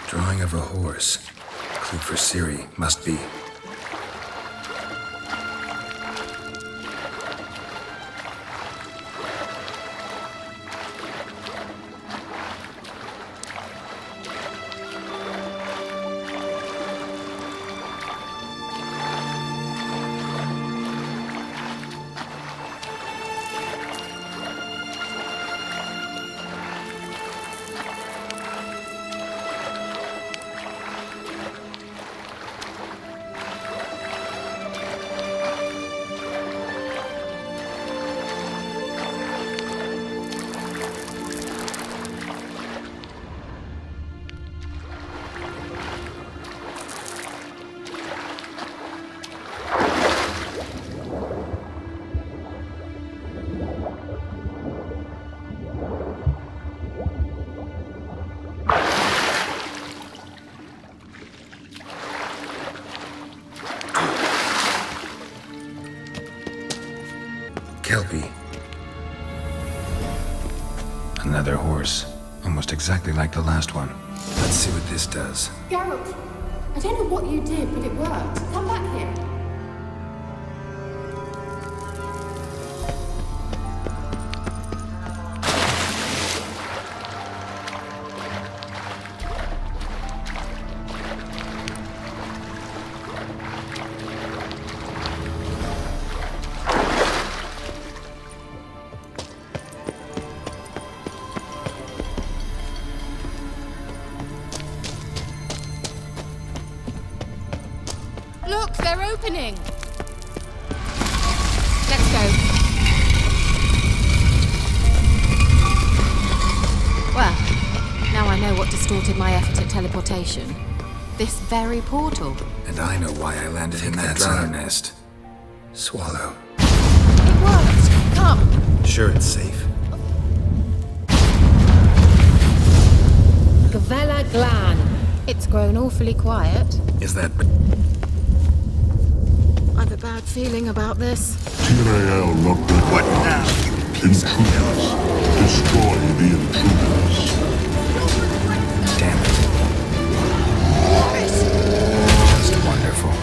Drawing of a horse. Clue for Ciri, must be. Kelpie. Another horse. Almost exactly like the last one. Let's see what this does. Geralt, I don't know what you did, but it worked. Come back here. Look, they're opening! Let's go. Well, now I know what distorted my effort at teleportation. This very portal. And I know why I landed in that dryer nest. Swallow. It worked! Come! Sure it's safe. Gavella Glan. It's grown awfully quiet. Is that... I've a bad feeling about this. What now? Intruders. Destroy the intruders. Damn it. Just wonderful.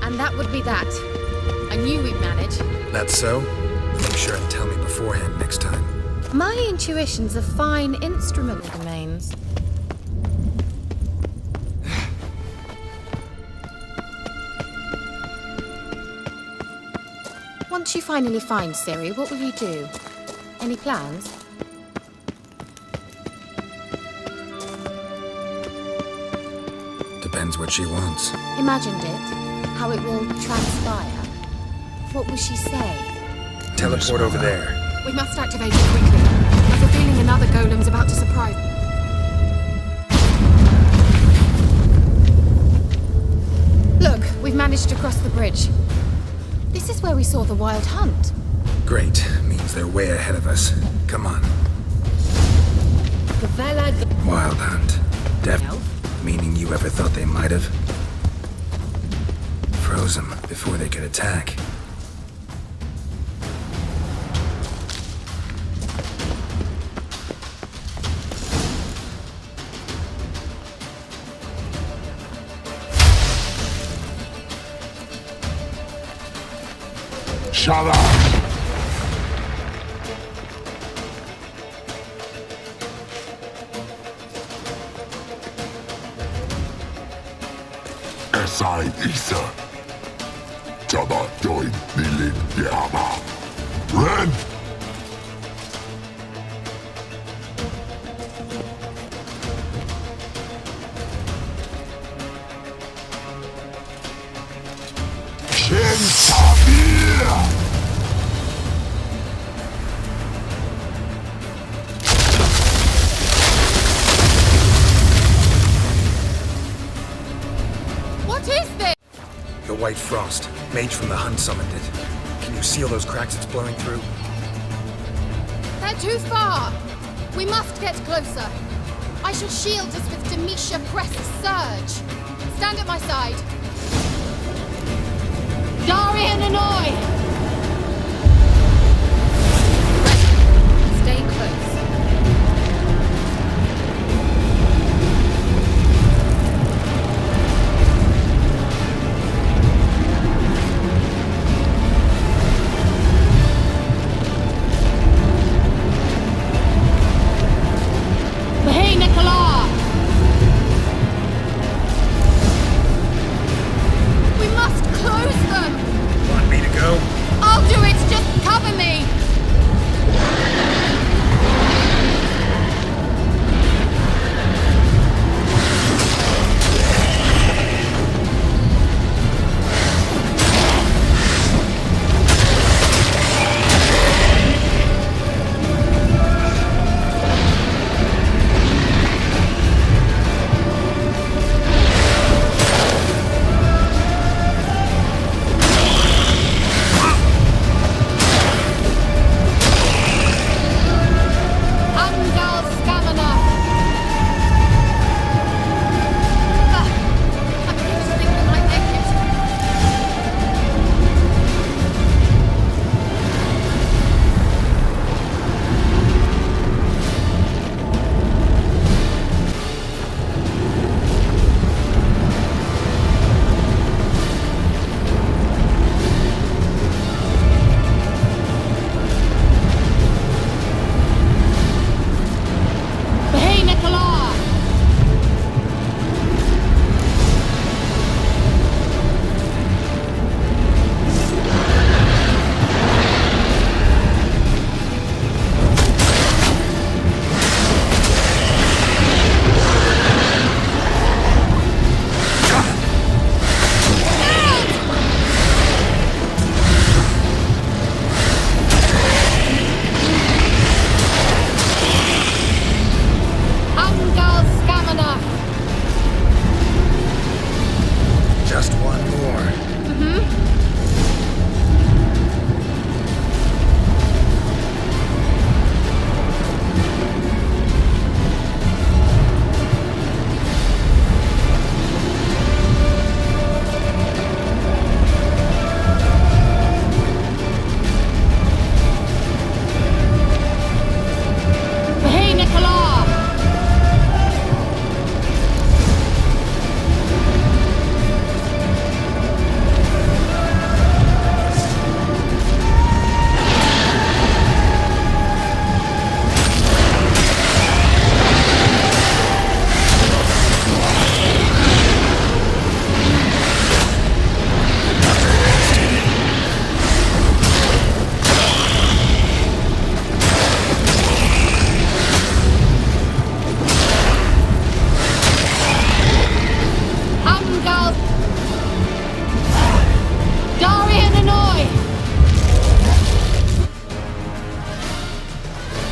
And that would be that. I knew we'd manage. That's so? Make sure and tell me beforehand next time. My intuition's a fine instrument, Remains. Once you finally find Ciri, what will you do? Any plans? Depends what she wants. Imagined it. how it will transpire. What will she say? Teleport over there. We must activate it quickly. I have a feeling another golem's about to surprise. Look, we've managed to cross the bridge. This is where we saw the wild hunt. Great. Means they're way ahead of us. Come on. Wild hunt. Meaning you ever thought they might have? Froze them before they could attack. Shut up! Sai Isa. Jabba join Nilin Yama. Ren! Shin Sabir! The White Frost. Mage from the Hunt summoned it. Can you seal those cracks it's blowing through? They're too far! We must get closer. I shall shield us with Demetia Crest's surge. Stand at my side. Darian and I! Stay close. Want me to go?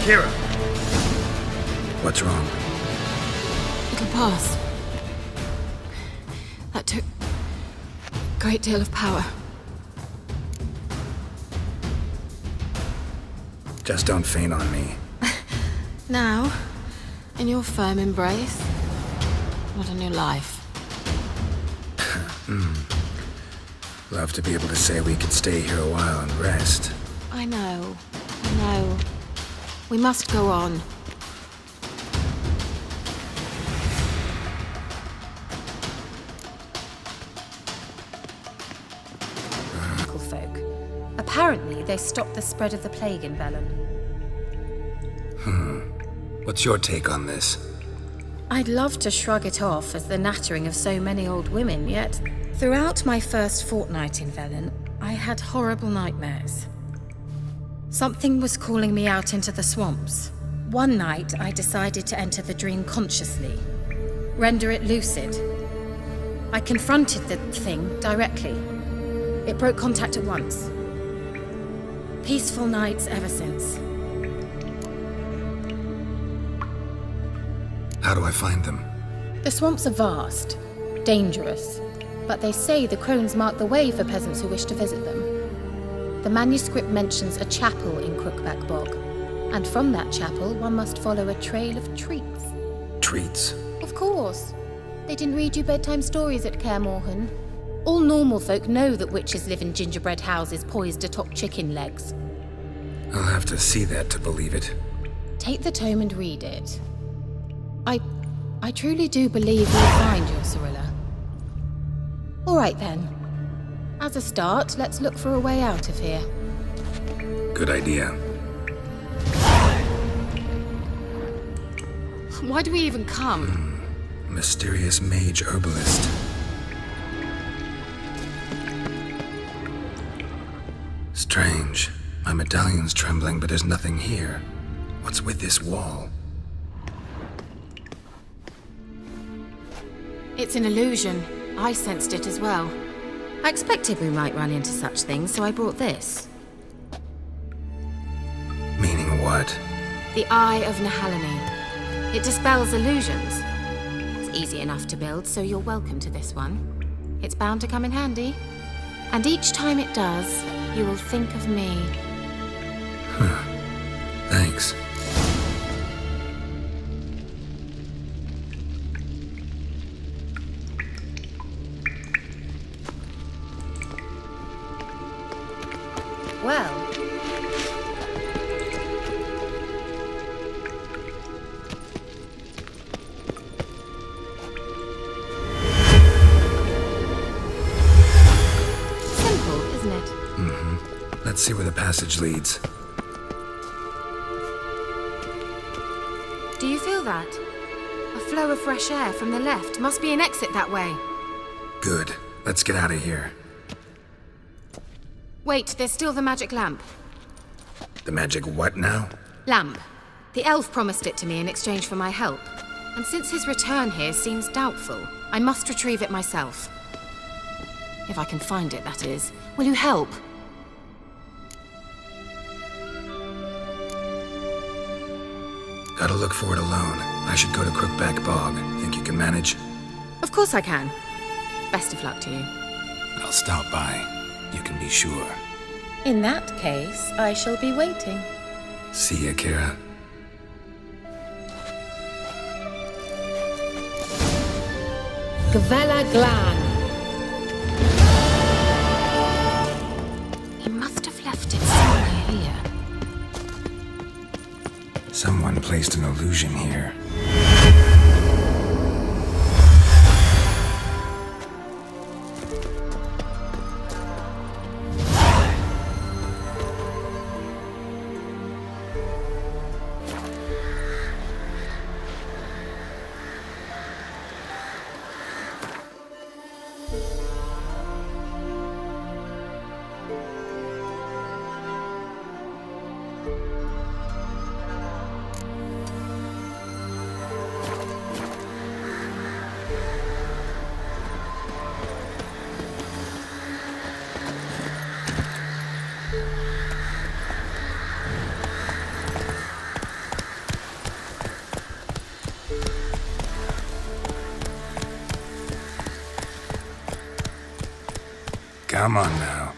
Kira! What's wrong? It'll pass. That took a great deal of power. Just don't faint on me. Now, in your firm embrace, what a new life. Love to be able to say we could stay here a while and rest. I know. We must go on. Local folk. Apparently, they stopped the spread of the plague in Velen. What's your take on this? I'd love to shrug it off as the nattering of so many old women, yet throughout my first fortnight in Velen, I had horrible nightmares. Something was calling me out into the swamps. One night, I decided to enter the dream consciously, render it lucid. I confronted the thing directly. It broke contact at once. Peaceful nights ever since. How do I find them? The swamps are vast, dangerous, but they say the crones mark the way for peasants who wish to visit them. The manuscript mentions a chapel in Crookback Bog, and from that chapel one must follow a trail of treats. Treats? Of course. They didn't read you bedtime stories at Kaer Morhen. All normal folk know that witches live in gingerbread houses poised atop chicken legs. I'll have to see that to believe it. Take the tome and read it. I truly do believe you'll find your Cyrilla. All right then. As a start, let's look for a way out of here. Good idea. Why do we even come? Mysterious mage herbalist. Strange. My medallion's trembling, but there's nothing here. What's with this wall? It's an illusion. I sensed it as well. I expected we might run into such things, so I brought this. Meaning what? The Eye of Nahalani. It dispels illusions. It's easy enough to build, so you're welcome to this one. It's bound to come in handy. And each time it does, you will think of me. Thanks. Well. Simple, isn't it? Let's see where the passage leads. Do you feel that? A flow of fresh air from the left. Must be an exit that way. Good. Let's get out of here. Wait, there's still the magic lamp. The magic what now? Lamp. The elf promised it to me in exchange for my help. And since his return here seems doubtful, I must retrieve it myself. If I can find it, that is. Will you help? Gotta look for it alone. I should go to Crookback Bog. Think you can manage? Of course I can. Best of luck to you. I'll stop by. You can be sure. In that case, I shall be waiting. See ya, Kira. Gavella Glan. He must have left it somewhere here. Someone placed an illusion here. Come on now.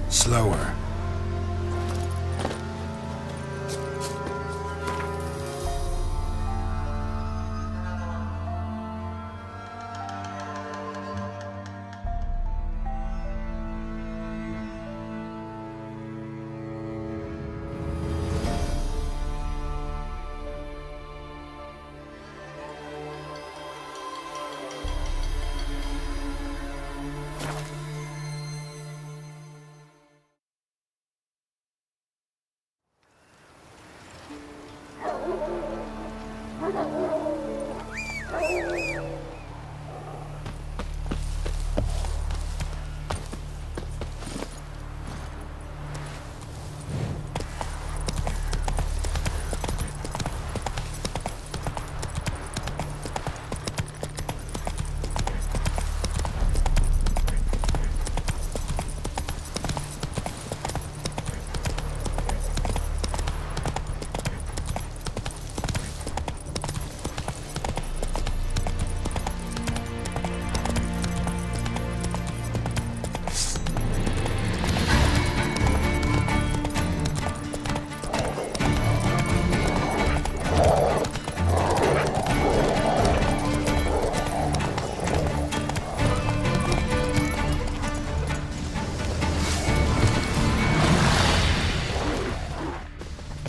Slower.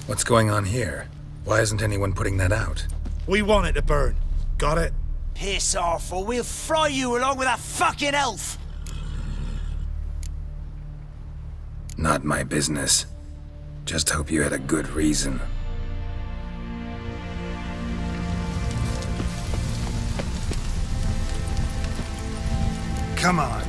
What's going on here? Why isn't anyone putting that out? We want it to burn. Got it? Piss off, or we'll fry you along with that fucking elf! Not my business. Just hope you had a good reason. Come on.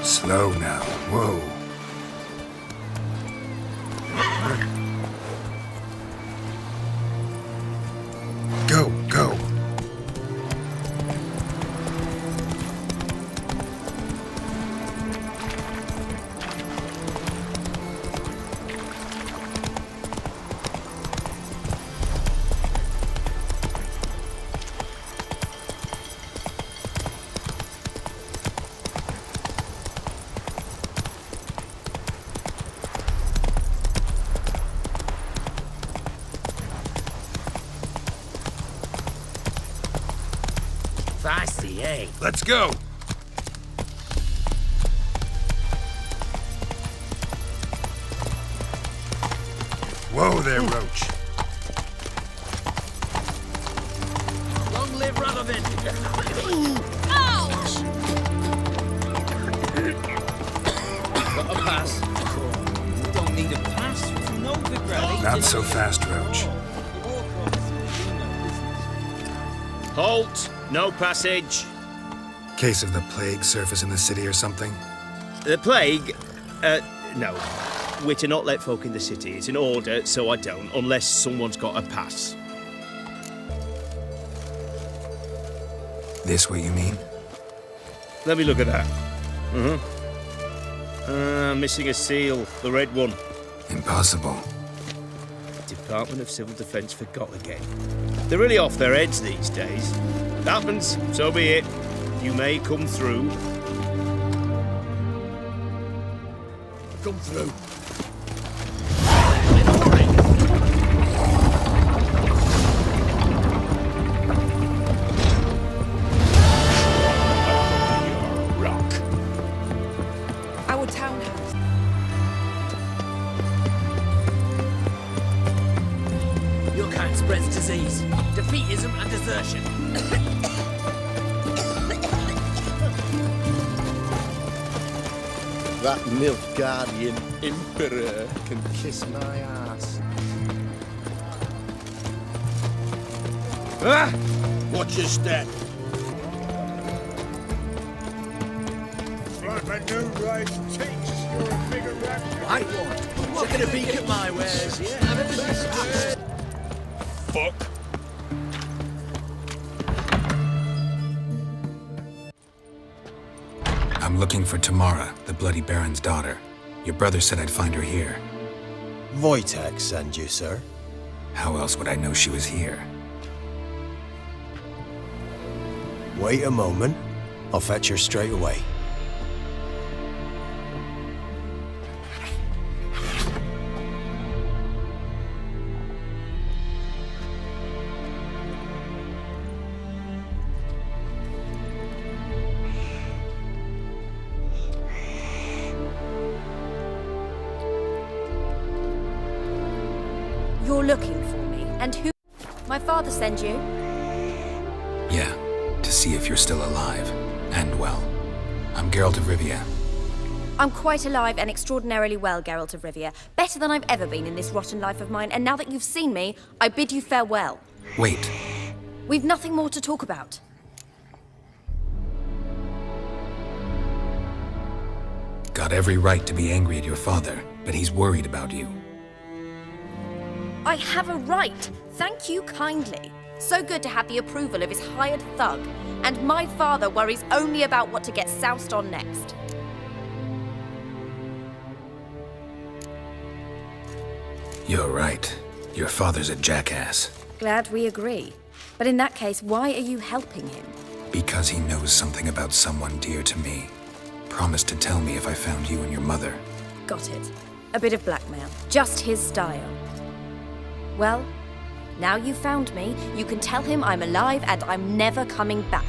Slow now. Whoa. Go, go. Feisty, eh? Let's go. Whoa there, Roach. Long live Radovid! Not so fast, Roach. Halt! No passage. Case of the plague surface in the city or something? The plague? No. We're to not let folk in the city. It's an order, so I don't, unless someone's got a pass. This what you mean? Let me look at that. Missing a seal, the red one. Impossible. Department of Civil Defence forgot again. They're really off their heads these days. Happens, so be it. You may come through. Come through. Our townhouse. Your kind spreads disease, defeatism and desertion. That Nilfgaardian Emperor can kiss my ass. Ah! Watch your step. Like my new right cheeks, you're a bigger rat. I want. Taking a peek at my wares, yeah? Fuck. I'm looking for Tamara, the Bloody Baron's daughter. Your brother said I'd find her here. Wojtek send you, sir. How else would I know she was here? Wait a moment. I'll fetch her straight away. You're looking for me, and who? My father sent you? Yeah, to see if you're still alive. And well. I'm Geralt of Rivia. I'm quite alive and extraordinarily well, Geralt of Rivia. Better than I've ever been in this rotten life of mine, and now that you've seen me, I bid you farewell. Wait. We've nothing more to talk about. Got every right to be angry at your father, but he's worried about you. I have a right. Thank you kindly. So good to have the approval of his hired thug. And my father worries only about what to get soused on next. You're right. Your father's a jackass. Glad we agree. But in that case, why are you helping him? Because he knows something about someone dear to me. Promised to tell me if I found you and your mother. Got it. A bit of blackmail. Just his style. Well, now you've found me, you can tell him I'm alive and I'm never coming back.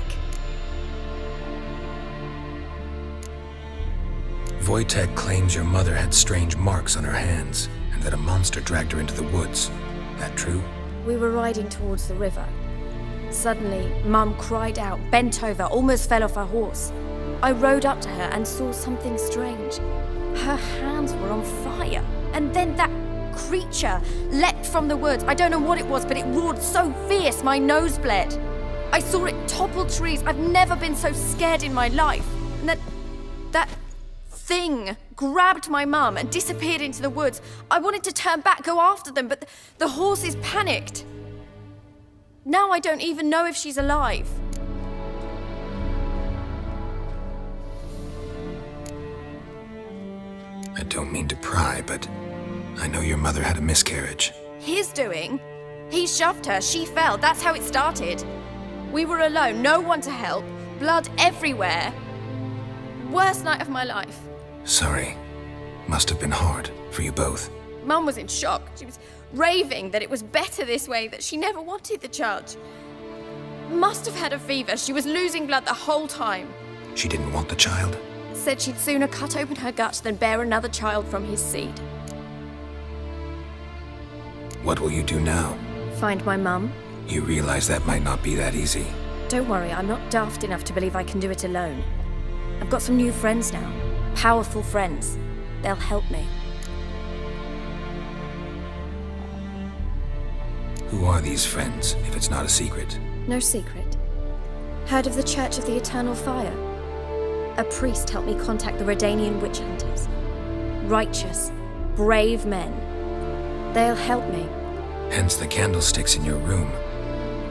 Wojtek claims your mother had strange marks on her hands, and that a monster dragged her into the woods. That true? We were riding towards the river. Suddenly, Mum cried out, bent over, almost fell off her horse. I rode up to her and saw something strange. Her hands were on fire, and then that creature leapt from the woods. I don't know what it was, but it roared so fierce my nose bled. I saw it topple trees. I've never been so scared in my life. And that thing grabbed my mum and disappeared into the woods. I wanted to turn back, go after them, but the horses panicked. Now I don't even know if she's alive. I don't mean to pry, but I know your mother had a miscarriage. His doing? He shoved her, she fell, that's how it started. We were alone, no one to help, blood everywhere. Worst night of my life. Sorry. Must have been hard for you both. Mum was in shock. She was raving that it was better this way, that she never wanted the child. Must have had a fever. She was losing blood the whole time. She didn't want the child? Said she'd sooner cut open her gut than bear another child from his seed. What will you do now? Find my mum. You realize that might not be that easy. Don't worry, I'm not daft enough to believe I can do it alone. I've got some new friends now. Powerful friends. They'll help me. Who are these friends, if it's not a secret? No secret. Heard of the Church of the Eternal Fire? A priest helped me contact the Redanian witch hunters. Righteous, brave men. They'll help me. Hence the candlesticks in your room.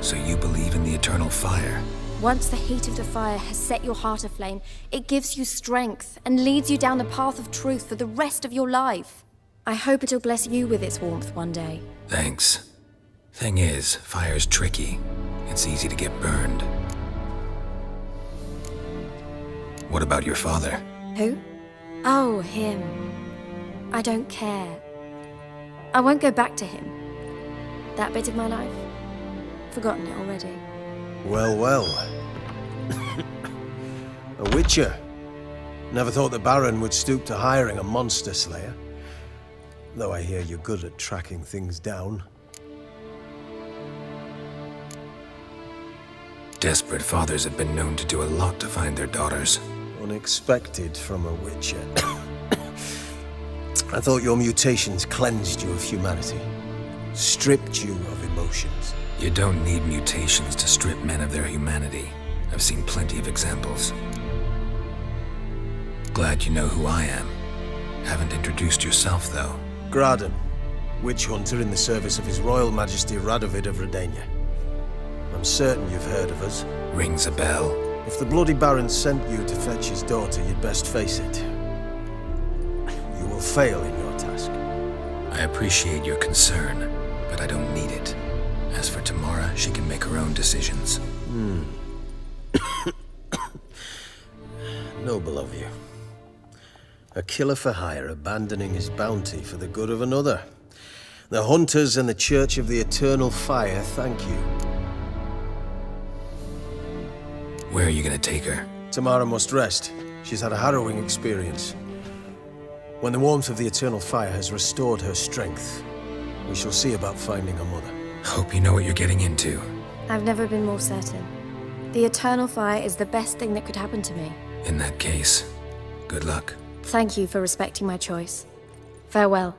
So you believe in the eternal fire? Once the heat of the fire has set your heart aflame, it gives you strength and leads you down the path of truth for the rest of your life. I hope it'll bless you with its warmth one day. Thanks. Thing is, fire's tricky. It's easy to get burned. What about your father? Who? Oh, him. I don't care. I won't go back to him. That bit of my life? Forgotten it already. Well, well. A witcher. Never thought the Baron would stoop to hiring a monster slayer. Though I hear you're good at tracking things down. Desperate fathers have been known to do a lot to find their daughters. Unexpected from a witcher. I thought your mutations cleansed you of humanity. Stripped you of emotions. You don't need mutations to strip men of their humanity. I've seen plenty of examples. Glad you know who I am. Haven't introduced yourself, though. Graden, witch hunter in the service of His Royal Majesty Radovid of Redania. I'm certain you've heard of us. Rings a bell. If the Bloody Baron sent you to fetch his daughter, you'd best face it. You will fail in your task. I appreciate your concern, but I don't need it. As for Tamara, she can make her own decisions. Noble of you. A killer for hire abandoning his bounty for the good of another. The Hunters and the Church of the Eternal Fire thank you. Where are you gonna take her? Tamara must rest. She's had a harrowing experience. When the warmth of the Eternal Fire has restored her strength, we shall see about finding her mother. Hope you know what you're getting into. I've never been more certain. The Eternal Fire is the best thing that could happen to me. In that case, good luck. Thank you for respecting my choice. Farewell.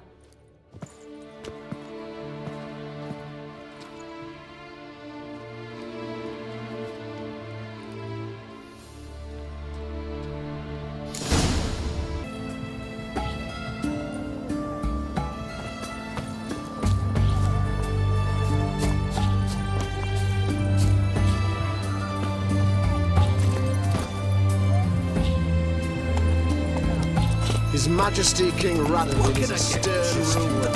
His Majesty King Radovid is a stern ruler.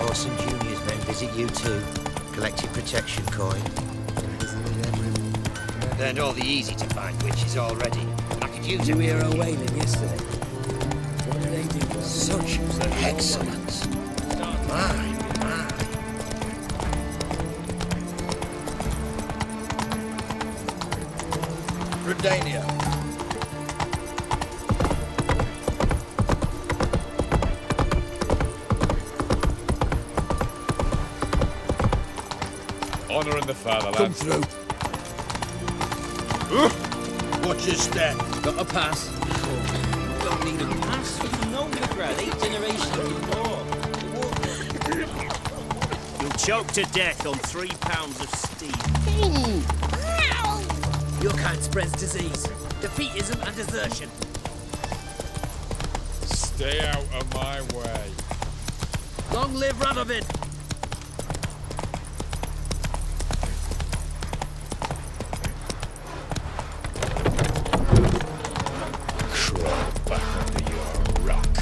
Orson Jr.'s men visit you too, collecting protection coin. They're not the easy to find witches already. I could use You hear her wailing yesterday. What did they do? such excellence. My. Redania. Honor in the fatherland. Come through. Watch your step. Got a pass. Don't need a pass. You know me, Brad. 8 generations before. You'll choke to death on 3 pounds of steam. Your kind spreads disease, defeatism and desertion. Stay out of my way. Long live Radovid! Crawl back under your rock.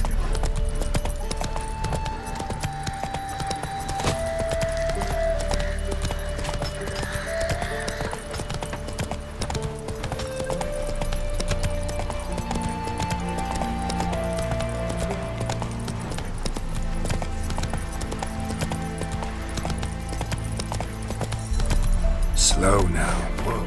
Slow now. Whoa.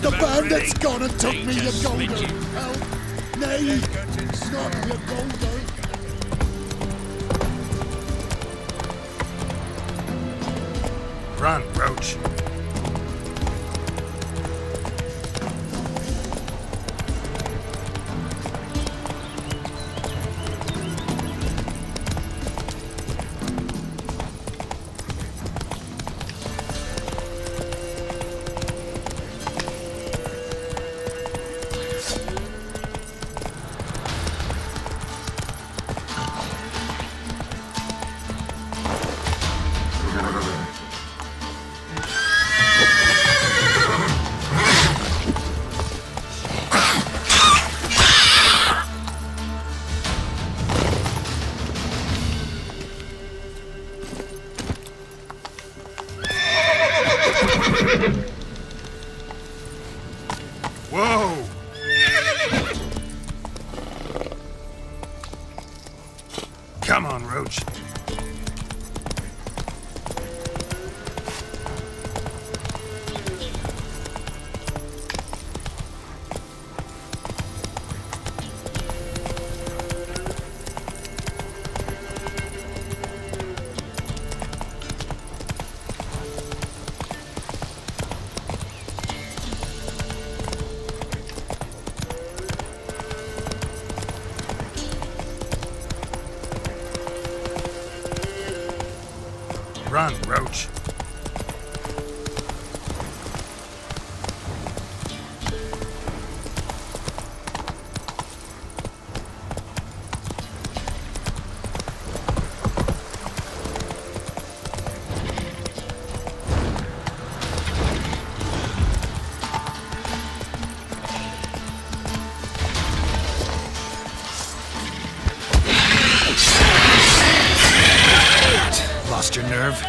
The bandit's gone and took me, you golder. Help! Nay, not you golder. Run, Roach. Whoa! Come on, Roach. Run, Roach. Lost your nerve?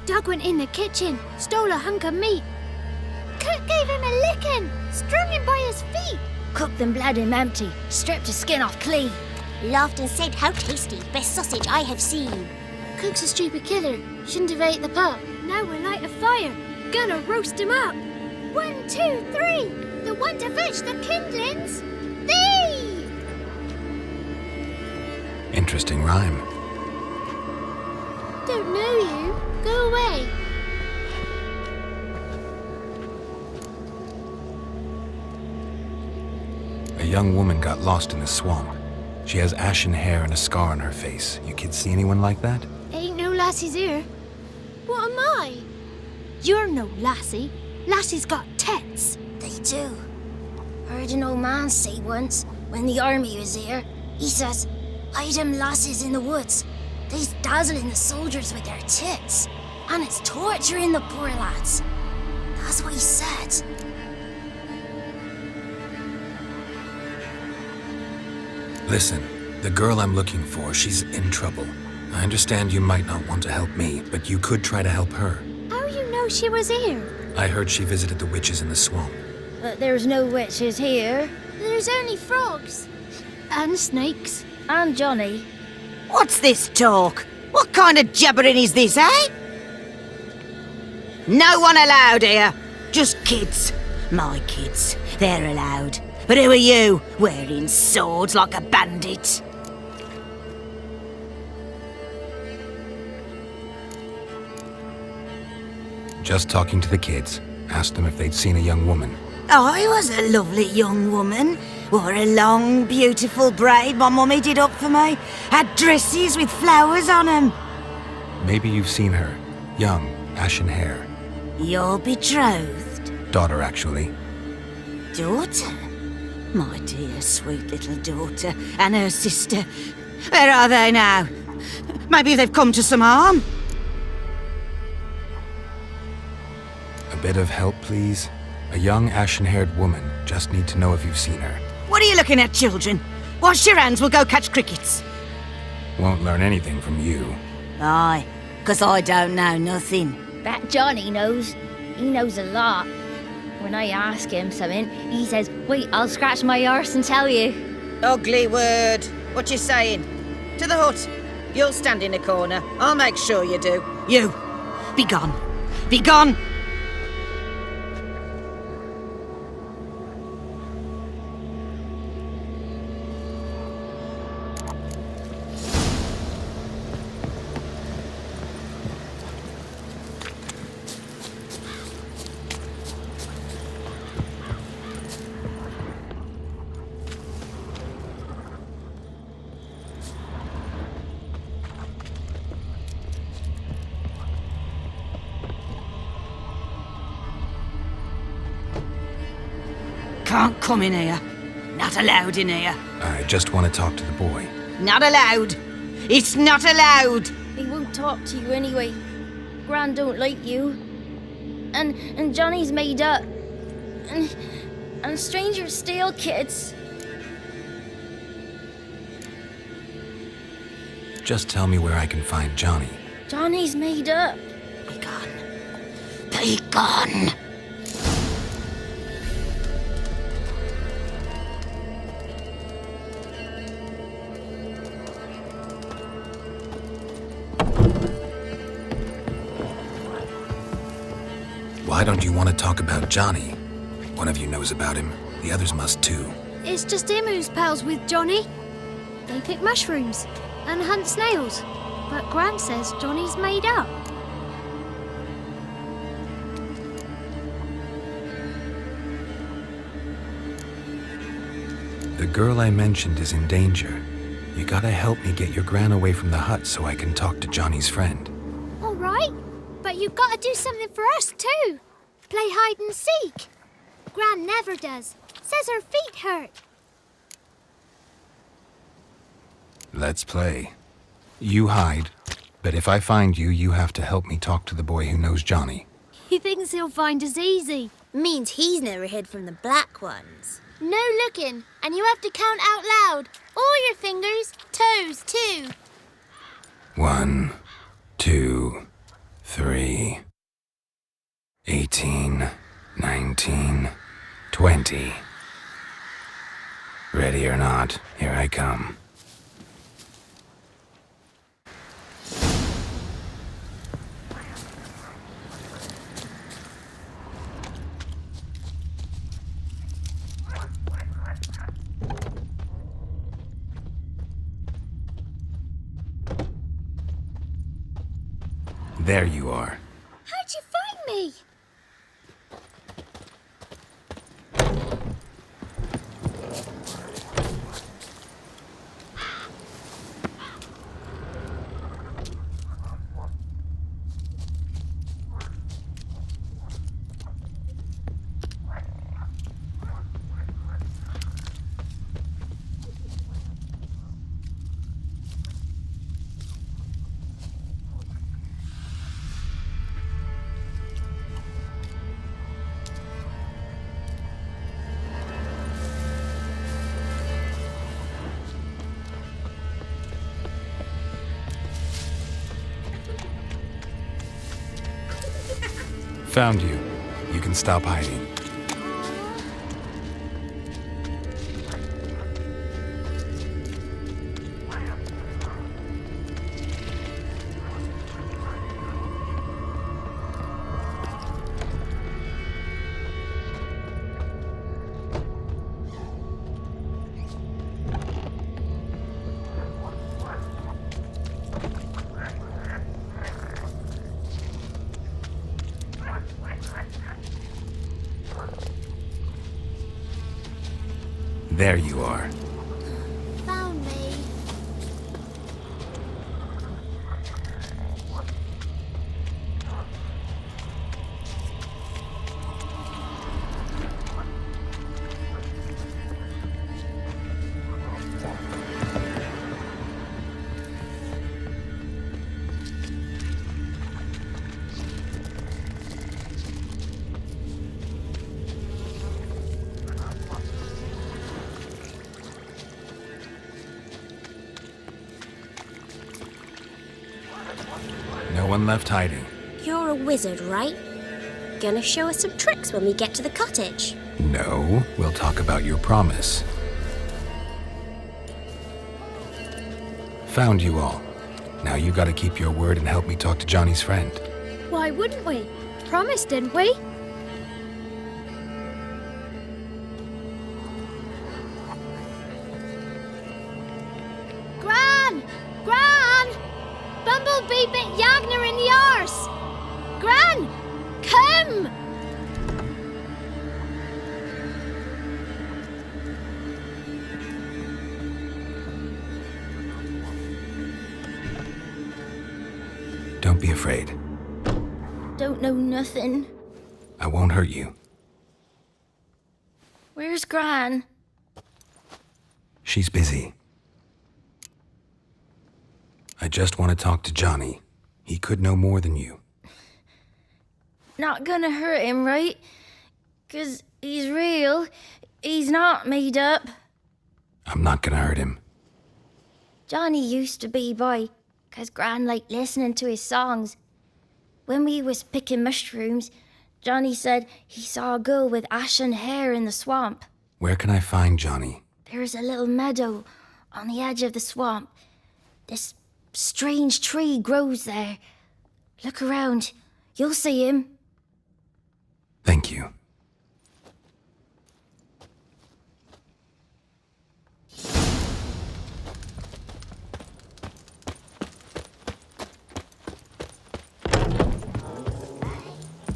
Doug went in the kitchen, stole a hunk of meat. Cook gave him a licking, strung him by his feet. Cooked and bled him empty, stripped his skin off clean. Laughed and said, "How tasty, best sausage I have seen." Cook's a stupid killer, shouldn't have ate the pup. Now we'll light a fire, gonna roast him up. 1, 2, 3, the one to fetch the kindlings, thee! interesting rhyme. Don't know you. Go away. A young woman got lost in the swamp. She has ashen hair and a scar on her face. You kids see anyone like that? Ain't no lassies here. What am I? You're no lassie. Lassies got tits. They do. Heard an old man say once, when the army was here, he says, "Hide them lasses in the woods. They's dazzling the soldiers with their tits, and it's torturing the poor lads." That's what he said. Listen, the girl I'm looking for, she's in trouble. I understand you might not want to help me, but you could try to help her. How you know she was here? I heard she visited the witches in the swamp. But there's no witches here. There's only frogs. And snakes. And Johnny. What's this talk? What kind of jabbering is this, eh? No one allowed here. Just kids. My kids. They're allowed. But who are you, wearing swords like a bandit? Just talking to the kids. Asked them if they'd seen a young woman. I was a lovely young woman. Wore a long, beautiful braid my mummy did up for me. Had dresses with flowers on them. Maybe you've seen her. Young, ashen hair. Your betrothed? Daughter, actually. Daughter? My dear, sweet little daughter and her sister. Where are they now? Maybe they've come to some harm? A bit of help, please? A young, ashen-haired woman. Just need to know if you've seen her. What are you looking at, children? Wash your hands, we'll go catch crickets. Won't learn anything from you. Aye, 'cause I don't know nothing. That Johnny knows. He knows a lot. When I ask him something, he says, "Wait, I'll scratch my arse and tell you." Ugly word. What you saying? To the hut. You'll stand in a corner. I'll make sure you do. You, be gone. Be gone! Can't come in here. Not allowed in here. I just want to talk to the boy. Not allowed. It's not allowed. He won't talk to you anyway. Gran don't like you. And Johnny's made up. And strangers steal kids. Just tell me where I can find Johnny. Johnny's made up. Be gone. Be gone. Why don't you want to talk about Johnny? One of you knows about him. The others must too. It's just him who's pals with Johnny. They pick mushrooms and hunt snails. But Gran says Johnny's made up. The girl I mentioned is in danger. You gotta help me get your gran away from the hut so I can talk to Johnny's friend. All right, but you've got to do something for us too. Play hide and seek. Gran never does. Says her feet hurt. Let's play. You hide, but if I find you, you have to help me talk to the boy who knows Johnny. He thinks he'll find us easy. Means he's never hid from the black ones. No looking, and you have to count out loud. All your fingers, toes too. 1, 2, 3, 18, 19, 20. Ready or not, here I come. There you are. How'd you find me? Found you. You can stop hiding. There you are. Found me. No one left hiding. You're a wizard, right? Gonna show us some tricks when we get to the cottage. No, we'll talk about your promise. Found you all. Now you gotta keep your word and help me talk to Johnny's friend. Why wouldn't we? Promised, didn't we? Gran! Gran! Bumblebee bit Yagner in the arse! Gran! Come! Don't be afraid. Don't know nothing. I won't hurt you. Where's Gran? She's busy. I just want to talk to Johnny. He could know more than you. Not gonna hurt him, right? 'Cause he's real. He's not made up. I'm not gonna hurt him. Johnny used to be by, 'cause Gran liked listening to his songs. When we was picking mushrooms, Johnny said he saw a girl with ashen hair in the swamp. Where can I find Johnny? There's a little meadow on the edge of the swamp. This strange tree grows there. Look around. You'll see him. Thank you.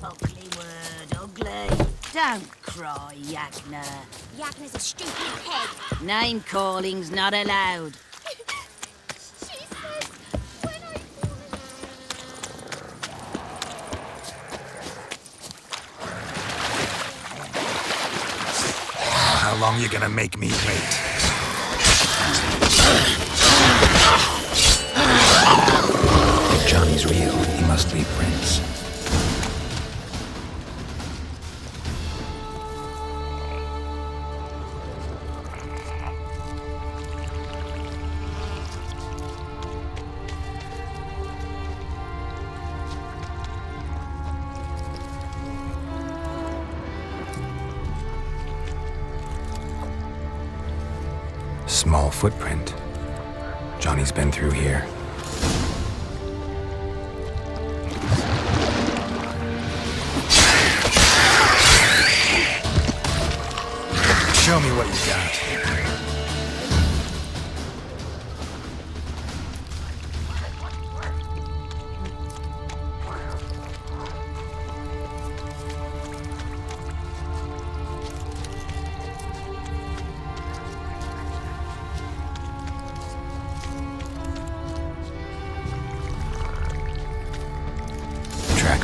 Ugly word, ugly. Don't cry, Yagner. Yagner's a stupid pig. Name calling's not allowed. How long you gonna make me wait? If Johnny's real, he must be Prince. Small footprint. Johnny's been through here. Show me what you got.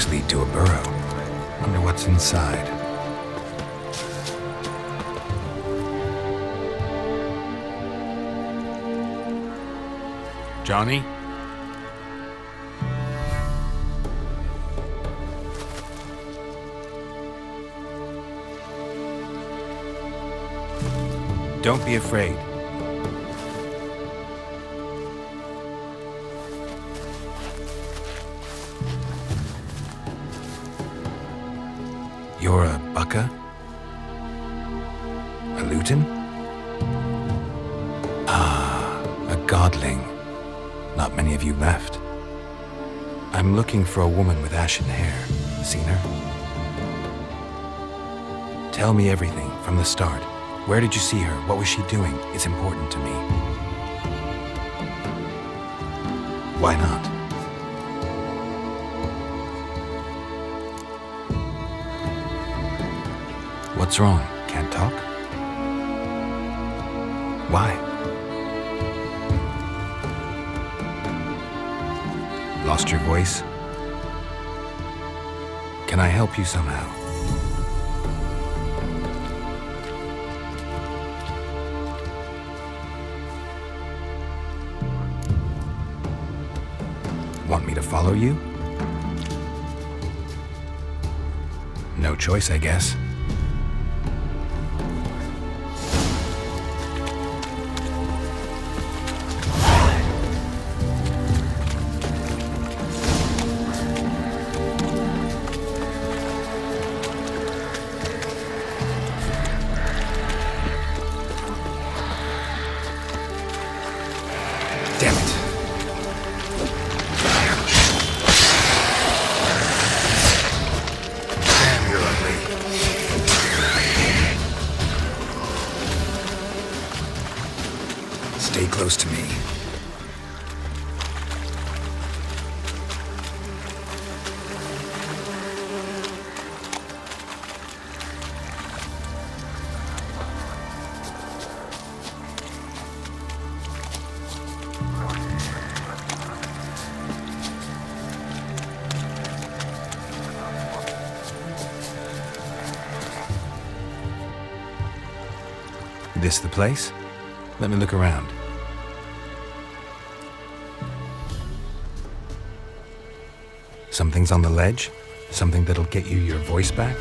tracks lead to a burrow. Wonder what's inside. Johnny? Don't be afraid. You're a Bucka? A Luton? Ah, a godling. Not many of you left. I'm looking for a woman with ashen hair. Seen her? Tell me everything from the start. Where did you see her? What was she doing? It's important to me. Why not? What's wrong? Can't talk? Why? Lost your voice? Can I help you somehow? Want me to follow you? No choice, I guess. Damn it. Damn, you're ugly. Stay close to me. This the place? Let me look around. Something's on the ledge? Something that'll get you your voice back?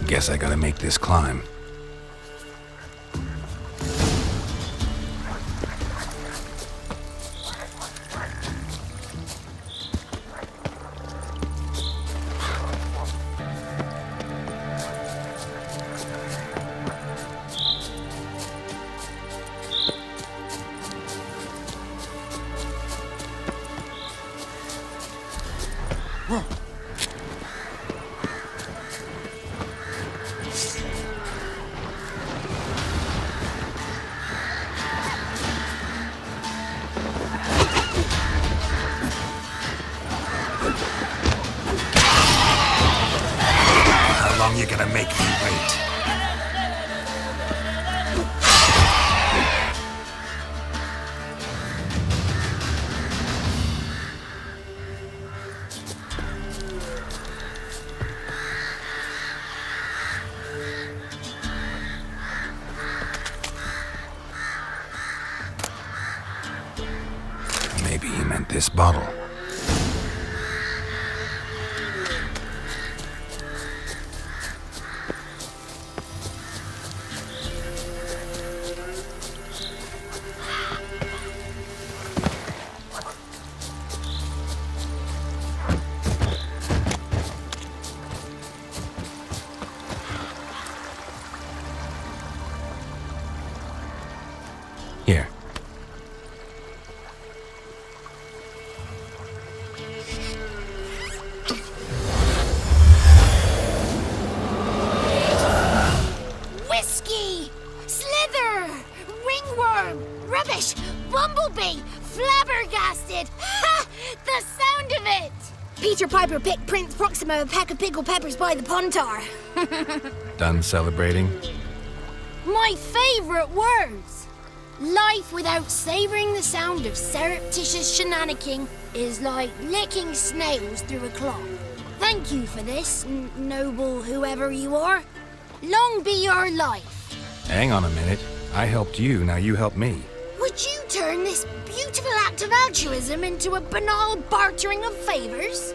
Guess I gotta make this climb. How long you gonna make me wait? Maybe he meant this bottle. Here. Whiskey! Slither! Ringworm! Rubbish! Bumblebee! Flabbergasted! Ha! The sound of it! Peter Piper picked Prince Proxima a pack of pickled peppers by the puntar. Done celebrating? My favourite words! Life without savouring the sound of surreptitious shenanigans is like licking snails through a cloth. Thank you for this, noble whoever you are. Long be your life. Hang on a minute. I helped you, now you help me. Would you turn this beautiful act of altruism into a banal bartering of favours?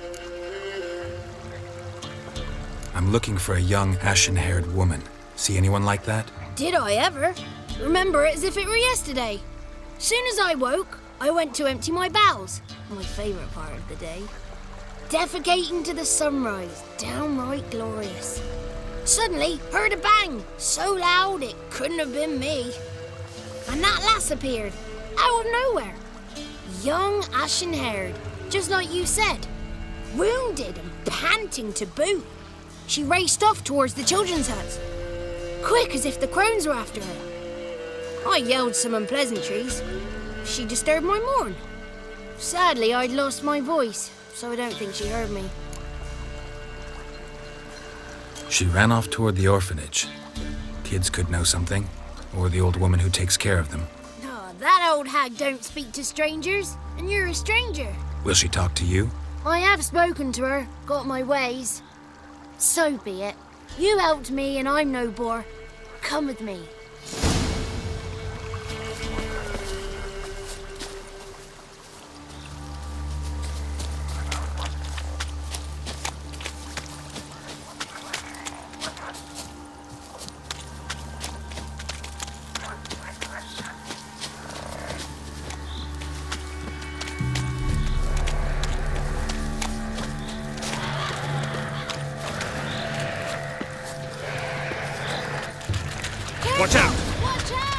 I'm looking for a young, ashen-haired woman. See anyone like that? Did I ever? Remember it as if it were yesterday. Soon as I woke, I went to empty my bowels. My favourite part of the day. Defecating to the sunrise, downright glorious. Suddenly, heard a bang, so loud it couldn't have been me. And that lass appeared, out of nowhere. Young, ashen-haired, just like you said. Wounded and panting to boot. She raced off towards the children's huts. Quick as if the crones were after her. I yelled some unpleasantries. She disturbed my morn. Sadly, I'd lost my voice, so I don't think she heard me. She ran off toward the orphanage. Kids could know something, or the old woman who takes care of them. Oh, that old hag don't speak to strangers, and you're a stranger. Will she talk to you? I have spoken to her, got my ways. So be it. You helped me and I'm no bore. Come with me. Watch out! Watch out!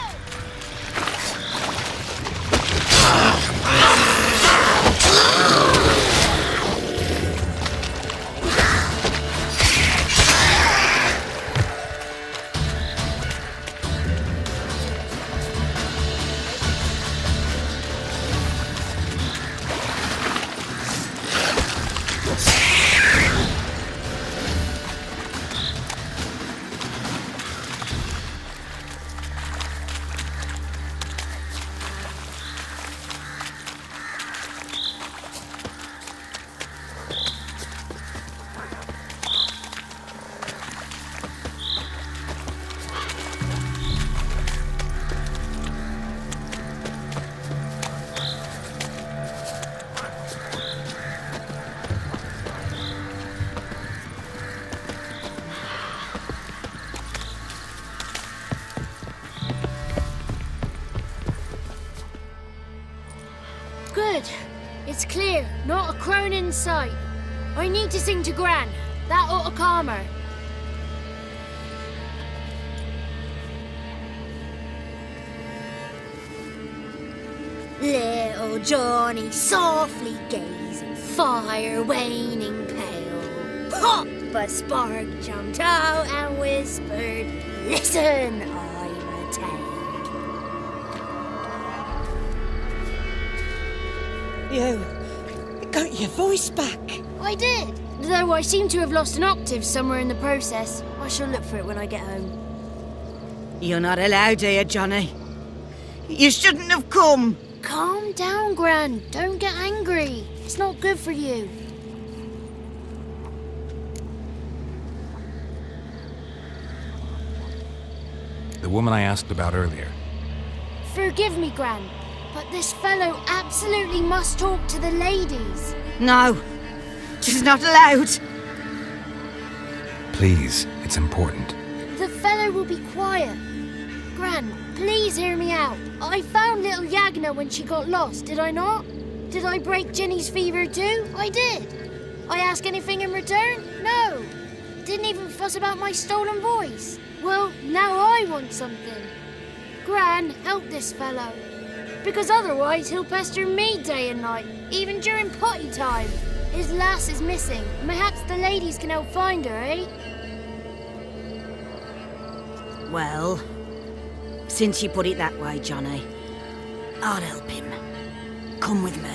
Good. It's clear. Not a crone in sight. I need to sing to Gran. That ought to calm her. Little Johnny softly gazing, fire waning pale. Pop! A spark jumped out and whispered, "Listen, I'm a tale." You got your voice back. I did, though I seem to have lost an octave somewhere in the process. I shall look for it when I get home. You're not allowed here, Johnny. You shouldn't have come. Calm down, Gran. Don't get angry. It's not good for you. The woman I asked about earlier. Forgive me, Gran, but this fellow absolutely must talk to the ladies. No, she's not allowed. Please, it's important. The fellow will be quiet. Gran, please hear me out. I found little Yagna when she got lost, did I not? Did I break Ginny's fever too? I did. I ask anything in return? No. Didn't even fuss about my stolen voice. Well, now I want something. Gran, help this fellow. Because otherwise he'll pester me day and night, even during potty time. His lass is missing. Perhaps the ladies can help find her, eh? Well, since you put it that way, Johnny, I'll help him. Come with me.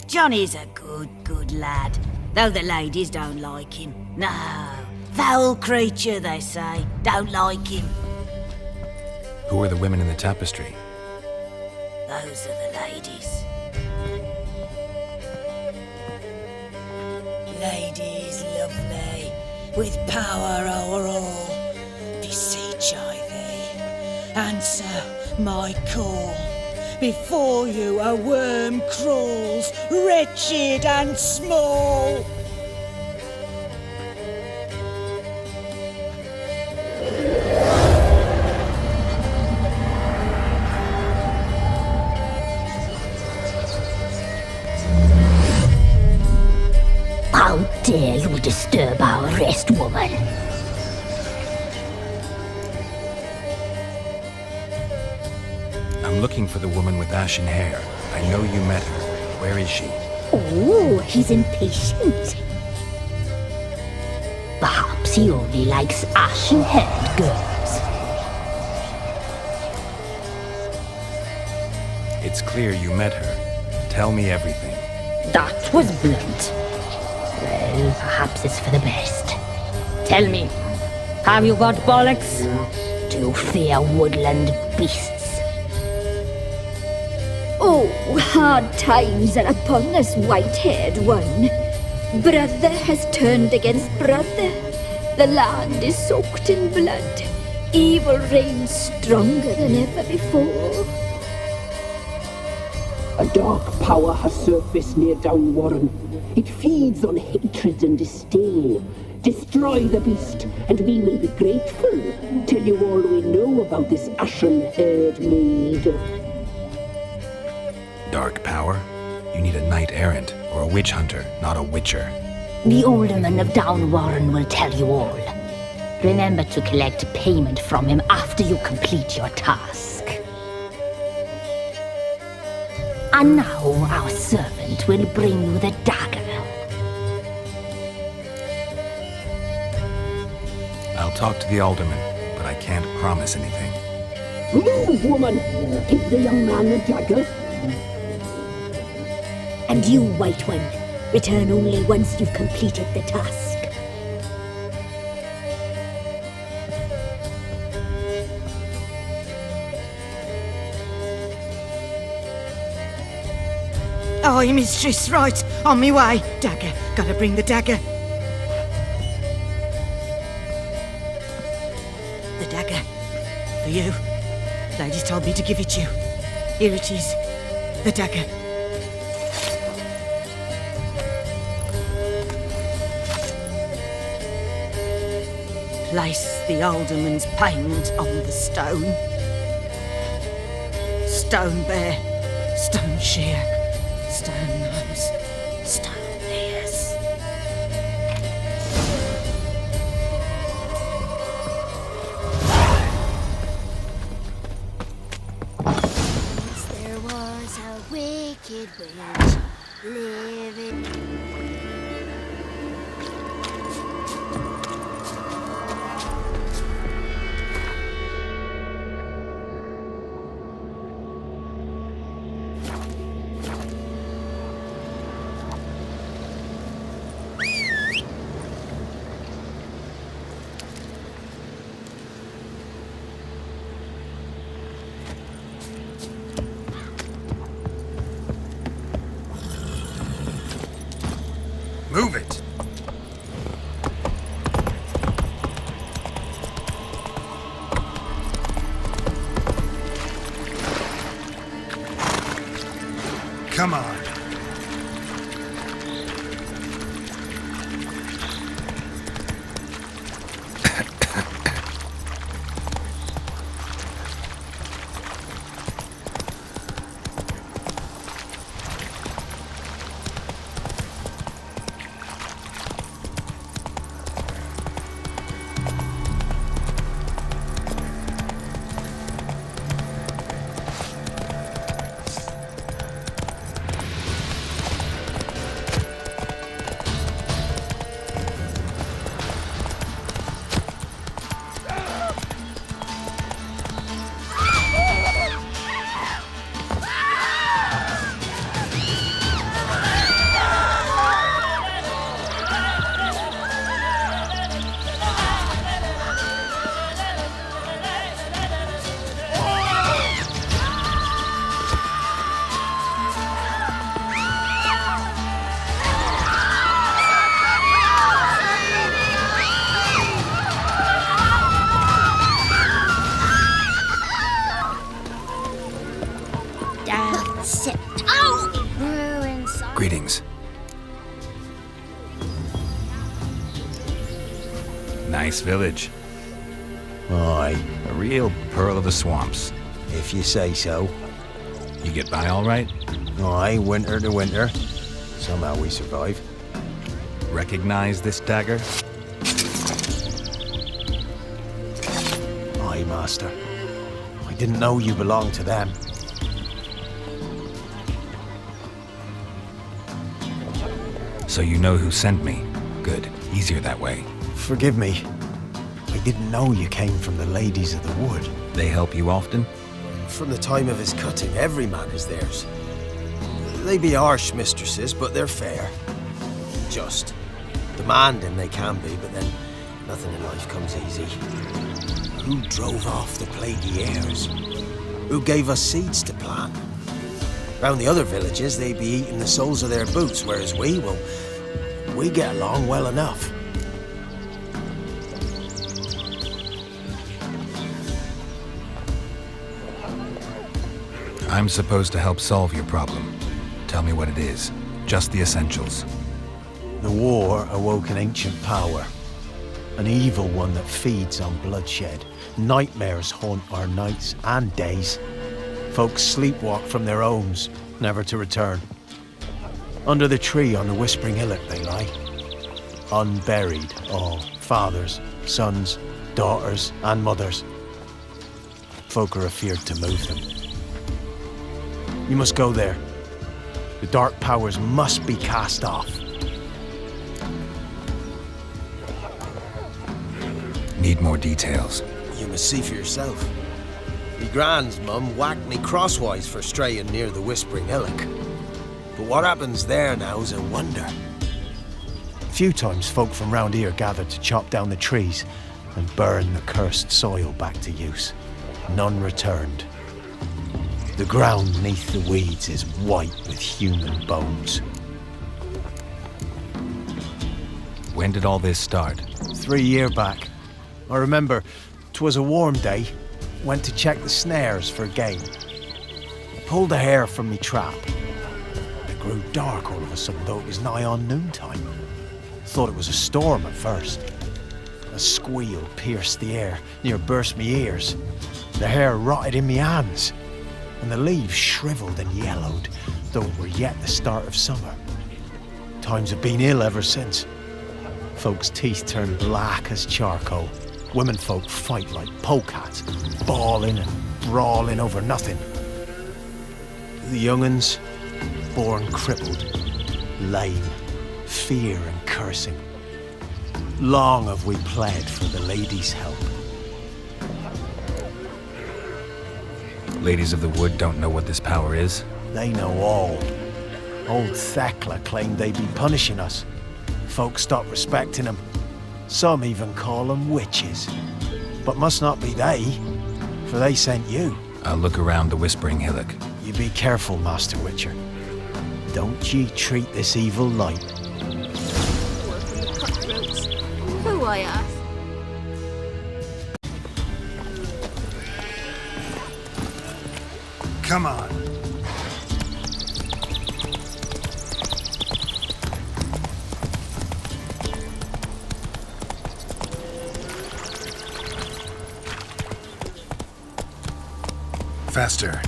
Johnny's a good lad, though the ladies don't like him. No, foul creature, they say. Don't like him. Who are the women in the tapestry? Those are the ladies. Ladies lovely, with power o'er all. Beseech I thee, answer my call. Before you a worm crawls, wretched and small. How dare you disturb our rest, woman? I'm looking for the woman with ashen hair. I know you met her. Where is she? Oh, he's impatient. Perhaps he only likes ashen-haired girls. It's clear you met her. Tell me everything. That was blunt. Well, perhaps it's for the best. Tell me, have you got bollocks? Do you fear woodland beasts? Oh, hard times are upon us, white-haired one. Brother has turned against brother. The land is soaked in blood. Evil reigns stronger than ever before. A dark power has surfaced near Downwarren. It feeds on hatred and disdain. Destroy the beast, and we will be grateful. Tell you all we know about this ashen-haired maid. Dark power? You need a knight errant or a witch hunter, not a witcher. The alderman of Downwarren will tell you all. Remember to collect payment from him after you complete your task. And now our servant will bring you the dagger. I'll talk to the alderman, but I can't promise anything. Move, woman! Give the young man the dagger. And you, White One, return only once you've completed the task. Aye, mistress, right. On me way. Dagger. Gotta bring the dagger. The dagger. For you. Ladies told me to give it you. Here it is. The dagger. Place the alderman's payment on the stone. Stone bear. Stone shear. Stone nose, stone ears. There was a wicked witch living. Move it! Come on. Greetings. Nice village. Aye. A real pearl of the swamps. If you say so. You get by all right? Aye, winter to winter. Somehow we survive. Recognize this dagger? Aye, master. I didn't know you belonged to them. So you know who sent me. Good. Easier that way. Forgive me. I didn't know you came from the Ladies of the Wood. They help you often? From the time of his cutting, every man is theirs. They be harsh mistresses, but they're fair. Just. Demanding they can be, but then nothing in life comes easy. Who drove off the plaguey heirs? Who gave us seeds to plant? Round the other villages, they be eating the soles of their boots, whereas we get along well enough. I'm supposed to help solve your problem. Tell me what it is. Just the essentials. The war awoke an ancient power. An evil one that feeds on bloodshed. Nightmares haunt our nights and days. Folks sleepwalk from their homes, never to return. Under the tree on the Whispering Hillock they lie. Unburied, all. Fathers, sons, daughters, and mothers. Folk are afeard to move them. You must go there. The dark powers must be cast off. Need more details. You must see for yourself. Me grand's mum whacked me crosswise for straying near the Whispering Hillock. But what happens there now is a wonder. A few times folk from round here gathered to chop down the trees and burn the cursed soil back to use. None returned. The ground neath the weeds is white with human bones. When did all this start? 3 years back. I remember 'twas a warm day. Went to check the snares for game. Pulled a hare from me trap. It grew dark all of a sudden, though it was nigh on noontime. Thought it was a storm at first. A squeal pierced the air, near burst me ears. The hare rotted in me hands, and the leaves shriveled and yellowed, though it were yet the start of summer. Times have been ill ever since. Folks' teeth turn black as charcoal. Womenfolk fight like polecats, bawling and brawling over nothing. The young'uns, born crippled, lame, fear and cursing. Long have we pled for the ladies' help. Ladies of the Wood don't know what this power is? They know all. Old Thekla claimed they'd be punishing us. Folk stopped respecting them. Some even call them witches. But must not be they, for they sent you. I'll look around the Whispering Hillock. You be careful, Master Witcher. Don't ye treat this evil light. Cutthroats. Who I ask? Come on. Faster.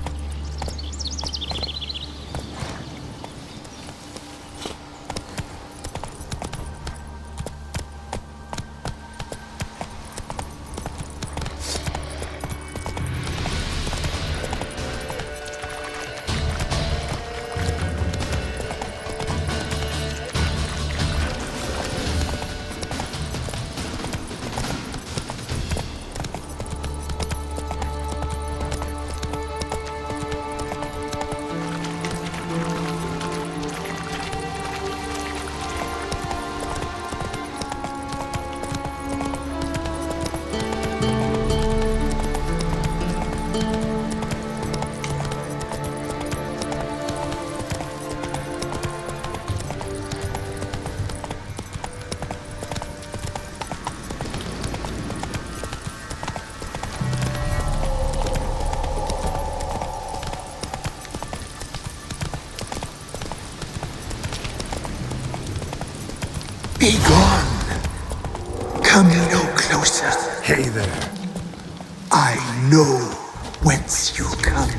Be gone. Come no closer. Hey there. I know whence you come.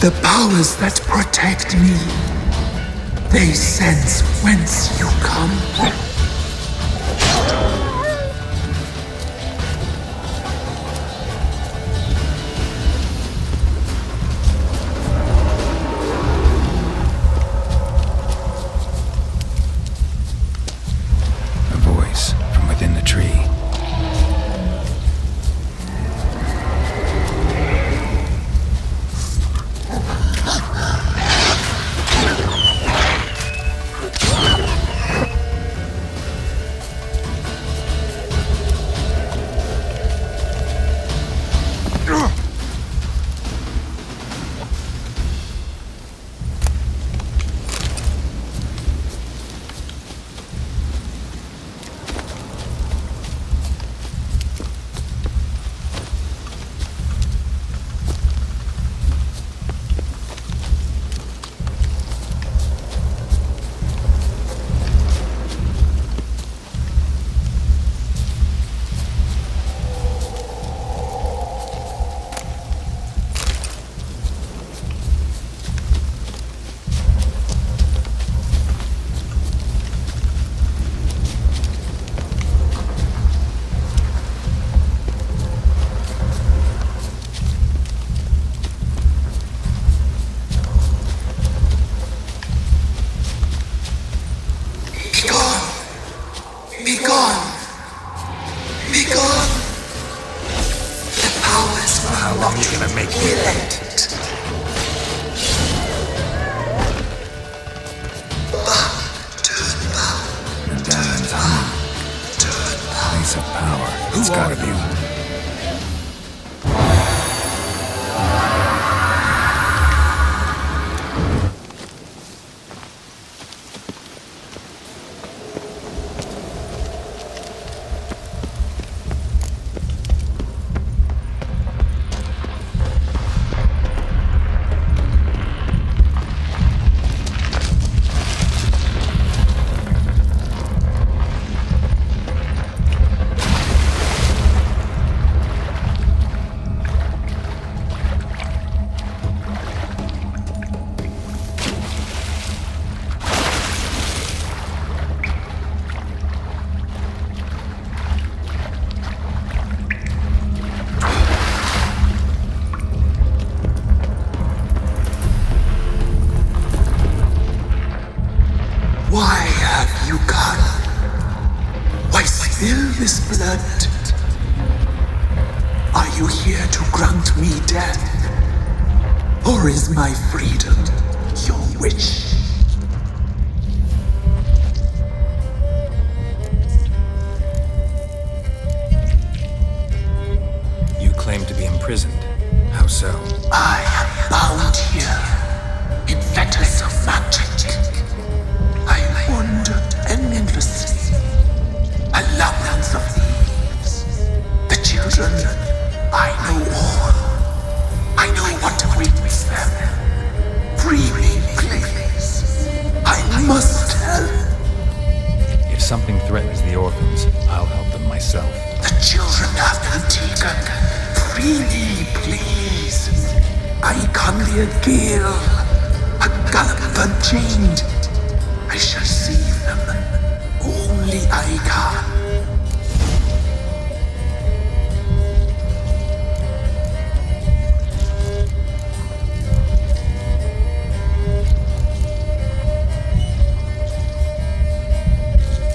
The powers that protect me, they sense whence you come. A voice from within the tree. Be gone! Be gone! The powers will How long are you gonna make me wait? The diamond's humming. Place of power. It's gotta be. Why have you gone? Why spill this blood? Are you here to grant me death? Or is my freedom your wish? You claim to be imprisoned. How so? I am bound here in fetters of magic. I wander endlessly, a labyrinth of leaves. The children, I know all. I know what awaits them. Free me, please. I must help. If something threatens the orphans, I'll help them myself. The children have been taken. Free me, please. I can be a gale, a gallop unchained. I shall save them. Only I can.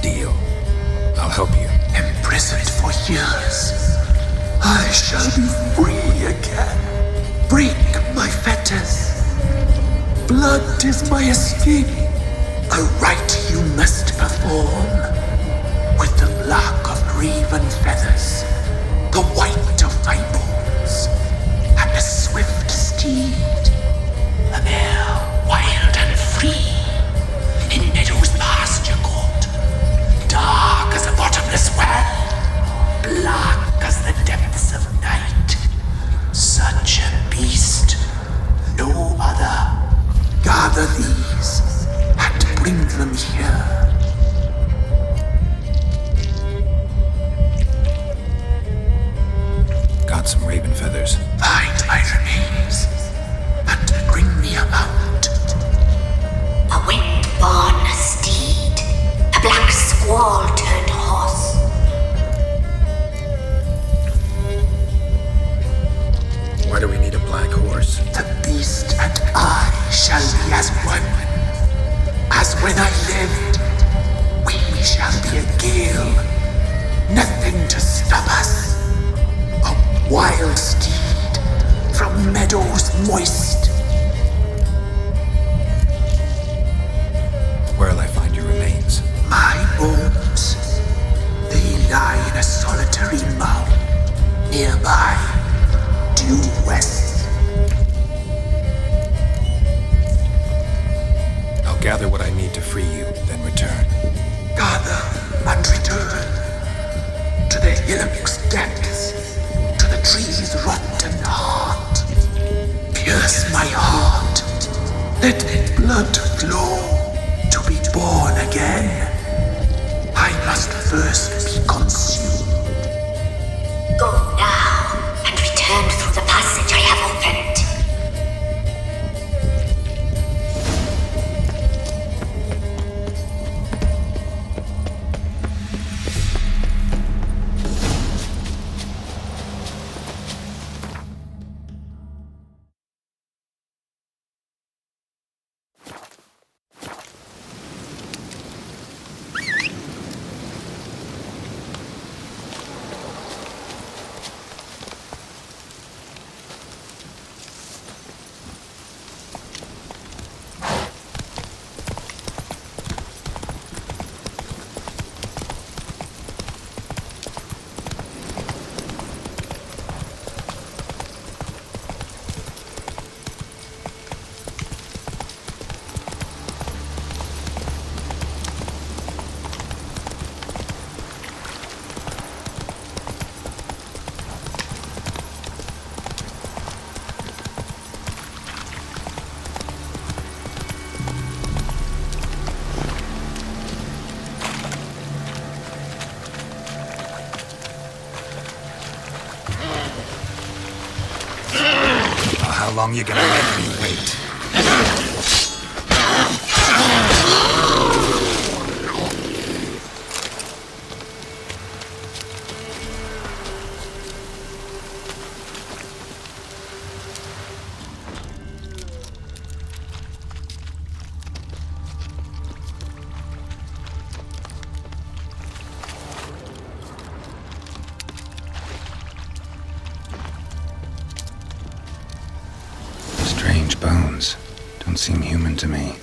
Deal. I'll help you. Imprisoned for years, I shall be free again. Break my fetters. Blood is my escape. A rite you must perform. With the black of raven feathers, the white of my bones, and a swift steed. A mare wild and free, in meadows pasture court, dark as a bottomless well, black as the depths of night. Hereby, due west. I'll gather what I need to free you, then return. Gather and return to the Hillock's depths, to the tree's rotten heart. Pierce my heart, let blood flow to be born again. I must first be consumed. Go now and return through the passage I have opened. How long you gonna make me wait? Strange bones. Don't seem human to me.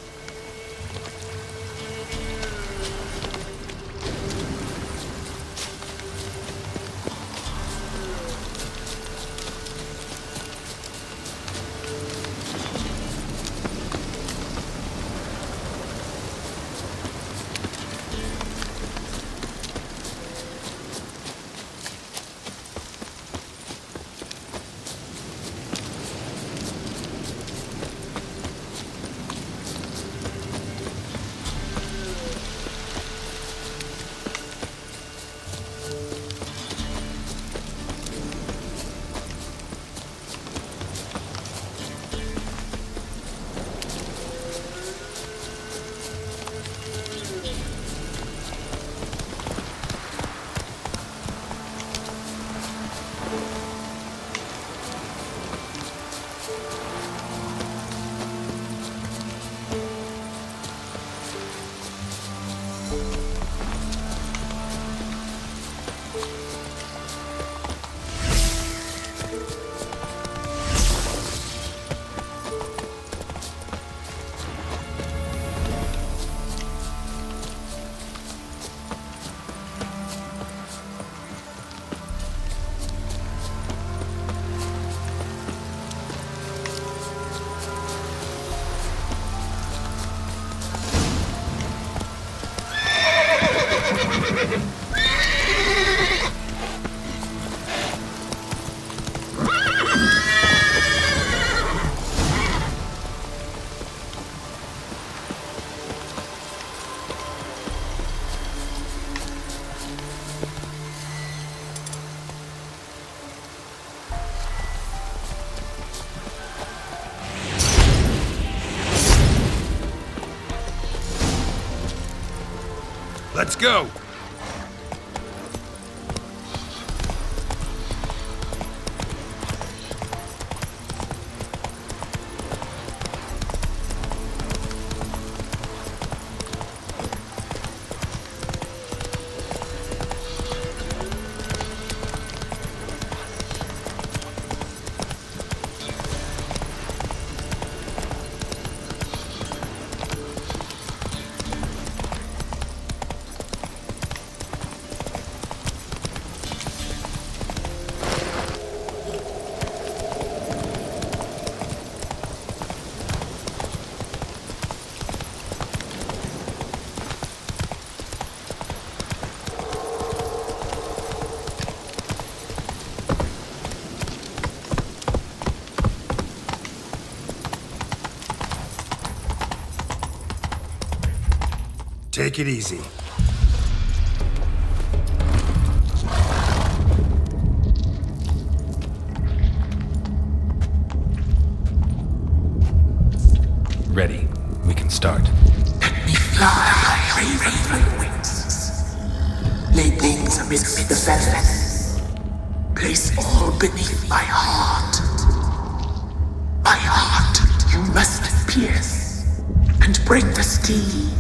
Let's go! Take it easy. Ready. We can start. Fly, raven wings. Lay things amidst the feathers. Place all beneath my heart. My heart you must pierce, and bring the steed.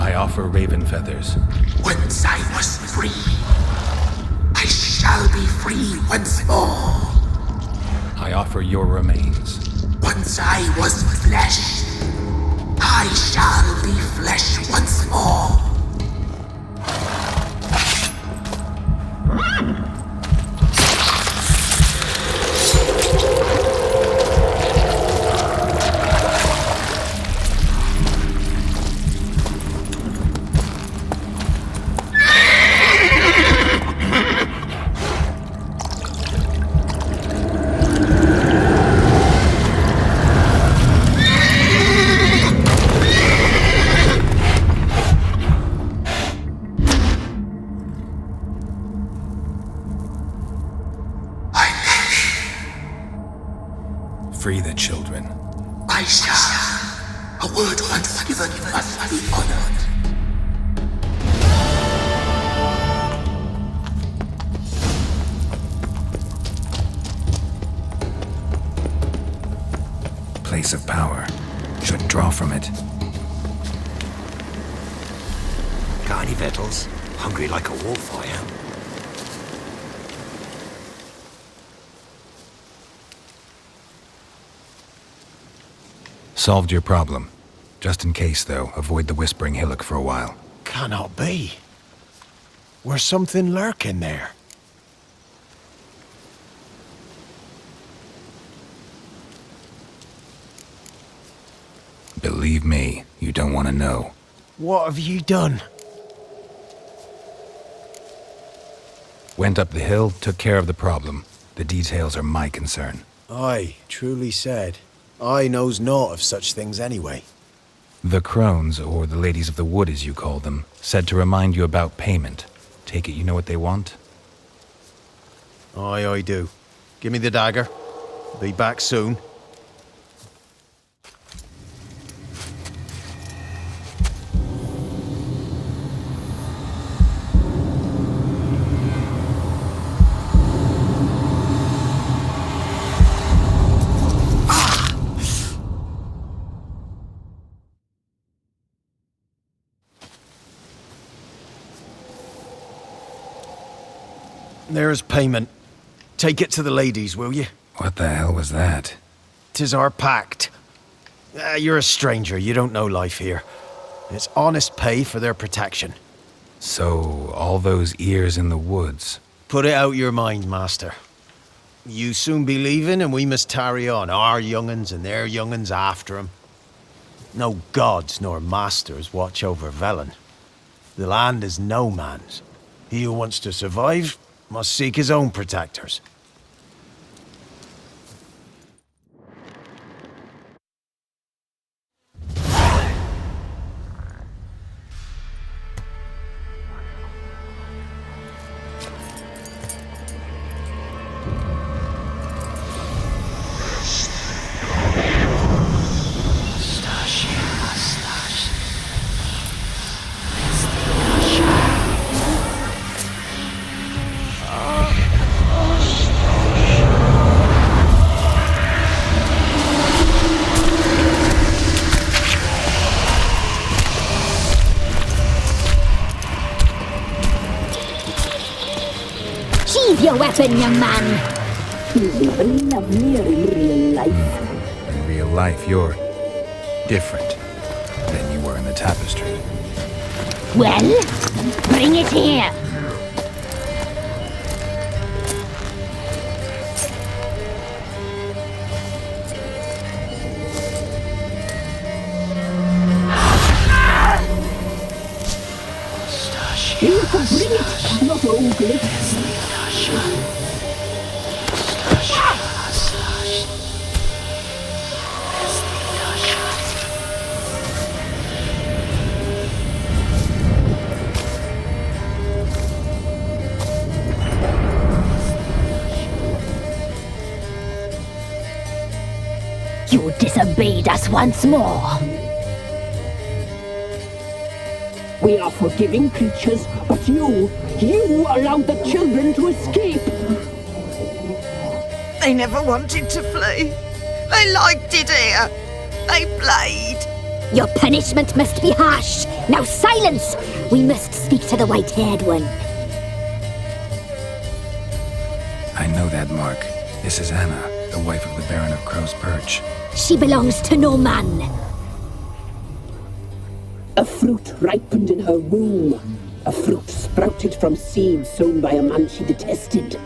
I offer raven feathers. Once I was free, I shall be free once more. I offer your remains. Once I was flesh, I shall be flesh once more. Free the children. I shall. A word once given must be honored. Place of power. Should draw from it. Got any victuals? Hungry like a wolf, I am. Solved your problem. Just in case, though, avoid the Whispering Hillock for a while. Cannot be. Where's something lurking there? Believe me, you don't want to know. What have you done? Went up the hill, took care of the problem. The details are my concern. Aye, truly said. I knows naught of such things anyway. The crones, or the ladies of the wood as you call them, said to remind you about payment. Take it you know what they want? Aye, I do. Give me the dagger. Be back soon. There's payment. Take it to the ladies, will you? What the hell was that? 'Tis our pact. You're a stranger, you don't know life here. It's honest pay for their protection. So, all those ears in the woods. Put it out your mind, master. You soon be leaving and we must tarry on, our young'uns and their young'uns after 'em. No gods nor masters watch over Velen. The land is no man's. He who wants to survive must seek his own protectors. Sheathe your weapon, young man. He's very lovelier in real life. In real life, you're different than you were in the tapestry. Well, bring it here. You can bring it, not ogle it. disobeyed us once more. We are forgiving creatures, but you allowed the children to escape. They never wanted to flee. They liked it here. They played. Your punishment must be harsh. Now silence! We must speak to the white-haired one. I know that mark. This is Anna, the wife of the Baron of Crow's Perch. She belongs to no man. A fruit ripened in her womb. A fruit sprouted from seeds sown by a man she detested.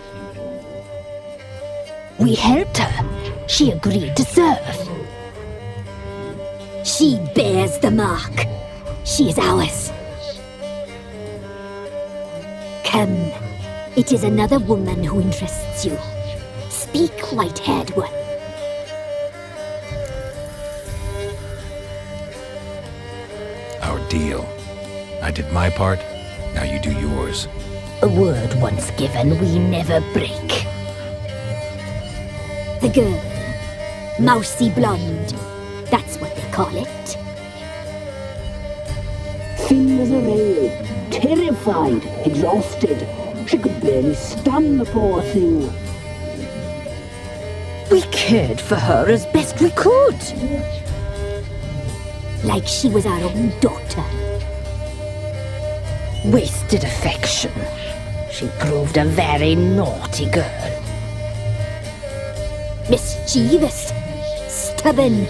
We helped her. She agreed to serve. She bears the mark. She is ours. Come. It is another woman who interests you. Speak, white-haired one. Our deal. I did my part, now you do yours. A word once given, we never break. The girl. Mousy blonde. That's what they call it. Thin as a rail, terrified, exhausted. She could barely stand, the poor thing. We cared for her as best we could. Like she was our own daughter. Wasted affection. She proved a very naughty girl. Mischievous, stubborn,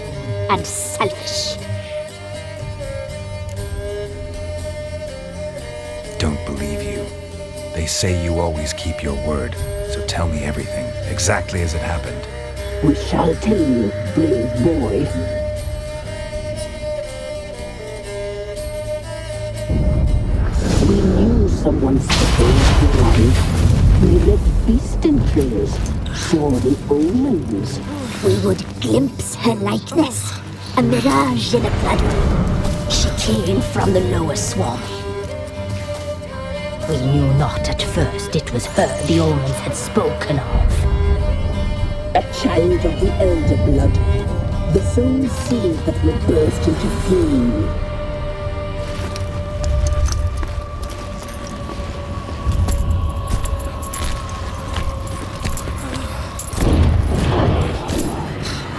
and selfish. Don't believe you. They say you always keep your word, so tell me everything, exactly as it happened. We shall tell you, brave boy. We knew someone supposed to life. We read beast entrails, saw the omens. We would glimpse her likeness, a mirage in a blood. She came from the lower swamp. We knew not at first it was her the omens had spoken of. A child of the elder blood, the soul seed that will burst into flame.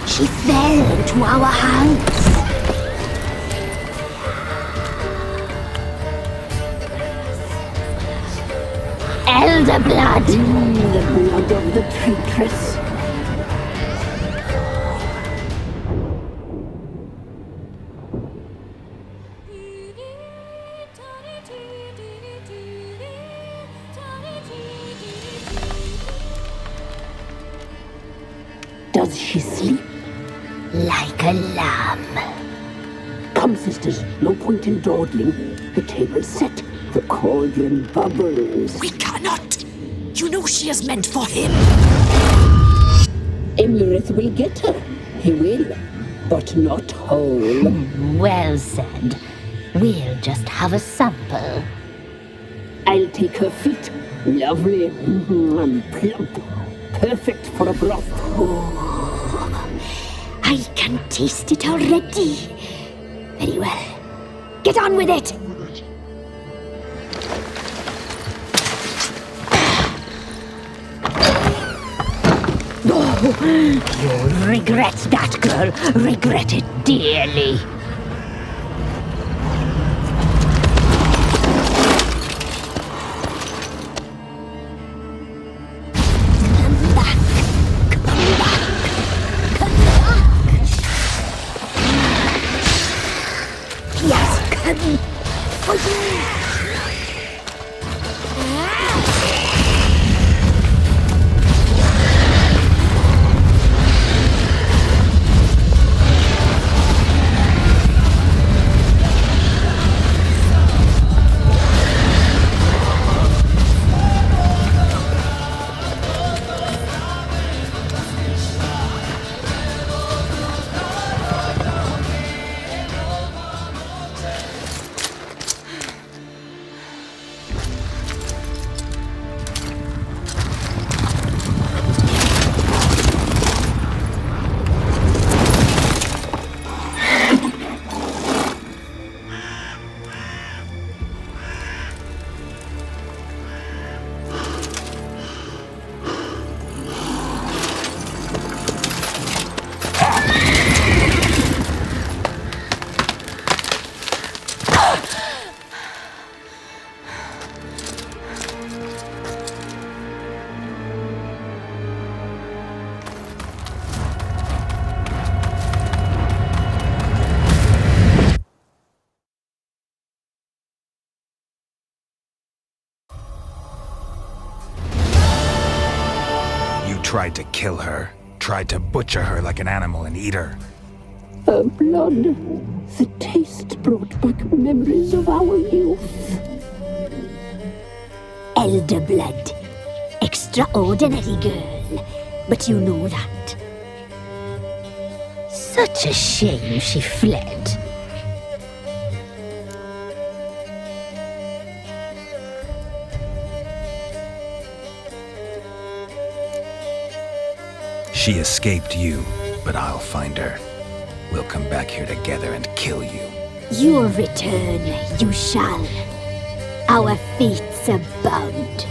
She fell into our hands. Elder blood! The blood of the traitress. Does she sleep? Like a lamb. Come, sisters, no point in dawdling. The table's set. The cauldron bubbles. We cannot! You know she is meant for him! Immerse will get her. He will, but not whole. Well said. We'll just have a sample. I'll take her feet. Lovely and plump. Perfect for a broth. Oh, I can taste it already. Very well. Get on with it! You'll regret that, girl. Regret it dearly. Come back. Come back. Come back. Yes, come. For you. tried to kill her, tried to butcher her like an animal and eat her. Her blood, the taste brought back memories of our youth. Elder blood. Extraordinary girl. But you know that. Such a shame she fled. She escaped you, but I'll find her. We'll come back here together and kill you. You'll return, you shall. Our fates are bound.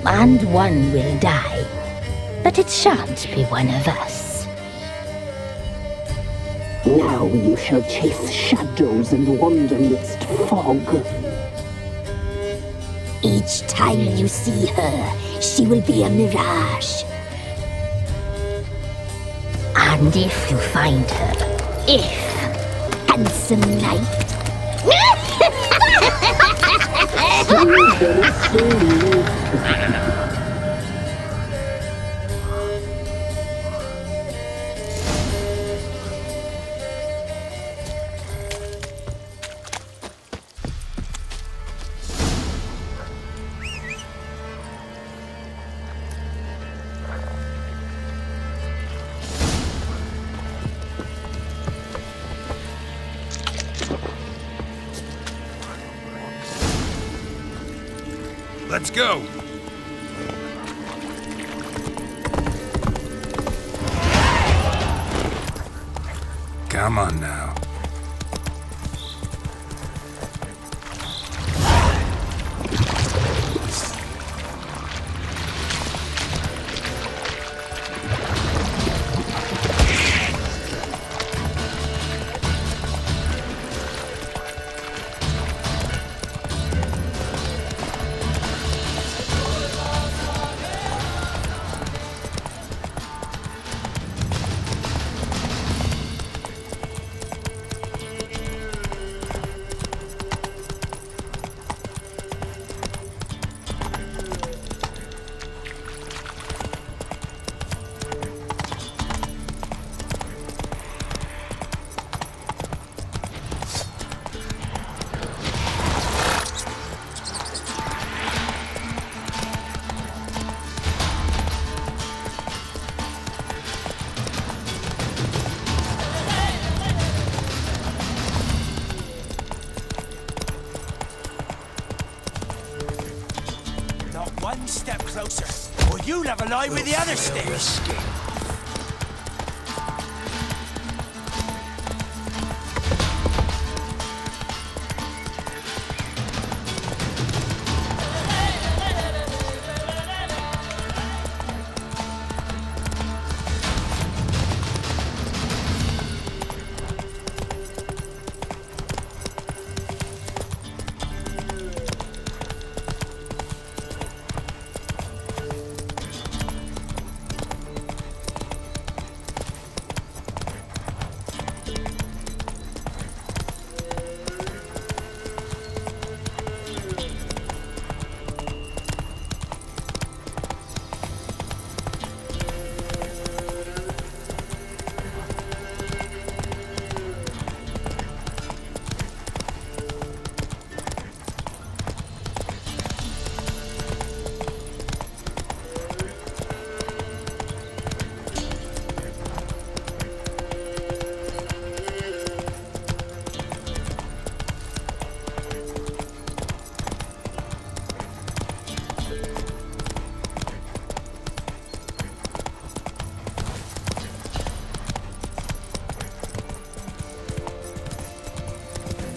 And one will die, but it shan't be one of us. Now you shall chase shadows and wander midst fog. Each time you see her, she will be a mirage. And if you find her, handsome knight. Let's go! Come on now. One step closer, or you'll have a lie with the other stairs.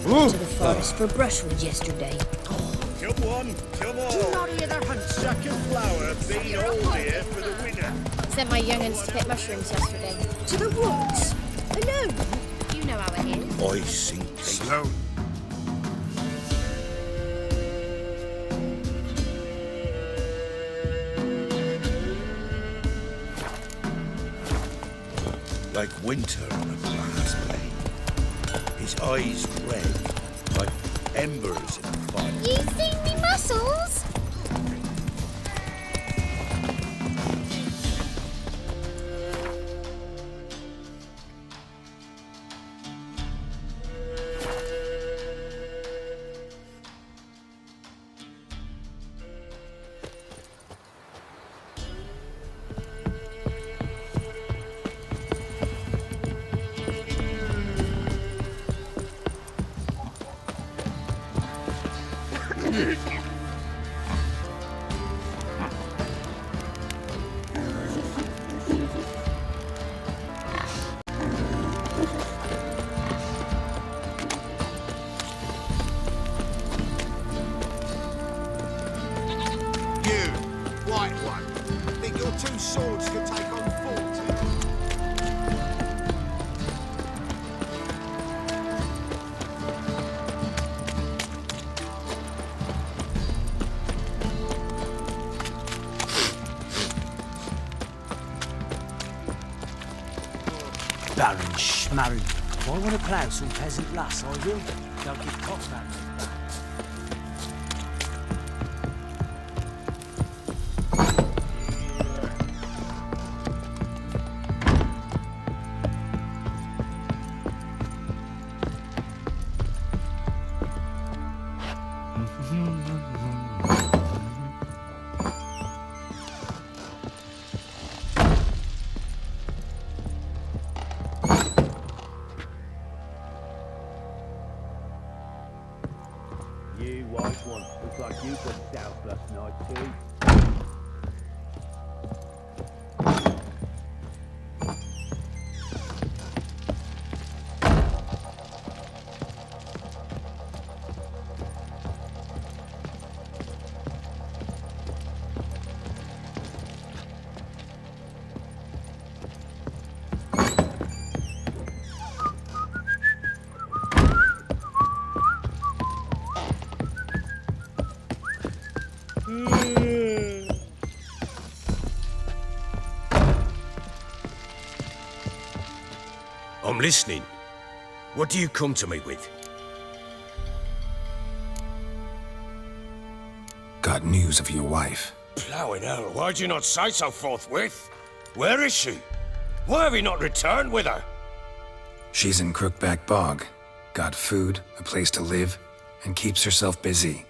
To the forest for brushwood yesterday. Come on, come on. Do not hear their hunts. Sack of flour, bean all here for the winner. Sent my young'uns to pick mushrooms yesterday. To the woods? Alone? You know how it is. I think slow. Like winter on a glass plane. His eyes red, like embers in a fire. You seen me muscles? You, white one, think your two swords could take on 40? Baron Schmarry. If I want to plough some peasant lass, I will. Don't give cock back. You white one, looks like you got doused last night too. I'm listening. What do you come to me with? Got news of your wife. Plowing hell, why'd you not say so forthwith? Where is she? Why have you not returned with her? She's in Crookback Bog. Got food, a place to live, and keeps herself busy.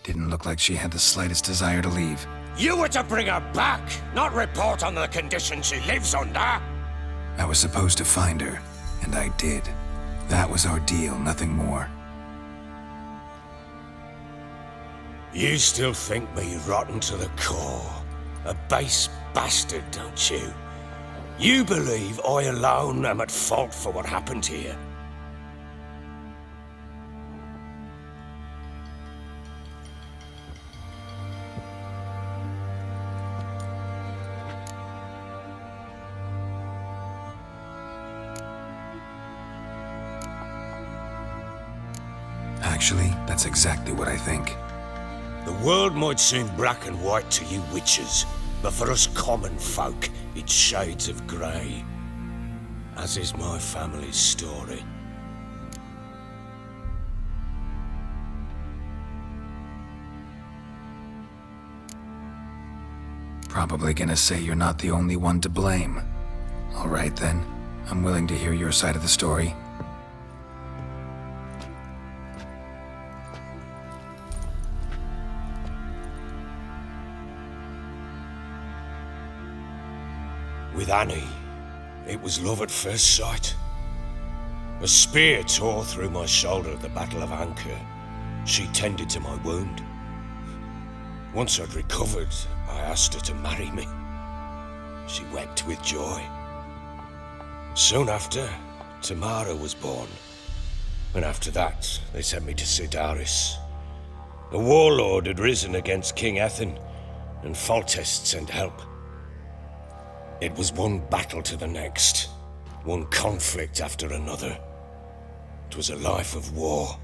Didn't look like she had the slightest desire to leave. You were to bring her back, not report on the conditions she lives under. I was supposed to find her, and I did. That was our deal, nothing more. You still think me rotten to the core. A base bastard, don't you? You believe I alone am at fault for what happened here. Actually, that's exactly what I think. The world might seem black and white to you witches, but for us common folk, it's shades of grey. As is my family's story. Probably gonna say you're not the only one to blame. All right then, I'm willing to hear your side of the story. With Annie, it was love at first sight. A spear tore through my shoulder at the Battle of Anchor. She tended to my wound. Once I'd recovered, I asked her to marry me. She wept with joy. Soon after, Tamara was born. And after that, they sent me to Sidaris. A warlord had risen against King Ethan, and Foltest sent help. It was one battle to the next, one conflict after another. It was a life of war.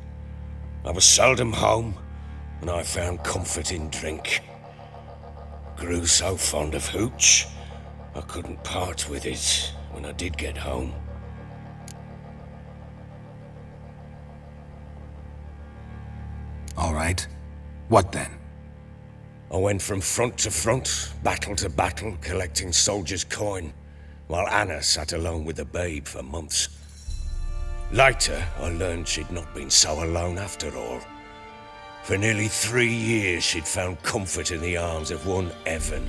I was seldom home, and I found comfort in drink. Grew so fond of hooch, I couldn't part with it when I did get home. All right. What then? I went from front to front, battle to battle, collecting soldiers' coin, while Anna sat alone with the babe for months. Later, I learned she'd not been so alone after all. For nearly 3 years, she'd found comfort in the arms of one Evan,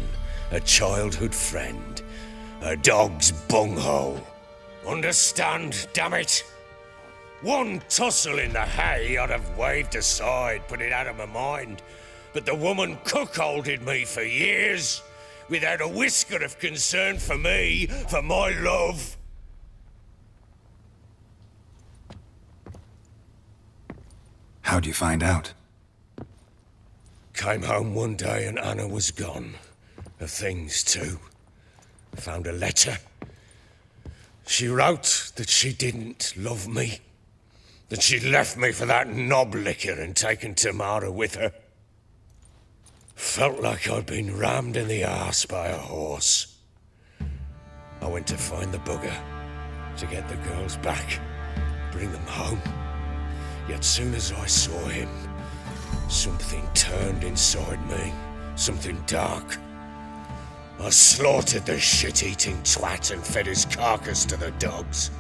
a childhood friend, a dog's bunghole. Understand, damn it? One tussle in the hay I'd have waved aside, put it out of my mind. But the woman cuckolded me for years, without a whisker of concern for me, for my love. How'd you find out? Came home one day and Anna was gone. Her things too. Found a letter. She wrote that she didn't love me. That she'd left me for that knob licker and taken Tamara with her. Felt like I'd been rammed in the arse by a horse. I went to find the bugger, to get the girls back, bring them home. Yet soon as I saw him, something turned inside me, something dark. I slaughtered the shit-eating twat and fed his carcass to the dogs.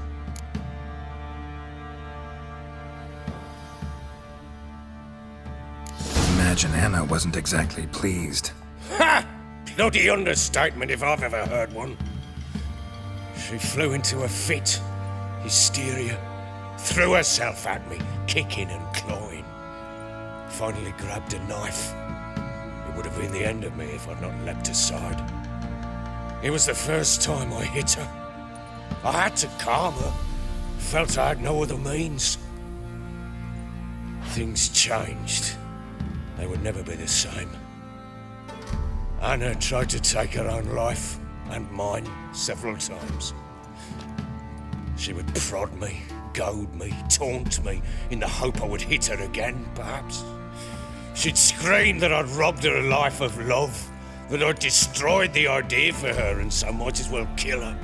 Imagine Anna wasn't exactly pleased. Ha! Bloody understatement if I've ever heard one. She flew into a fit, hysteria, threw herself at me, kicking and clawing. Finally grabbed a knife. It would have been the end of me if I'd not leapt aside. It was the first time I hit her. I had to calm her. Felt I had no other means. Things changed. They would never be the same. Anna tried to take her own life, and mine, several times. She would prod me, goad me, taunt me, in the hope I would hit her again, perhaps. She'd scream that I'd robbed her life of love, that I'd destroyed the idea for her and so might as well kill her.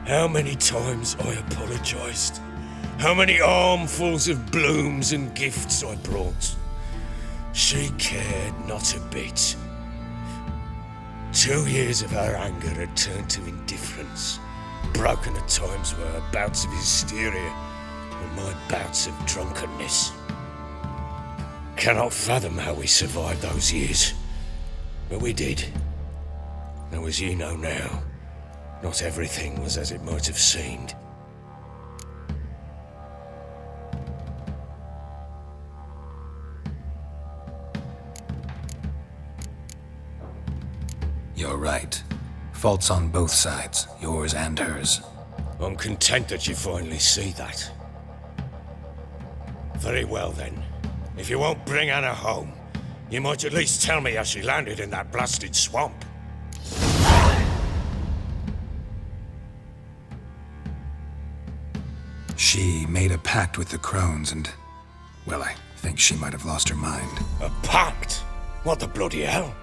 How many times I apologised. How many armfuls of blooms and gifts I brought. She cared not a bit. 2 years of her anger had turned to indifference, broken at times by her bouts of hysteria and my bouts of drunkenness. Cannot fathom how we survived those years, but we did. Though as you know now, not everything was as it might have seemed. You're right. Faults on both sides, yours and hers. I'm content that you finally see that. Very well then. If you won't bring Anna home, you might at least tell me how she landed in that blasted swamp. She made a pact with the crones and, well, I think she might have lost her mind. A pact? What the bloody hell?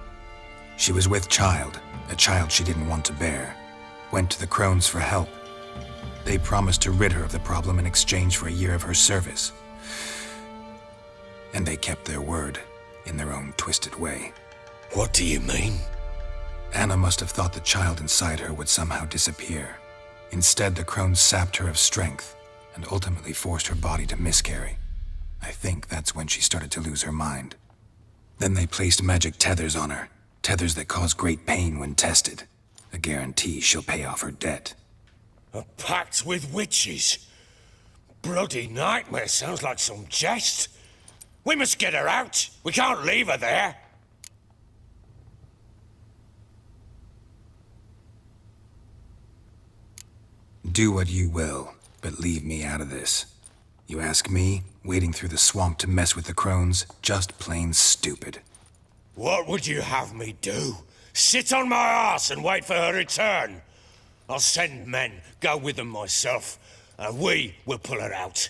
She was with child, a child she didn't want to bear. Went to the crones for help. They promised to rid her of the problem in exchange for a year of her service. And they kept their word, in their own twisted way. What do you mean? Anna must have thought the child inside her would somehow disappear. Instead, the crones sapped her of strength, and ultimately forced her body to miscarry. I think that's when she started to lose her mind. Then they placed magic tethers on her, tethers that cause great pain when tested. A guarantee she'll pay off her debt. A pact with witches? Bloody nightmare, sounds like some jest. We must get her out. We can't leave her there. Do what you will, but leave me out of this. You ask me, wading through the swamp to mess with the crones, just plain stupid. What would you have me do? Sit on my arse and wait for her return? I'll send men, go with them myself, and we will pull her out.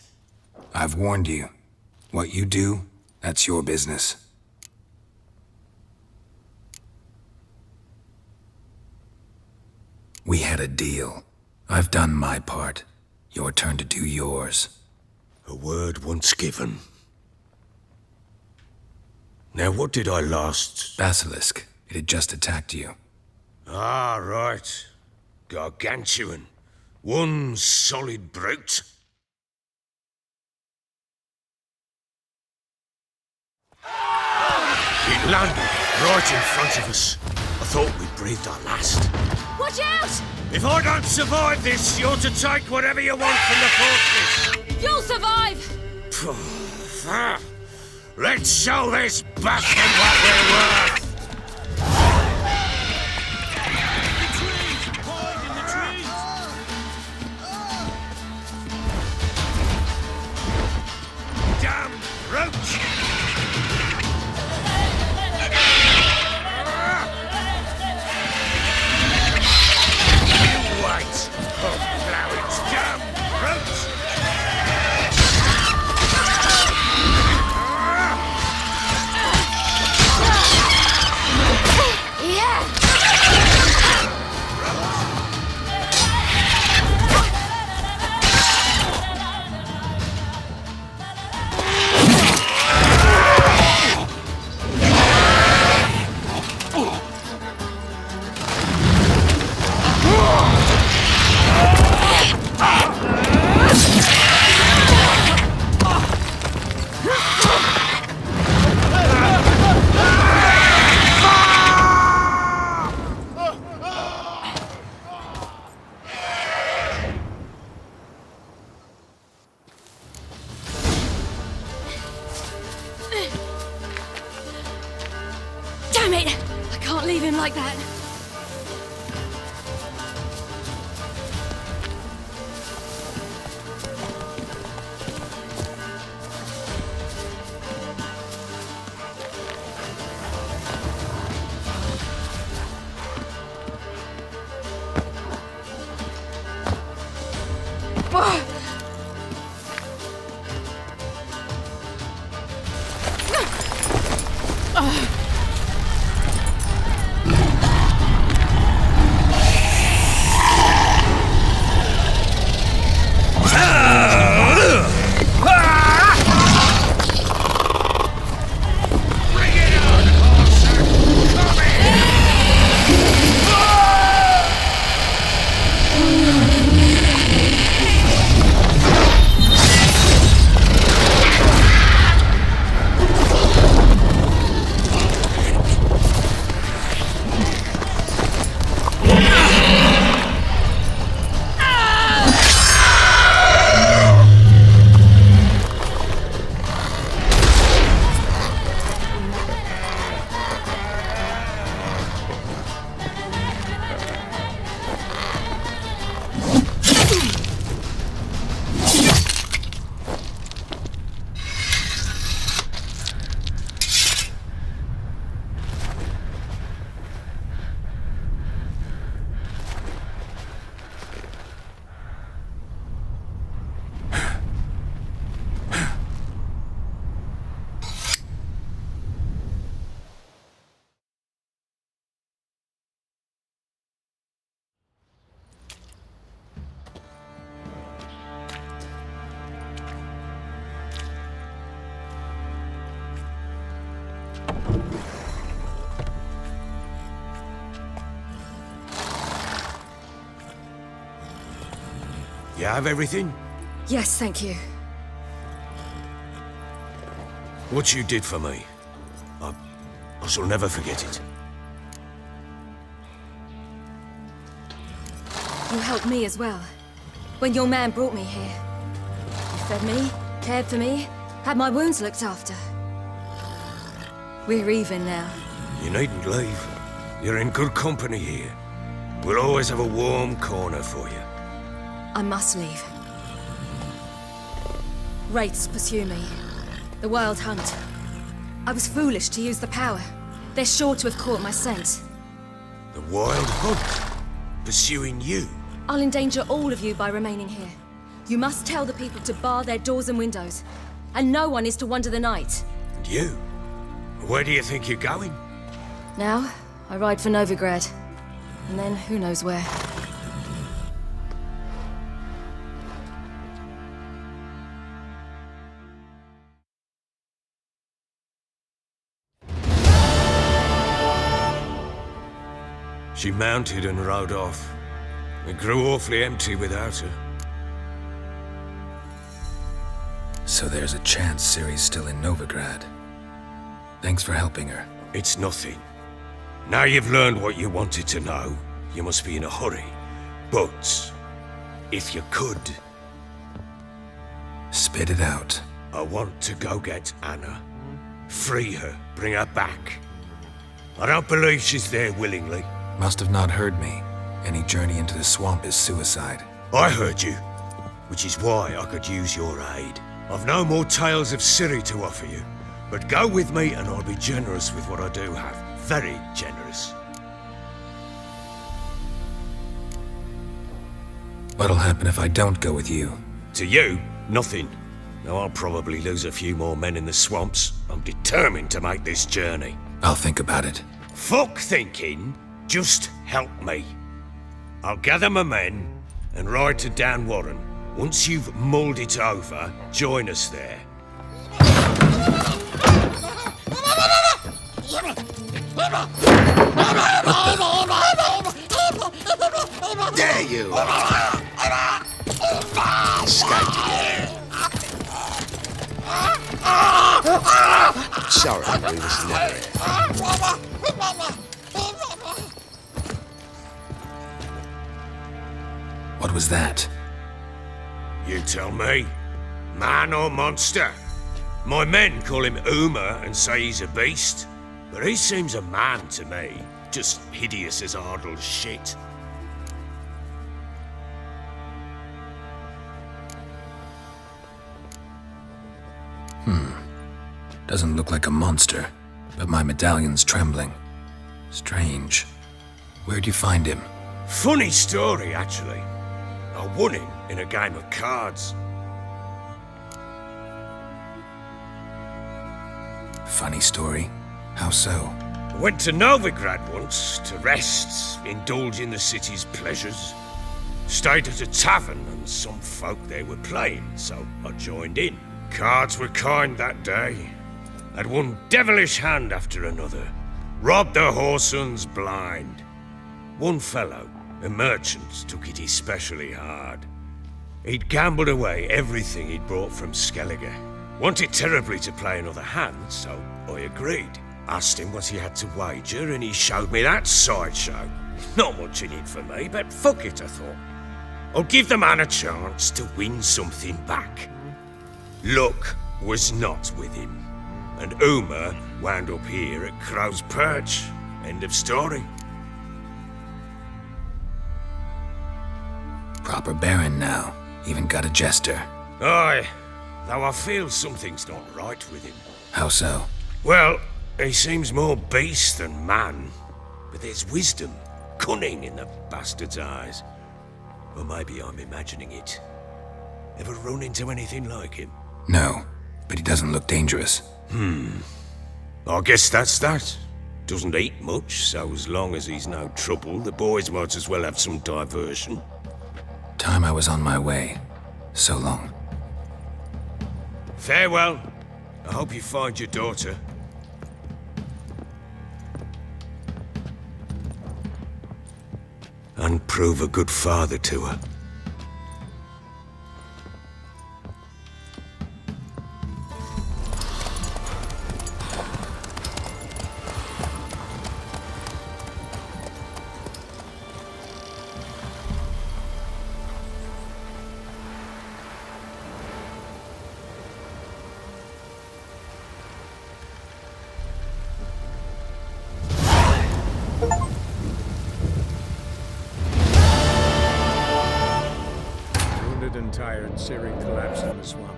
I've warned you. What you do, that's your business. We had a deal. I've done my part. Your turn to do yours. A word once given. Now, what did I last... Basilisk. It had just attacked you. Ah, right. Gargantuan. One solid brute. It landed right in front of us. I thought we breathed our last. Watch out! If I don't survive this, you're to take whatever you want from the fortress. You'll survive! Let's show this bastard what we're worth! Damn roach! You wait! Oh, flowers! Damn roach! Damn it! I can't leave him like that. You have everything? Yes, thank you. What you did for me, I shall never forget it. You helped me as well. When your man brought me here. You fed me, cared for me, had my wounds looked after. We're even now. You needn't leave. You're in good company here. We'll always have a warm corner for you. I must leave. Wraiths pursue me. The Wild Hunt. I was foolish to use the power. They're sure to have caught my scent. The Wild Hunt? Pursuing you? I'll endanger all of you by remaining here. You must tell the people to bar their doors and windows. And no one is to wander the night. And you? Where do you think you're going? Now, I ride for Novigrad. And then who knows where. She mounted and rode off. It grew awfully empty without her. So there's a chance Ciri's still in Novigrad. Thanks for helping her. It's nothing. Now you've learned what you wanted to know, you must be in a hurry. But, if you could... Spit it out. I want to go get Anna. Free her, bring her back. I don't believe she's there willingly. Must have not heard me. Any journey into the swamp is suicide. I heard you, which is why I could use your aid. I've no more tales of Ciri to offer you, but go with me and I'll be generous with what I do have. Very generous. What'll happen if I don't go with you? To you, nothing. Now I'll probably lose a few more men in the swamps. I'm determined to make this journey. I'll think about it. Fuck thinking. Just help me. I'll gather my men and ride to Dan Warren. Once you've mulled it over, join us there. There you are. Escaped again. Sorry, we was never here. What was that? You tell me. Man or monster? My men call him Uma and say he's a beast, but he seems a man to me. Just hideous as Ardle's shit. Doesn't look like a monster, but my medallion's trembling. Strange. Where'd you find him? Funny story, actually. I won him in a game of cards. Funny story? How so? I went to Novigrad once to rest, indulge in the city's pleasures. Stayed at a tavern and some folk there were playing, so I joined in. Cards were kind that day. Had one devilish hand after another. Robbed the whoresons blind. One fellow, a merchant, took it especially hard. He'd gambled away everything he'd brought from Skellige. Wanted terribly to play another hand, so I agreed. Asked him what he had to wager, and he showed me that sideshow. Not much in it for me, but fuck it, I thought. I'll give the man a chance to win something back. Luck was not with him, and Uma wound up here at Crow's Perch. End of story. Proper baron now. Even got a jester. Aye, though I feel something's not right with him. How so? Well, he seems more beast than man, but there's wisdom, cunning in the bastard's eyes. Or maybe I'm imagining it. Ever run into anything like him? No, but he doesn't look dangerous. I guess that's that. Doesn't eat much, so as long as he's no trouble, the boys might as well have some diversion. Time I was on my way. So long. Farewell. I hope you find your daughter. And prove a good father to her. And tired, Ciri collapsed in the swamp.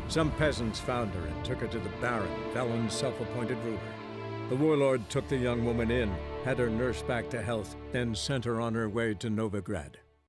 Some peasants found her and took her to the Baron, Valen's self-appointed ruler. The warlord took the young woman in, had her nursed back to health, then sent her on her way to Novigrad.